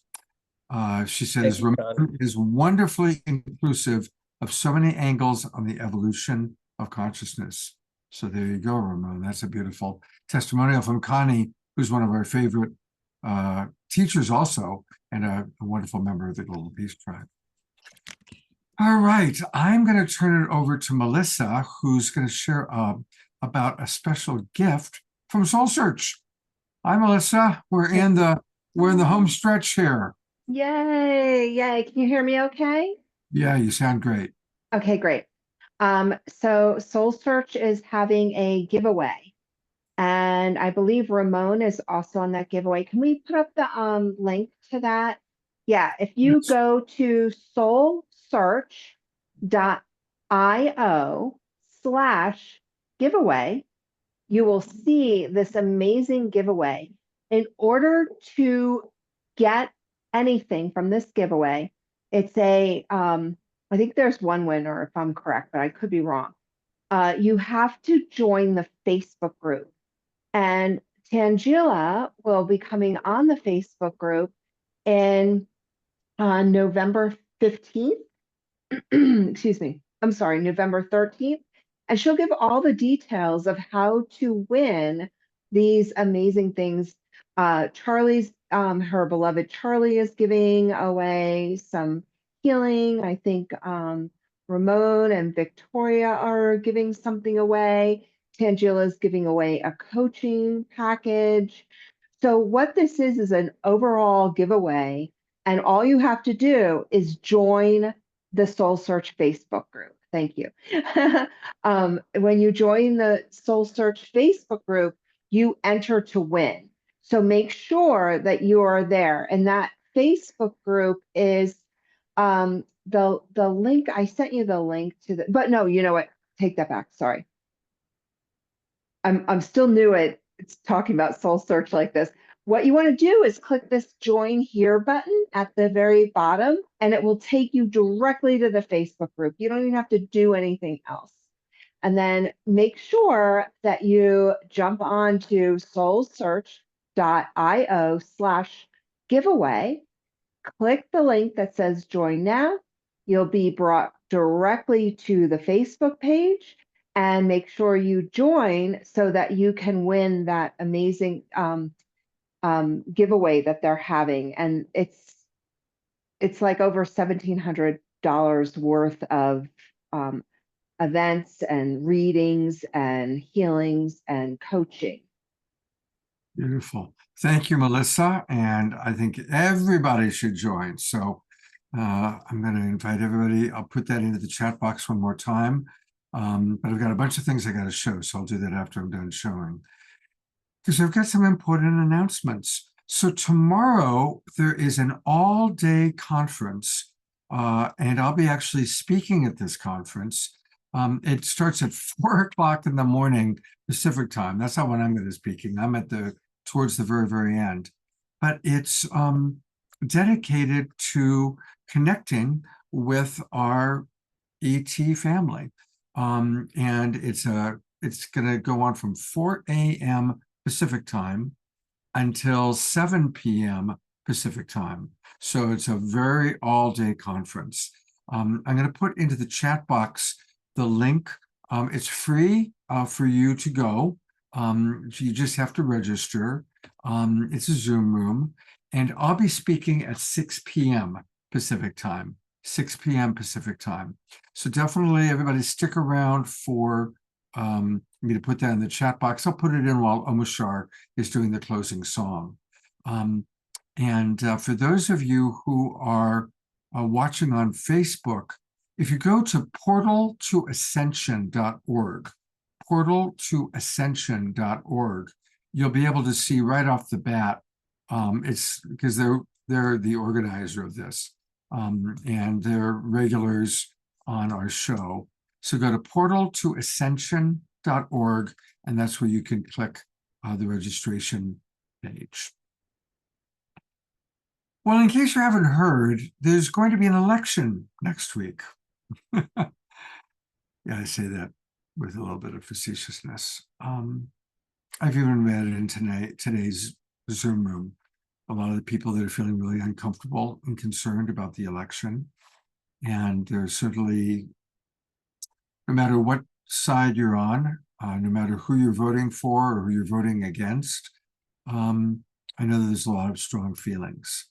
She says, Ramon is wonderfully inclusive of so many angles on the evolution of consciousness. So there you go, Ramon. That's a beautiful testimonial from Connie, who's one of our favorite teachers also, and a wonderful member of the Global Peace Tribe. All right, I'm going to turn it over to Melissa, who's going to share about a special gift from Soul Search. Hi, Melissa. We're in the home stretch here. Yay, yay. Can you hear me okay? Yeah, you sound great. Okay, great. So Soul Search is having a giveaway, and I believe Ramon is also on that giveaway. Can we put up the link to that? Yeah, if you go to soulsearch.io/giveaway, you will see this amazing giveaway. In order to get anything from this giveaway, it's I think there's one winner if I'm correct, but I could be wrong. You have to join the Facebook group, and Tangela will be coming on the Facebook group on November 15th. Excuse me. I'm sorry, November 13th. And she'll give all the details of how to win these amazing things. Charlie's, her beloved Charlie is giving away some healing. I think Ramon and Victoria are giving something away. Tangela is giving away a coaching package. So what this is an overall giveaway, and all you have to do is join the Soul Search Facebook group. Thank you. When you join the Soul Search Facebook group, you enter to win. So make sure that you are there. And that Facebook group is the link. I sent you the link to the, but no, you know what? Take that back. Sorry. I'm still new at talking about Soul Search like this. What you want to do is click this join here button at the very bottom, and it will take you directly to the Facebook group. You don't even have to do anything else. And then make sure that you jump on to soulsearch.io/giveaway. Click the link that says join now. You'll be brought directly to the Facebook page, and make sure you join so that you can win that amazing giveaway that they're having. And it's like over $1,700 worth of events and readings and healings and coaching. Beautiful. Thank you, Melissa. And I think everybody should join. So I'm going to invite everybody. I'll put that into the chat box one more time. But I've got a bunch of things I got to show, so I'll do that after I'm done showing. Because I've got some important announcements. So tomorrow there is an all-day conference, and I'll be actually speaking at this conference. It starts at 4 o'clock in the morning Pacific time. That's not when I'm going to be speaking. I'm at towards the very, very end. But it's dedicated to connecting with our ET family. And it's going to go on from 4 a.m. Pacific time until 7 p.m. Pacific time. So it's a very all-day conference. I'm going to put into the chat box the link. It's free for you to go. You just have to register. It's a Zoom room, and I'll be speaking at 6 p.m. Pacific time. 6 p.m. Pacific time. So definitely everybody stick around for me to put that in the chat box. I'll put it in while Omashar is doing the closing song. For those of you who are watching on Facebook, if you go to portaltoascension.org, portaltoascension.org, you'll be able to see right off the bat. It's because they're the organizer of this, and they're regulars on our show. So go to portaltoascension.org, and that's where you can click the registration page. Well, in case you haven't heard, there's going to be an election next week. Yeah, I say that with a little bit of facetiousness. I've even read it in today's Zoom room. A lot of the people that are feeling really uncomfortable and concerned about the election. And there's certainly, no matter what side you're on, no matter who you're voting for or who you're voting against, I know that there's a lot of strong feelings.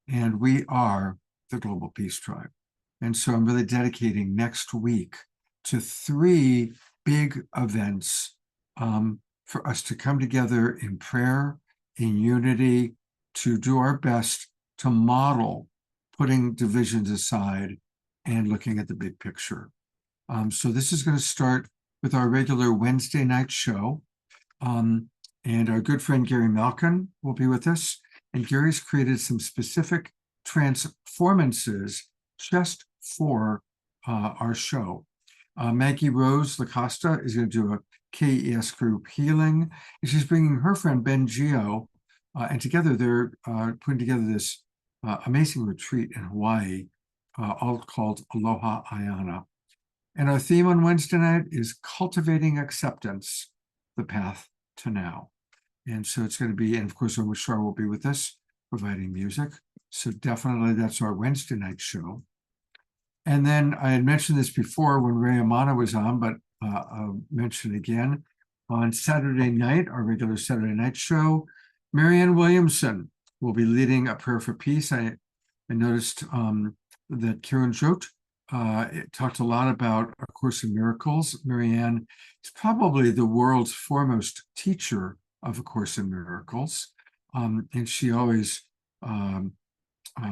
And we are the Global Peace Tribe. And so I'm really dedicating next week to 3 big events for us to come together in prayer, in unity, to do our best to model putting divisions aside and looking at the big picture. So this is going to start with our regular Wednesday night show. And our good friend Gary Malkin will be with us. And Gary's created some specific transformances just for our show. Maggie Rose Lacosta is going to do a KES group healing. And she's bringing her friend Ben Gio, and together they're putting together this amazing retreat in Hawaii, all called Aloha Ayana. And our theme on Wednesday night is Cultivating Acceptance, the Path to Now. And so it's going to be, and of course, Omashar will be with us, providing music. So definitely that's our Wednesday night show. And then I had mentioned this before when Ray Amana was on, but I'll mention again. On Saturday night, our regular Saturday night show, Marianne Williamson will be leading a prayer for peace. I noticed that Kiranjot talked a lot about A Course in Miracles. Marianne is probably the world's foremost teacher of A Course in Miracles. And she always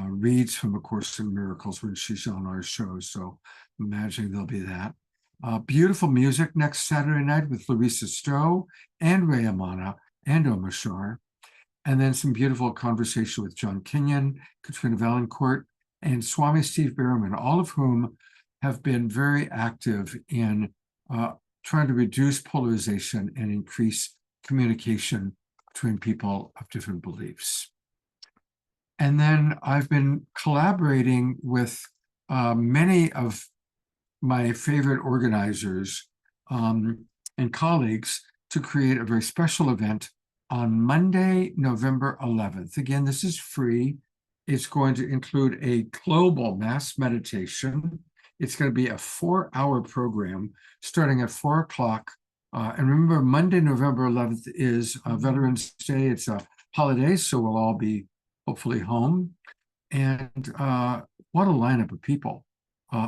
reads from A Course in Miracles when she's on our show. So I'm imagining there'll be that. Beautiful music next Saturday night with Larissa Stowe and Ray Amana and Omashar. And then some beautiful conversation with John Kenyon, Katrina Valancourt, and Swami Steve Berman, all of whom have been very active in trying to reduce polarization and increase communication between people of different beliefs. And then I've been collaborating with many of my favorite organizers and colleagues to create a very special event on Monday, November 11th. Again, this is free. It's going to include a global mass meditation. It's going to be a 4-hour program starting at 4 o'clock. And remember, Monday, November 11th is Veterans Day. It's a holiday, so we'll all be hopefully home. And what a lineup of people.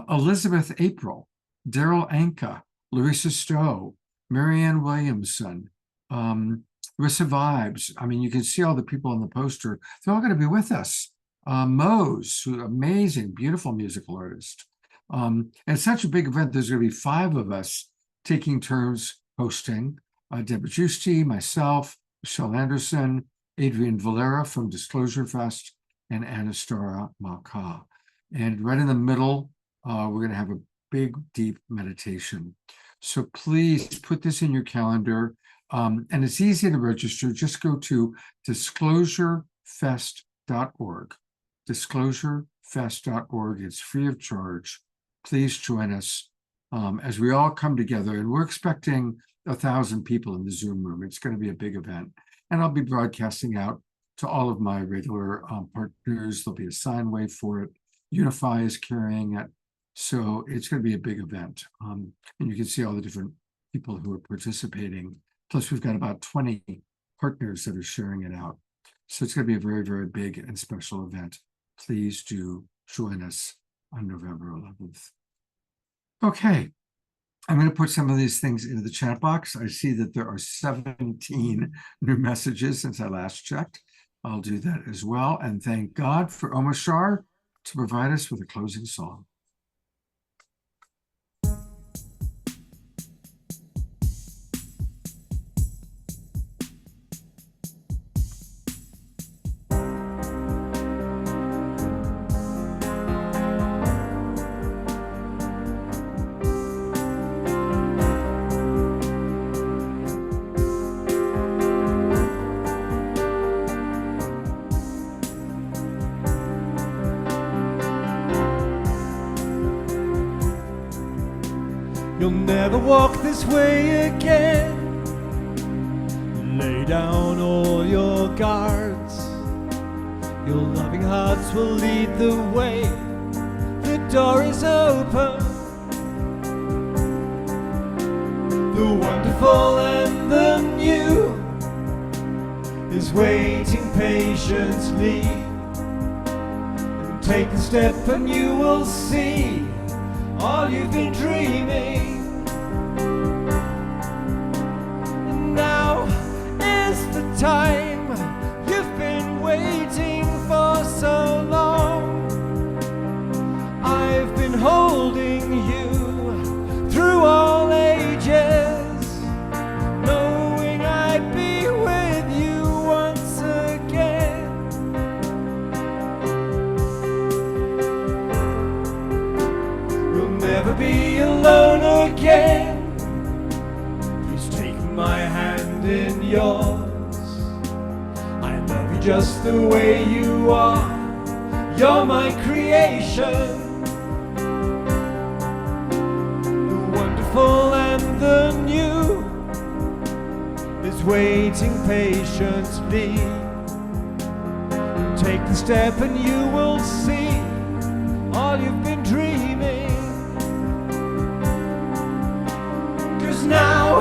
Elizabeth April, Daryl Anka, Larissa Stowe, Marianne Williamson, Rissa Vibes. I mean, you can see all the people on the poster. They're all going to be with us. Mose, who's an amazing, beautiful musical artist. And it's such a big event, there's going to be 5 of us taking turns hosting. Deborah Giusti, myself, Michelle Anderson, Adrian Valera from Disclosure Fest, and Anastara Maka. And right in the middle, we're going to have a big, deep meditation. So please put this in your calendar. And it's easy to register. Just go to disclosurefest.org. Disclosurefest.org. It's free of charge. Please join us as we all come together. And we're expecting 1,000 people in the Zoom room. It's going to be a big event. And I'll be broadcasting out to all of my regular partners. There'll be a sine wave for it. Unify is carrying it. So it's going to be a big event. And you can see all the different people who are participating. Plus, we've got about 20 partners that are sharing it out. So it's going to be a very, very big and special event. Please do join us on November 11th. Okay. I'm going to put some of these things into the chat box. I see that there are 17 new messages since I last checked. I'll do that as well. And thank God for Omashar to provide us with a closing song. You'll never walk this way again. Lay down all your guards. Your loving hearts will lead the way. The door is open. The wonderful and the new is waiting patiently. And take a step and you will see all you've been dreaming. And now is the time you've been waiting for so long. I've been holding you through all ages, knowing I'd be with you once again. Never be alone again. Please take my hand in yours. I love you just the way you are. You're my creation. The wonderful and the new is waiting patiently. Take the step and you will see all you've been dreaming. Now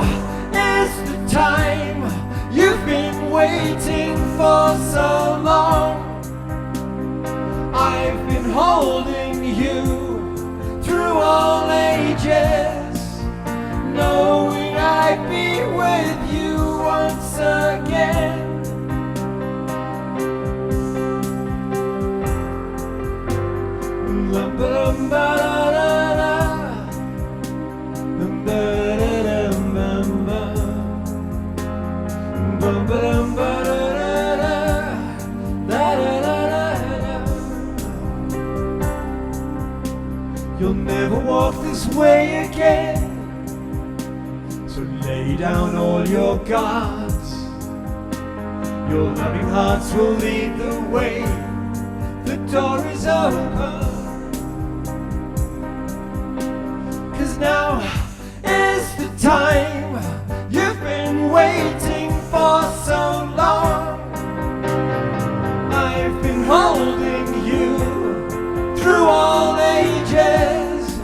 is the time you've been waiting for so long. I've been holding you through all ages, knowing I'd be with you once again. You'll never walk this way again. So lay down all your guards. Your loving hearts will lead the way. The door is open. 'Cause now is the time you've been waiting for so long. I've been holding you through all ages,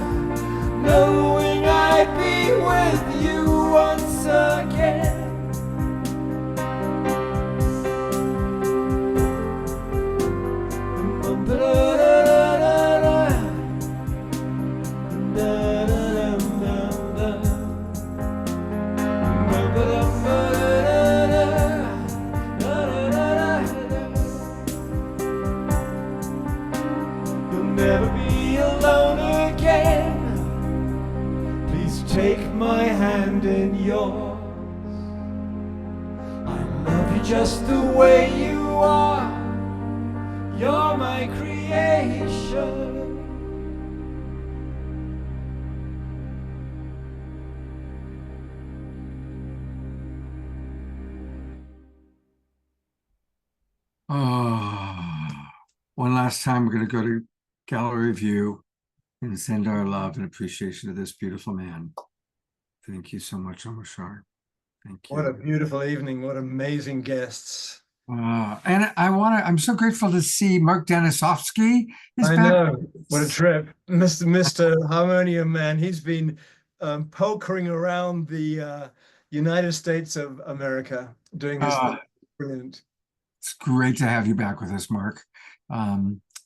knowing I'd be with you once again. Take my hand in yours. I love you just the way you are. You're my creation. One last time, we're going to go to gallery view and send our love and appreciation to this beautiful man. Thank you so much, Omashar. Thank you. What a beautiful evening. What amazing guests. And I'm so grateful to see Mark Denisovsky is I back. know, what a trip. Mr. Harmonium Man, he's been pokering around the United States of America doing this thing. Brilliant. It's great to have you back with us, Mark.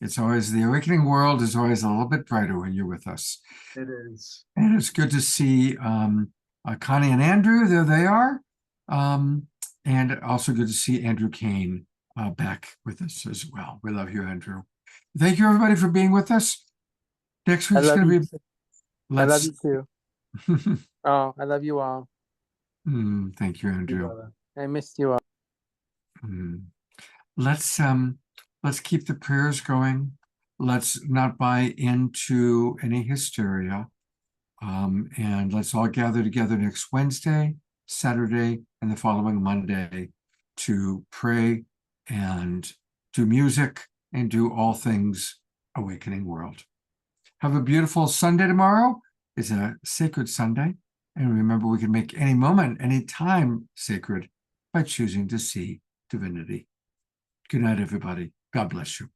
It's always, the awakening world is always a little bit brighter when you're with us. It is. And it's good to see Connie and Andrew, there they are. And also good to see Andrew Kane back with us as well. We love you, Andrew. Thank you, everybody, for being with us. Next week's going to be... I love you too. Oh, I love you all. Thank you, Andrew. I missed you all. Let's keep the prayers going. Let's not buy into any hysteria. And let's all gather together next Wednesday, Saturday, and the following Monday to pray and do music and do all things Awakening World. Have a beautiful Sunday tomorrow. It's a sacred Sunday. And remember, we can make any moment, any time sacred by choosing to see divinity. Good night, everybody. God bless you.